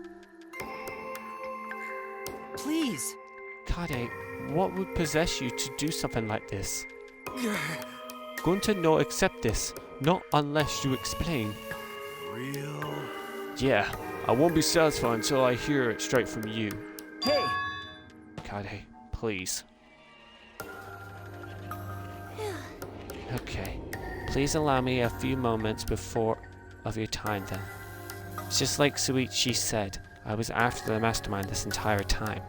Please. Kade, what would possess you to do something like this? Going to not accept this. Not unless you explain. Real? Yeah. I won't be satisfied until I hear it straight from you. Hey! Kade, please. Okay. Please allow me a few moments before of your time then. It's just like Suichi said, I was after the mastermind this entire time.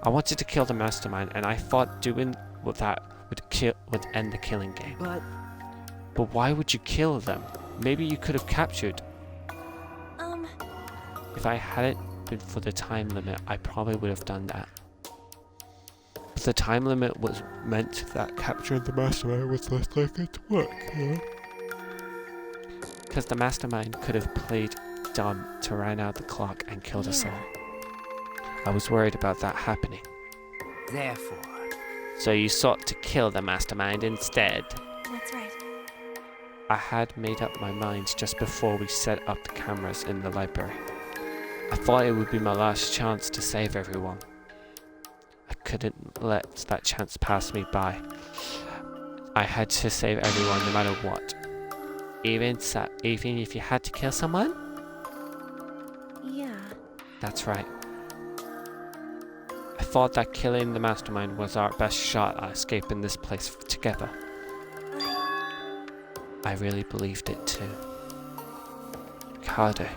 I wanted to kill the mastermind and I thought doing that would end the killing game. But why would you kill them? Maybe you could have captured. If I hadn't been for the time limit, I probably would have done that. But the time limit was meant that capturing the mastermind was less likely to work, you know? Because the mastermind could have played dumb to run out the clock and killed us all. I was worried about that happening. Therefore. So you sought to kill the mastermind instead. That's right. I had made up my mind just before we set up the cameras in the library. I thought it would be my last chance to save everyone. I couldn't let that chance pass me by. I had to save everyone no matter what. Even if you had to kill someone? Yeah. That's right. I thought that killing the mastermind was our best shot at escaping this place together. I really believed it too. Kade.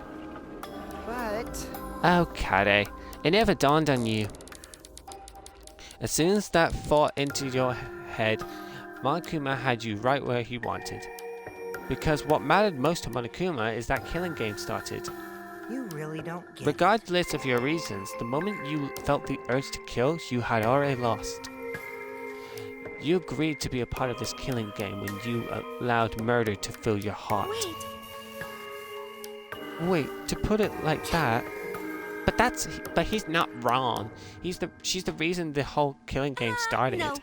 But... Oh, Kade. It never dawned on you. As soon as that thought into your head, Monokuma had you right where he wanted. Because what mattered most to Monokuma is that killing game started. You really don't get Regardless of your reasons, the moment you felt the urge to kill, you had already lost. You agreed to be a part of this killing game when you allowed murder to fill your heart. Wait, to put it like that, but he's not wrong. She's the reason the whole killing game started. No.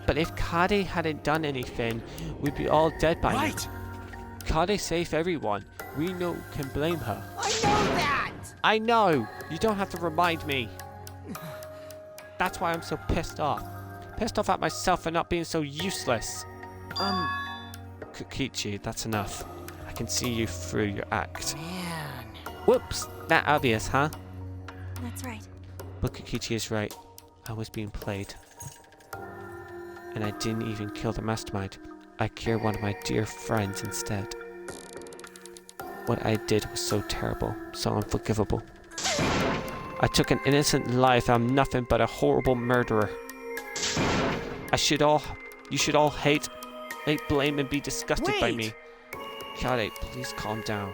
But if Kade hadn't done anything, we'd be all dead by now. Kade saved everyone. We can blame her. I know that! I know! You don't have to remind me. That's why I'm so pissed off. Pissed off at myself for not being so useless. Kokichi, that's enough. I can see you through your act. Man. Whoops! That obvious, huh? That's right. But Kokichi is right. I was being played. And I didn't even kill the mastermind. I killed one of my dear friends instead. What I did was so terrible, so unforgivable. I took an innocent life. I'm nothing but a horrible murderer. You should all hate, blame, and be disgusted by me. Kade, please calm down.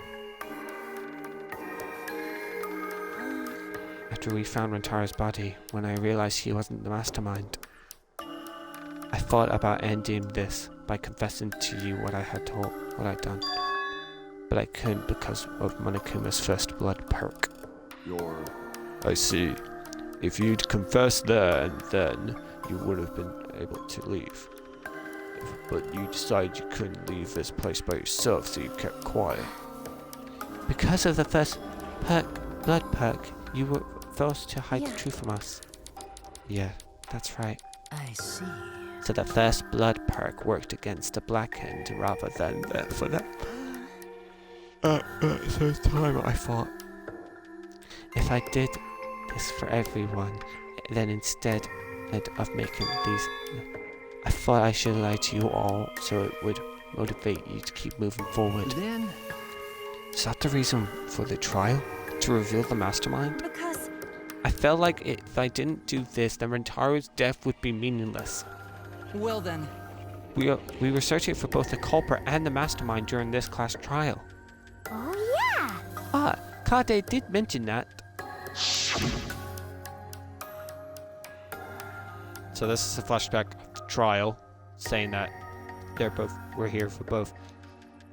After we found Rentaro's body, when I realized he wasn't the mastermind, I thought about ending this by confessing to you what I'd done. But I couldn't because of Monokuma's first blood perk. I see. If you'd confessed there and then, you would have been able to leave. But you decided you couldn't leave this place by yourself, so you kept quiet. Because of the first blood perk, you were forced to hide the truth from us. Yeah, that's right. I see. So the first blood perk worked against the Blackened rather than for that. At the same time, I thought, if I did this for everyone, then instead of making these, I thought I should lie to you all so it would motivate you to keep moving forward. Then, is that the reason for the trial? To reveal the mastermind? Because I felt like if I didn't do this, then Rentaro's death would be meaningless. well then, We were searching for both the culprit and the mastermind during this class trial. Oh, yeah! Ah, Kade did mention that. So this is a flashback of the trial, saying that we're here for both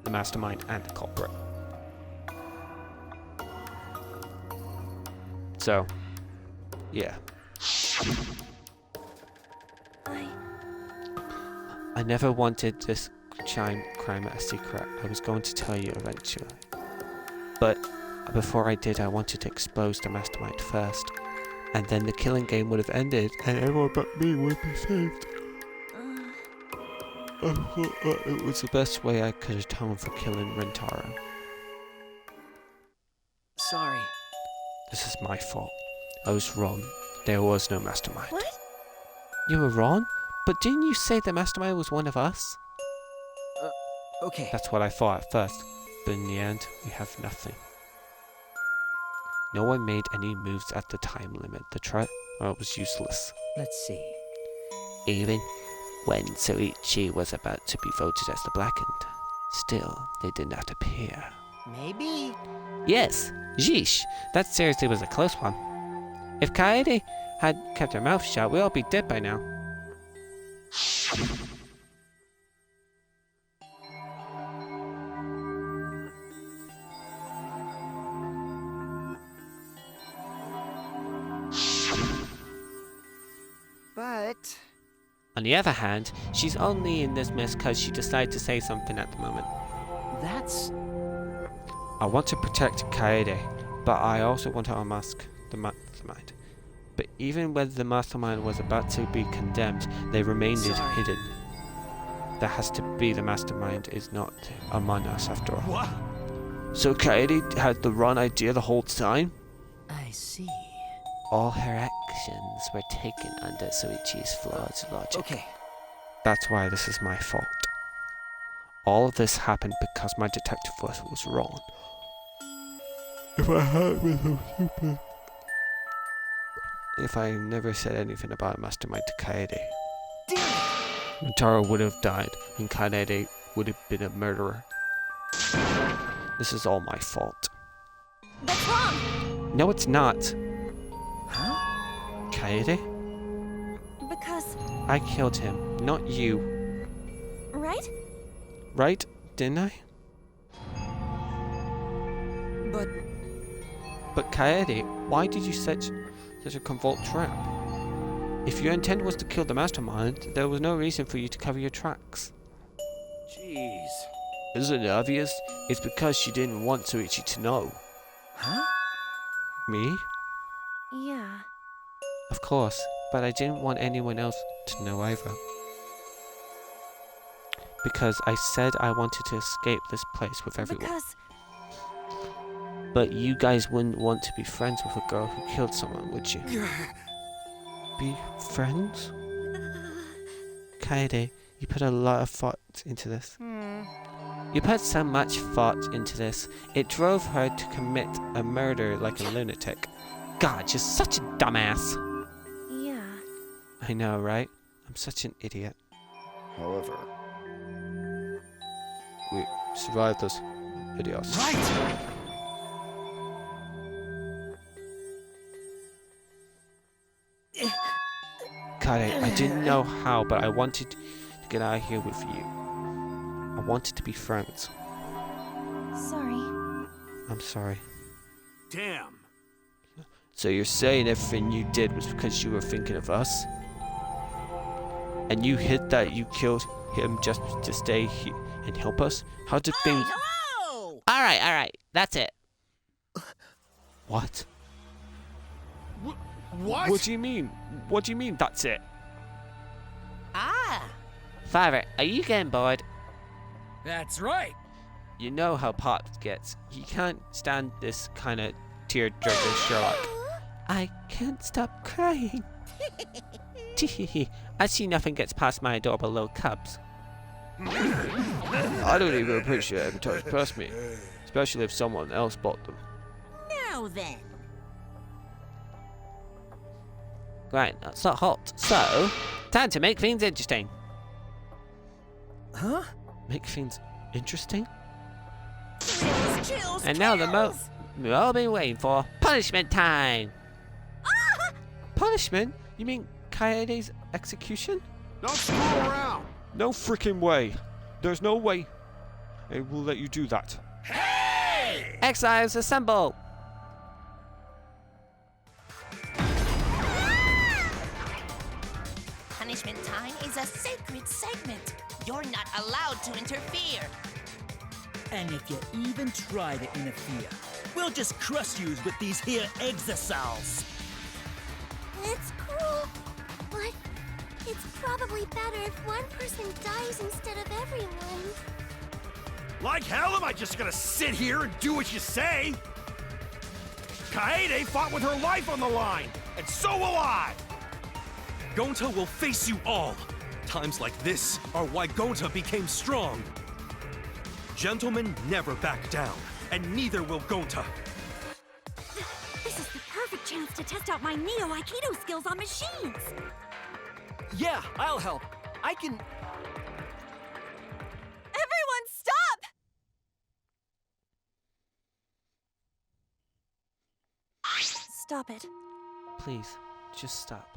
the mastermind and the culprit. So, yeah. I never wanted this crime a secret. I was going to tell you eventually. But before I did, I wanted to expose the mastermind first. And then the killing game would have ended, and everyone but me would be saved. It was the best way I could atone for killing Rentaro. Sorry. This is my fault. I was wrong. There was no mastermind. What? You were wrong? But didn't you say the mastermind was one of us? Okay. That's what I thought at first. But in the end, we have nothing. No one made any moves at the time limit. The trial was useless. Let's see. Even when Soichi was about to be voted as the Blackened, still, they did not appear. Maybe. Yes, Jeesh, that seriously was a close one. If Kaede had kept her mouth shut, we'd all be dead by now. But... On the other hand, she's only in this mess because she decided to say something at the moment. That's... I want to protect Kaede, but I also want to unmask the mastermind. But even when the mastermind was about to be condemned, they remained hidden. That has to be the mastermind is not among us after all. What? So Kaede had the wrong idea the whole time? I see. All her actions were taken under Soichi's flawed logic. Okay. That's why this is my fault. All of this happened because my detective force was wrong. If I had been so stupid. If I never said anything about Mastermind to Kaede, Rentaro would have died and Kaede would have been a murderer. This is all my fault. That's wrong! No, it's not. Huh? Kaede? Because... I killed him, not you. Right? Right? Didn't I? But Kaede, why did you set such a convoluted trap? If your intent was to kill the mastermind, there was no reason for you to cover your tracks. Jeez. Isn't it obvious? It's because she didn't want Soichi to know. Huh? Me? Yeah. Of course, but I didn't want anyone else to know either. Because I said I wanted to escape this place with everyone. Because... But you guys wouldn't want to be friends with a girl who killed someone, would you? Be friends? Kaede, you put a lot of thought into this. You put so much thought into this. It drove her to commit a murder like a lunatic. God, you're such a dumbass. Yeah. I know, right? I'm such an idiot. However, we survived this videos. Right! Kaede, I didn't know how, but I wanted to get out of here with you. I wanted to be friends. Sorry. I'm sorry. Damn. So you're saying everything you did was because you were thinking of us? And you hid that you killed him just to stay here and help us? How did things... Oh! Alright, that's it. What? What? What do you mean? What do you mean, that's it? Ah! Father, are you getting bored? That's right. You know how Pop gets. He can't stand this kind of tear-jerker Sherlock. I can't stop crying. I see nothing gets past my adorable little cubs. I don't even appreciate every time you press me, especially if someone else bought them. Now then. Right, that's not hot. So, time to make things interesting. Huh? Make things interesting. Chills, And now the we've all been waiting for. Punishment time! Punishment? You mean Kaede's execution? Don't screw around! No freaking way. There's no way I will let you do that. Hey! Exiles, assemble! Punishment time is a sacred segment. You're not allowed to interfere. And if you even try to interfere, we'll just crush yous with these here exosols. It's cruel, but it's probably better if one person dies instead of everyone. Like hell am I just gonna sit here and do what you say? Kaede fought with her life on the line, and so will I! Gonta will face you all. Times like this are why Gonta became strong. Gentlemen never back down, and neither will Gonta. This is the perfect chance to test out my Neo Aikido skills on machines. Yeah, I'll help. I can... Everyone stop! Stop it. Please, just stop.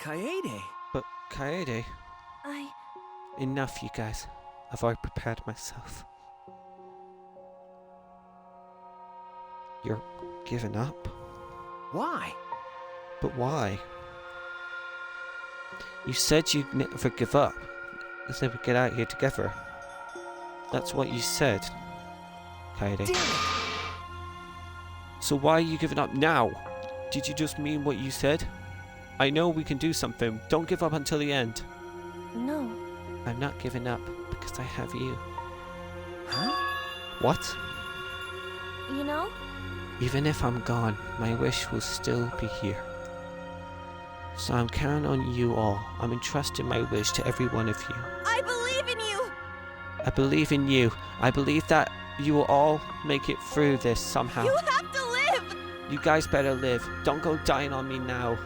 Kaede? But Kaede, enough, you guys. I've already prepared myself. You're giving up? Why? But why? You said you'd never give up. You said we'd get out here together. That's what you said, Kaede. So why are you giving up now? Did you just mean what you said? I know we can do something. Don't give up until the end. No. I'm not giving up because I have you. Huh? What? You know? Even if I'm gone, my wish will still be here. So I'm counting on you all. I'm entrusting my wish to every one of you. I believe in you! I believe in you. I believe that you will all make it through this somehow. You have to live! You guys better live. Don't go dying on me now.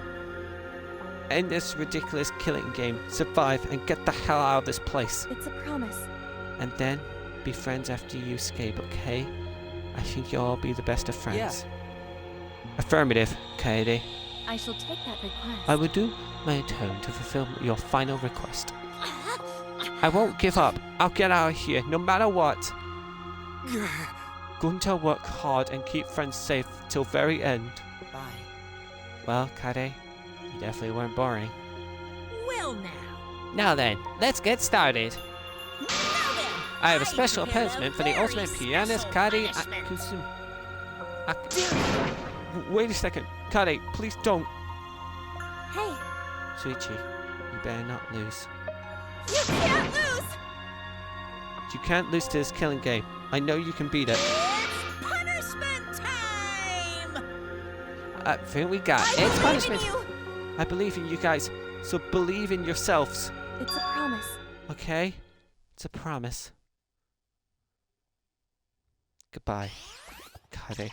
End this ridiculous killing game. Survive and get the hell out of this place. It's a promise. And then be friends after you escape, okay? I think you'll all be the best of friends. Yeah. Affirmative, Kaede. I shall take that request. I will do my turn to fulfill your final request. I won't give up. I'll get out of here, no matter what. Gunta work hard and keep friends safe till very end. Bye. Well, Kaede, you definitely weren't boring. Well now. Now then, let's get started. Now then. I have a special prepared a punishment for the very ultimate pianist, special Kaede punishment. Wait a second. Kaede, please don't. Hey. Sweetie, you better not lose. You can't lose! You can't lose to this killing game. I know you can beat it. It's punishment time! I think we got it. It's punishment. I believe in you guys, so believe in yourselves. It's a promise. Okay? It's a promise. Goodbye, Kaede.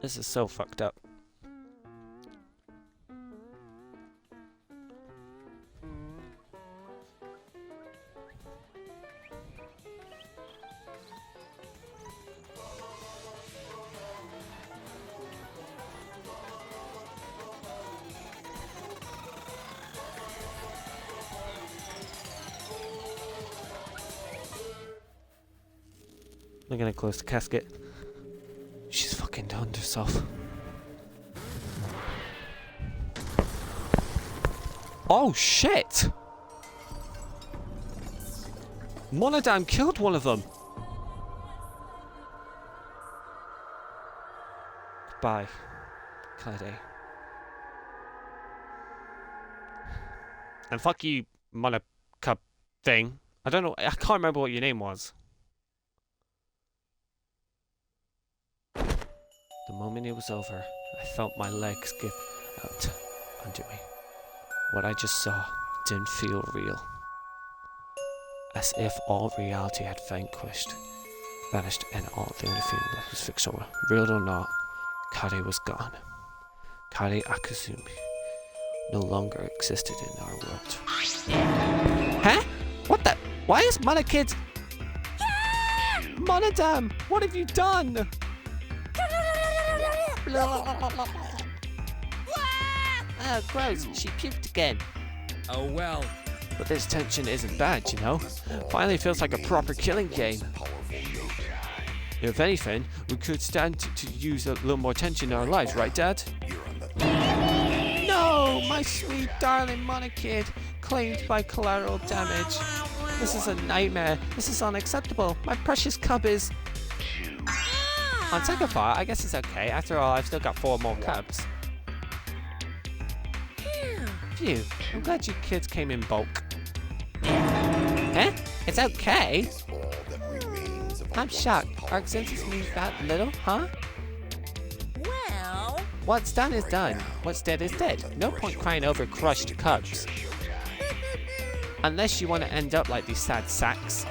This is so fucked up. I'm gonna close the casket. She's fucking done herself. Oh shit! Monodam killed one of them. Goodbye, Kade. And fuck you, Monica thing. I don't know. I can't remember what your name was. The moment it was over, I felt my legs give out under me. What I just saw didn't feel real. As if all reality had vanished, and all the only feeling that was fictional, real or not, Kade was gone. Kade Akazumi no longer existed in our world. Huh? What the? Why is Monokid? Monodam, what have you done? Oh, gross. She puked again. Oh, well. But this tension isn't bad, you know? Finally feels like a proper killing game. If anything, we could stand to use a little more tension in our lives, right, Dad? No! My sweet, darling Monokid, claimed by collateral damage. This is a nightmare. This is unacceptable. My precious cub is... On second thought, I guess it's okay. After all, I've still got 4 more cubs. Phew. I'm glad you kids came in bulk. Eh? It's okay? I'm shocked. Our existence means that little, huh? Well... What's done is done. What's dead is dead. No point crying over crushed cubs. Unless you want to end up like these sad sacks.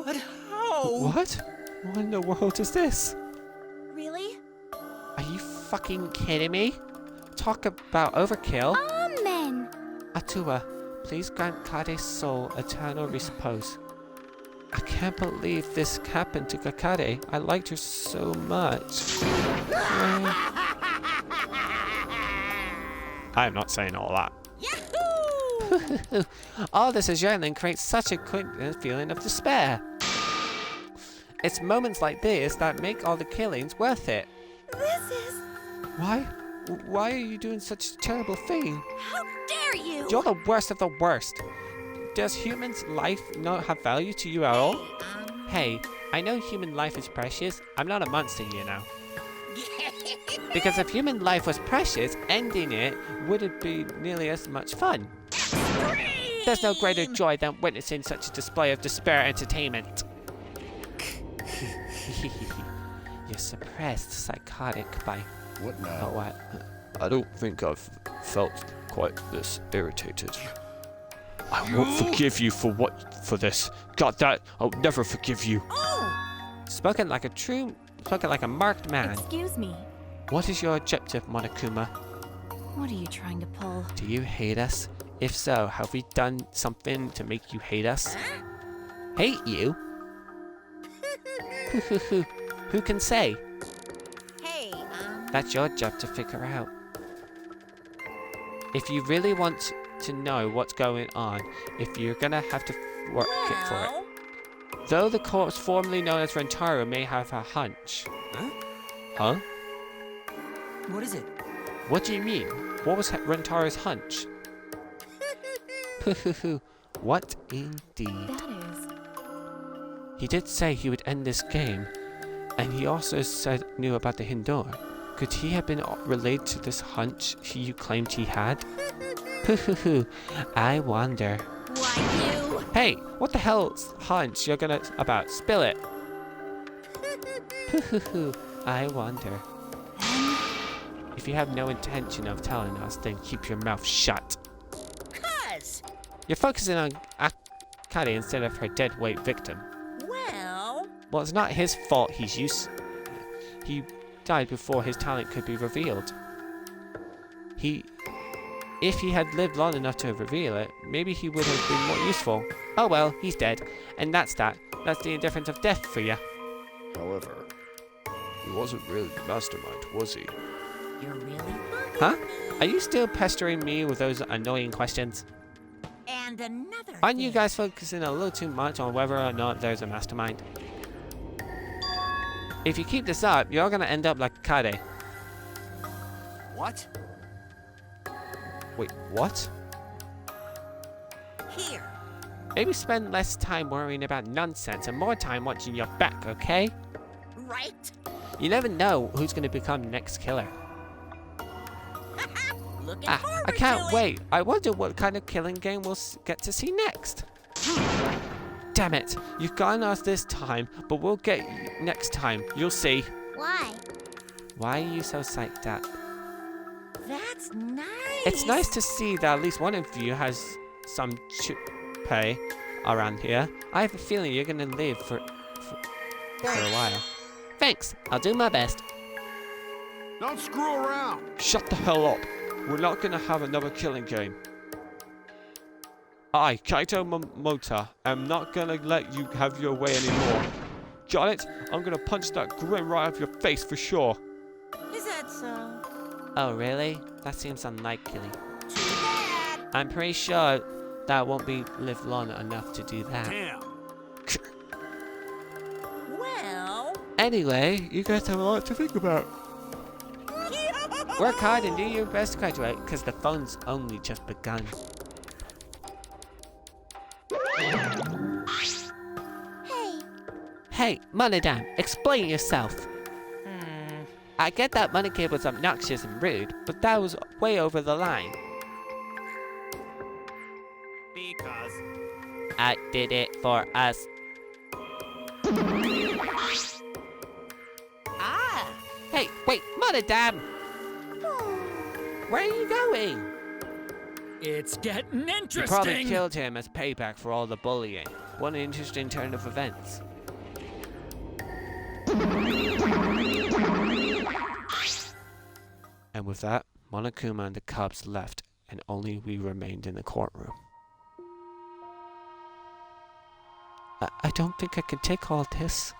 But how? What? What in the world is this? Really? Are you fucking kidding me? Talk about overkill. Amen. Atua, please grant Kade's soul eternal repose. I can't believe this happened to Kakade. I liked her so much. I am not saying all that. Yahoo! All this adrenaline creates such a quick feeling of despair. It's moments like this that make all the killings worth it. This is... Why? Why are you doing such a terrible thing? How dare you! You're the worst of the worst. Does human's life not have value to you at all? Hey, I know human life is precious. I'm not a monster, you know. Because if human life was precious, ending it wouldn't be nearly as much fun. There's no greater joy than witnessing such a display of despair entertainment. You're suppressed, psychotic by... What now? Oh, I don't think I've felt quite this irritated. I won't forgive you for this. Got that? I'll never forgive you. Spoken like a marked man. Excuse me. What is your objective, Monokuma? What are you trying to pull? Do you hate us? If so, have we done something to make you hate us? Hate you? Who can say? Hey, That's your job to figure out. If you really want to know what's going on, if you're gonna have to work it for it. Though the corpse formerly known as Rentaro may have a hunch. Huh? What is it? What do you mean? What was Rentaro's hunch? What indeed? That is... He did say he would end this game, and he also said knew about the Hindor. Could he have been related to this hunch you claimed he had? I wonder. Why you? Hey, what the hell's hunch you're gonna about? Spill it. I wonder. If you have no intention of telling us, then keep your mouth shut. Cuz. You're focusing on Akari instead of her dead weight victim. Well, it's not his fault he died before his talent could be revealed. If he had lived long enough to reveal it, maybe he would have been more useful. Oh well, he's dead. And that's that. That's the indifference of death for you. However, he wasn't really the mastermind, was he? you're really bugging Huh? me. Are you still pestering me with those annoying questions? And And another Aren't you guys focusing a little too much on whether or not there's a mastermind? If you keep this up, you're gonna end up like Kade. What? Wait, what? Here. Maybe spend less time worrying about nonsense and more time watching your back, okay? Right? You never know who's gonna become the next killer. Looking I can't wait. I wonder what kind of killing game we'll get to see next. Damn it. You've gotten us this time, but we'll get you next time. You'll see. Why? Why are you so psyched up? That's nice. It's nice to see that at least one of you has some pay around here. I have a feeling you're gonna live for a while. Thanks. I'll do my best. Don't screw around. Shut the hell up. We're not gonna have another killing game. I, Kaito Momota, am not gonna let you have your way anymore. Got it? I'm gonna punch that grin right out of your face for sure. Is that so? Oh, really? That seems unlikely. Too bad. I'm pretty sure that won't be live long enough to do that. Damn. Well. Anyway, you guys have a lot to think about. Work hard and do your best to graduate, because the fun's only just begun. Hey. Hey, Monodam, explain yourself. I get that Money Kid was obnoxious and rude, but that was way over the line. Because I did it for us. Ah. Hey, wait, Monodam! Where are you going? It's getting interesting. You probably killed him as payback for all the bullying. What an interesting turn of events. And with that, Monokuma and the Cubs left, and only we remained in the courtroom. I don't think I can take all this.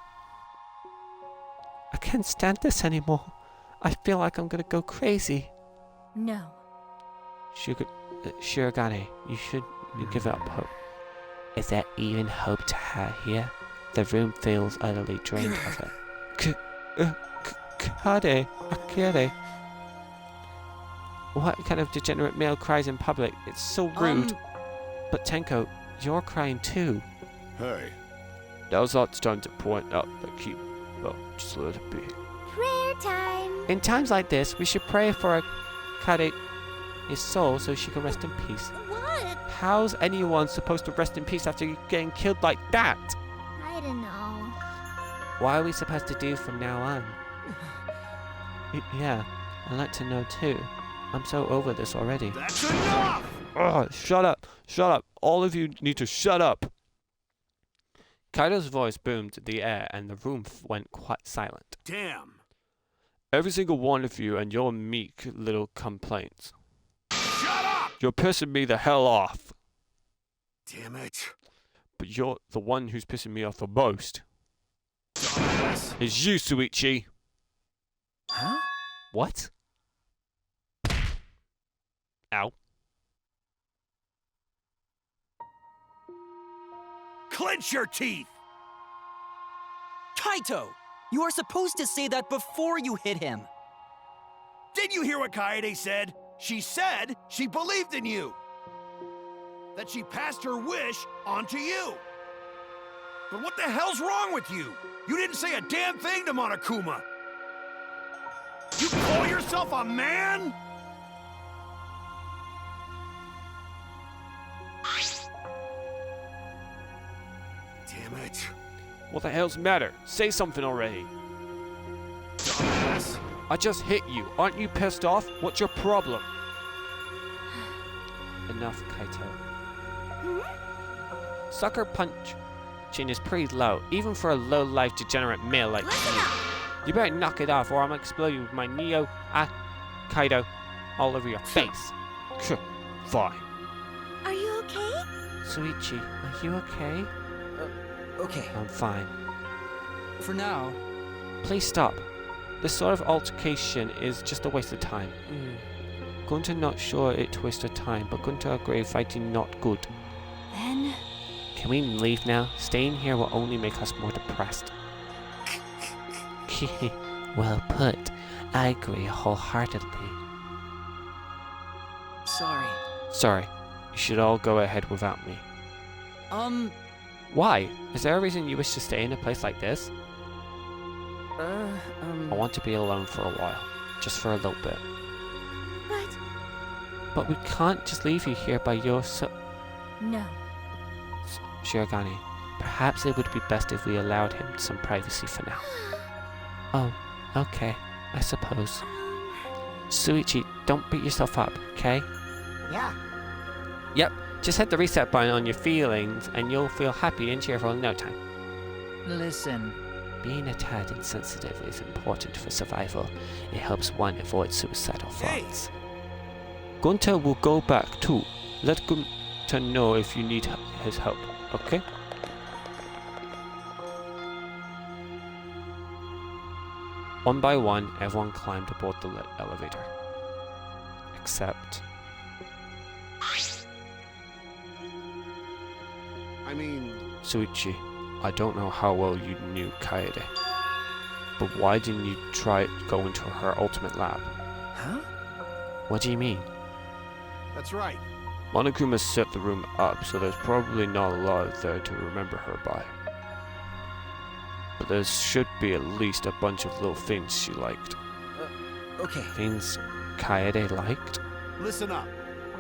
I can't stand this anymore. I feel like I'm gonna go crazy. No. Shirogane, you should give up hope. Is there even hope to have here? The room feels utterly drained of it. Kade, Akire. What kind of degenerate male cries in public? It's so rude. But Tenko, you're crying too. Hey. Now's not the time to point out the key. Well, just let it be. Prayer time. In times like this, we should pray for Kade's soul so she can rest in peace. What? How's anyone supposed to rest in peace after getting killed like that? I don't know. What are we supposed to do from now on? Yeah, I'd like to know too. I'm so over this already. That's enough! Oh, shut up! Shut up! All of you need to shut up! Kaido's voice boomed in the air and the room went quite silent. Damn. Every single one of you and your meek little complaints. Shut up! You're pissing me the hell off. Damn it. But you're the one who's pissing me off the most. Dumbass. Is you, Suichi. Huh? What? Ow. Clench your teeth! Kaito! You are supposed to say that before you hit him. Did you hear what Kaede said? She said she believed in you. That she passed her wish on to you. But what the hell's wrong with you? You didn't say a damn thing to Monokuma. You call yourself a man? Damn it. What the hell's the matter? Say something already. Dumbass. I just hit you. Aren't you pissed off? What's your problem? Enough, Kaito. Sucker punching is pretty low, even for a low-life degenerate male like you. You better knock it off, or I'm gonna explode you with my Neo Kaido all over your face. Fine. Are you okay? Suichi, are you okay? Okay. I'm fine. For now. Please stop. This sort of altercation is just a waste of time. Gunter not sure it waste of time, but Gunter agree fighting not good. Then... Can we leave now? Staying here will only make us more depressed. Well put. I agree wholeheartedly. Sorry. Sorry. You should all go ahead without me. Why? Is there a reason you wish to stay in a place like this? I want to be alone for a while. Just for a little bit. But we can't just leave you here by yourself. No. Shirogane, perhaps it would be best if we allowed him some privacy for now. Oh, okay. I suppose. Suichi, don't beat yourself up, okay? Yeah. Yep, just hit the reset button on your feelings and you'll feel happy and cheerful in no time. Listen. Being a tad insensitive is important for survival. It helps one avoid suicidal thoughts. Gunta will go back too. Let Gunta know if you need his help, okay? One by one, everyone climbed aboard the elevator. Except... I mean... Suichi, I don't know how well you knew Kaede, but why didn't you try go into her ultimate lab? Huh? What do you mean? That's right. Monokuma set the room up, so there's probably not a lot there to remember her by. But there should be at least a bunch of little things she liked. Okay. Things Kaede liked? Listen up.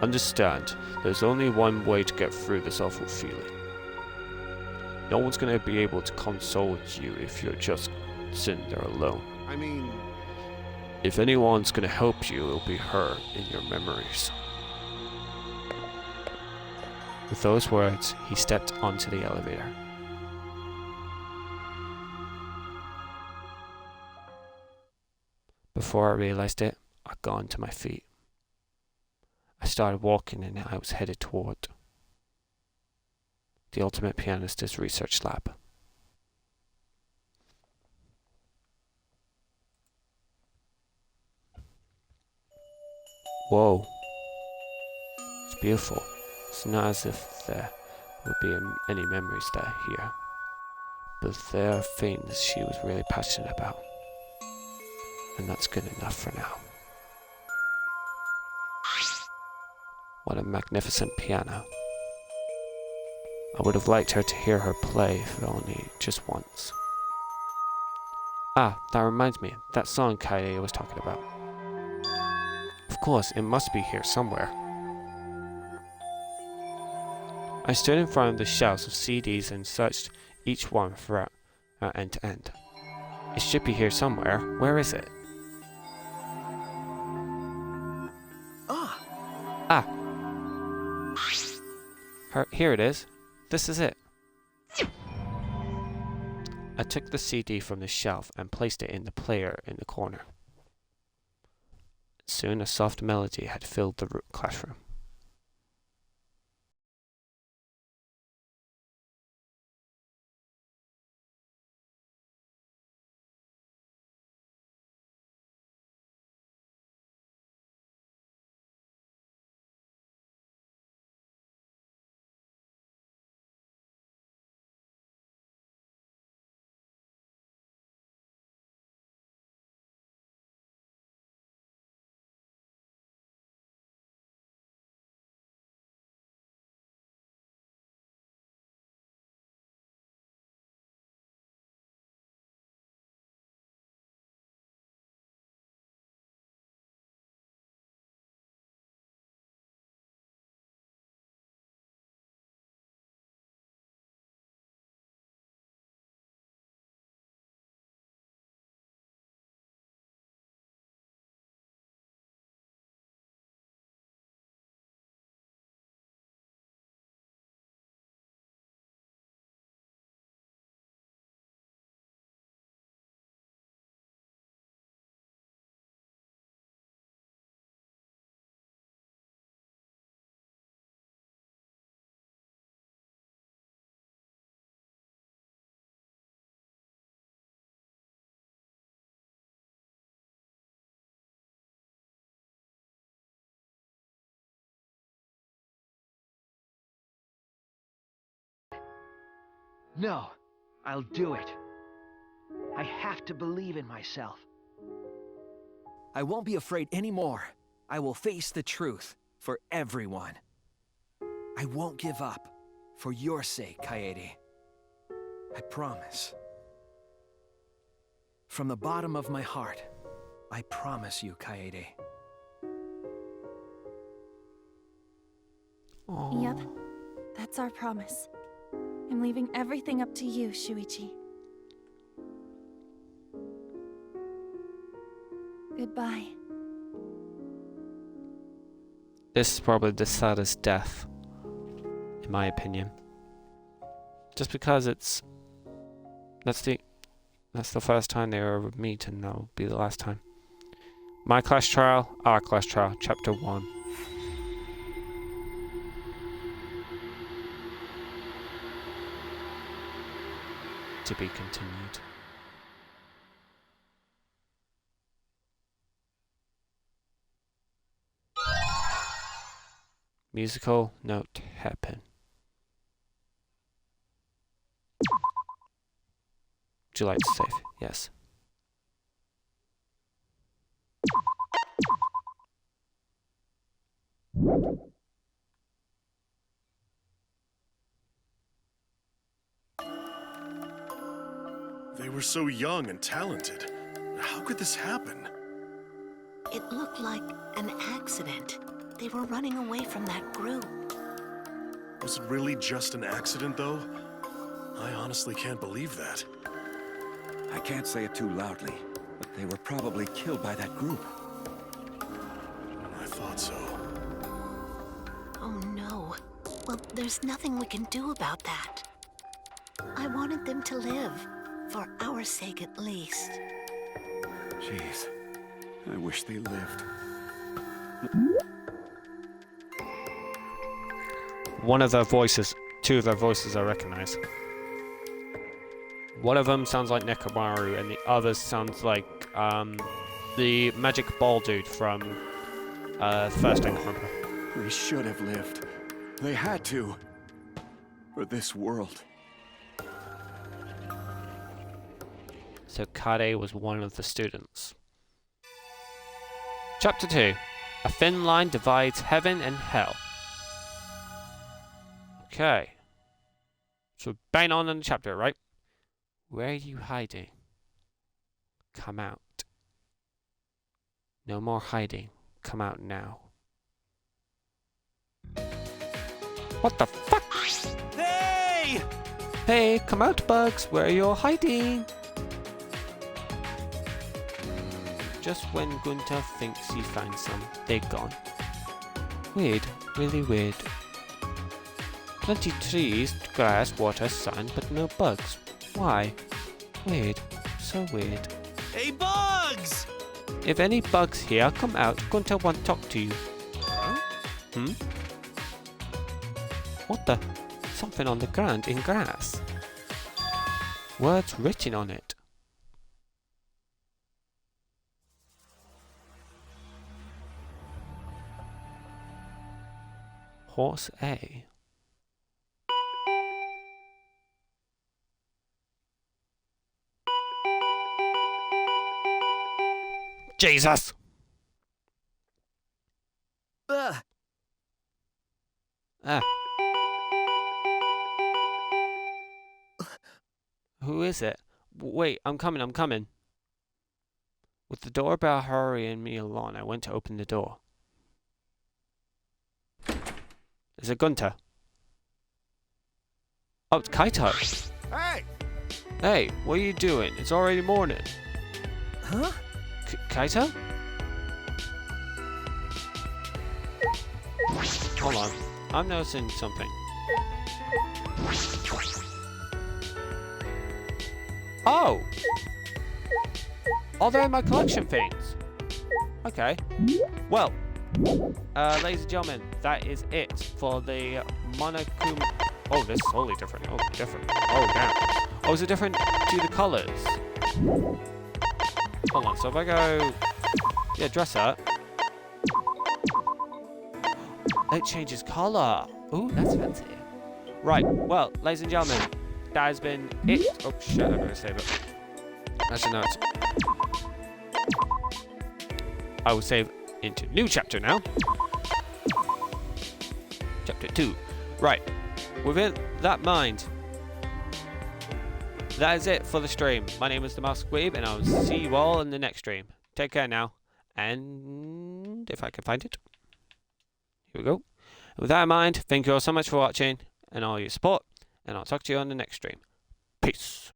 Understand, there's only one way to get through this awful feeling. No one's gonna be able to console you if you're just sitting there alone. I mean... If anyone's gonna help you, it'll be her in your memories. With those words, he stepped onto the elevator. Before I realized it, I'd gone to my feet. I started walking and I was headed toward the Ultimate Pianist's research lab. Whoa. It's beautiful. It's not as if there would be any memories there here. But there are things she was really passionate about. And that's good enough for now. What a magnificent piano. I would have liked her to hear her play, if only just once. Ah, that reminds me, that song Kaede was talking about. Of course, it must be here somewhere. I stood in front of the shelves of CDs and searched each one throughout end to end. It should be here somewhere. Where is it? Here it is. This is it. I took the CD from the shelf and placed it in the player in the corner. Soon a soft melody had filled the classroom. No, I'll do it. I have to believe in myself. I won't be afraid anymore. I will face the truth for everyone. I won't give up. For your sake, Kaede. I promise. From the bottom of my heart, I promise you, Kaede. Yep, that's our promise. I'm leaving everything up to you, Shuichi. Goodbye. This is probably the saddest death, in my opinion. Just because that's the first time they ever meet, and that'll be the last time. My Class Trial, Our Class Trial, Chapter 1. To be continued. Musical note hairpin. Would you like to save? Yes. They were so young and talented. How could this happen? It looked like an accident. They were running away from that group. Was it really just an accident, though? I honestly can't believe that. I can't say it too loudly, but they were probably killed by that group. I thought so. Oh no. Well, there's nothing we can do about that. I wanted them to live. For our sake, at least. Jeez. I wish they lived. Two of their voices I recognize. One of them sounds like Nekomaru, and the other sounds like the magic ball dude from first Danganronpa. They should have lived. They had to. For this world. So Kade was one of the students. Chapter 2. A thin line divides heaven and hell. Okay. So bang on in the chapter, right? Where are you hiding? Come out. No more hiding. Come out now. What the fuck? Hey! Hey, come out, Bugs. Where are you hiding? Just when Gunta thinks he finds some, they're gone. Weird, really weird. Plenty trees, grass, water, sun, but no bugs. Why? Weird, so weird. Hey, Bugs! If any bugs here, come out. Gunta won't talk to you. Huh? Hmm? What the? Something on the ground in grass. Words written on it. Horse A. Jesus! Who is it? Wait, I'm coming. With the doorbell hurrying me along, I went to open the door. Is it Gunta? Oh, it's Kaito. Hey! Hey, what are you doing? It's already morning. Huh? Kaito? Hold on. I'm noticing something. Oh! Oh, they're in my collection things. Okay. Well, ladies and gentlemen, that is it for the Monokuma. Oh, this is totally different. Oh, different. Oh, damn. Oh, is it different to the colors? Hold on, so if I go... Yeah, dress up. It changes color. Ooh, that's fancy. Right, well, ladies and gentlemen, that has been it. Oh shit, I'm gonna save it. Actually, no, I will save into new chapter now. Chapter 2. Right. Within that mind, that is it for the stream. My name is TheMaskedWeeb, and I'll see you all in the next stream. Take care now. And if I can find it. Here we go. With that in mind, thank you all so much for watching and all your support. And I'll talk to you on the next stream. Peace.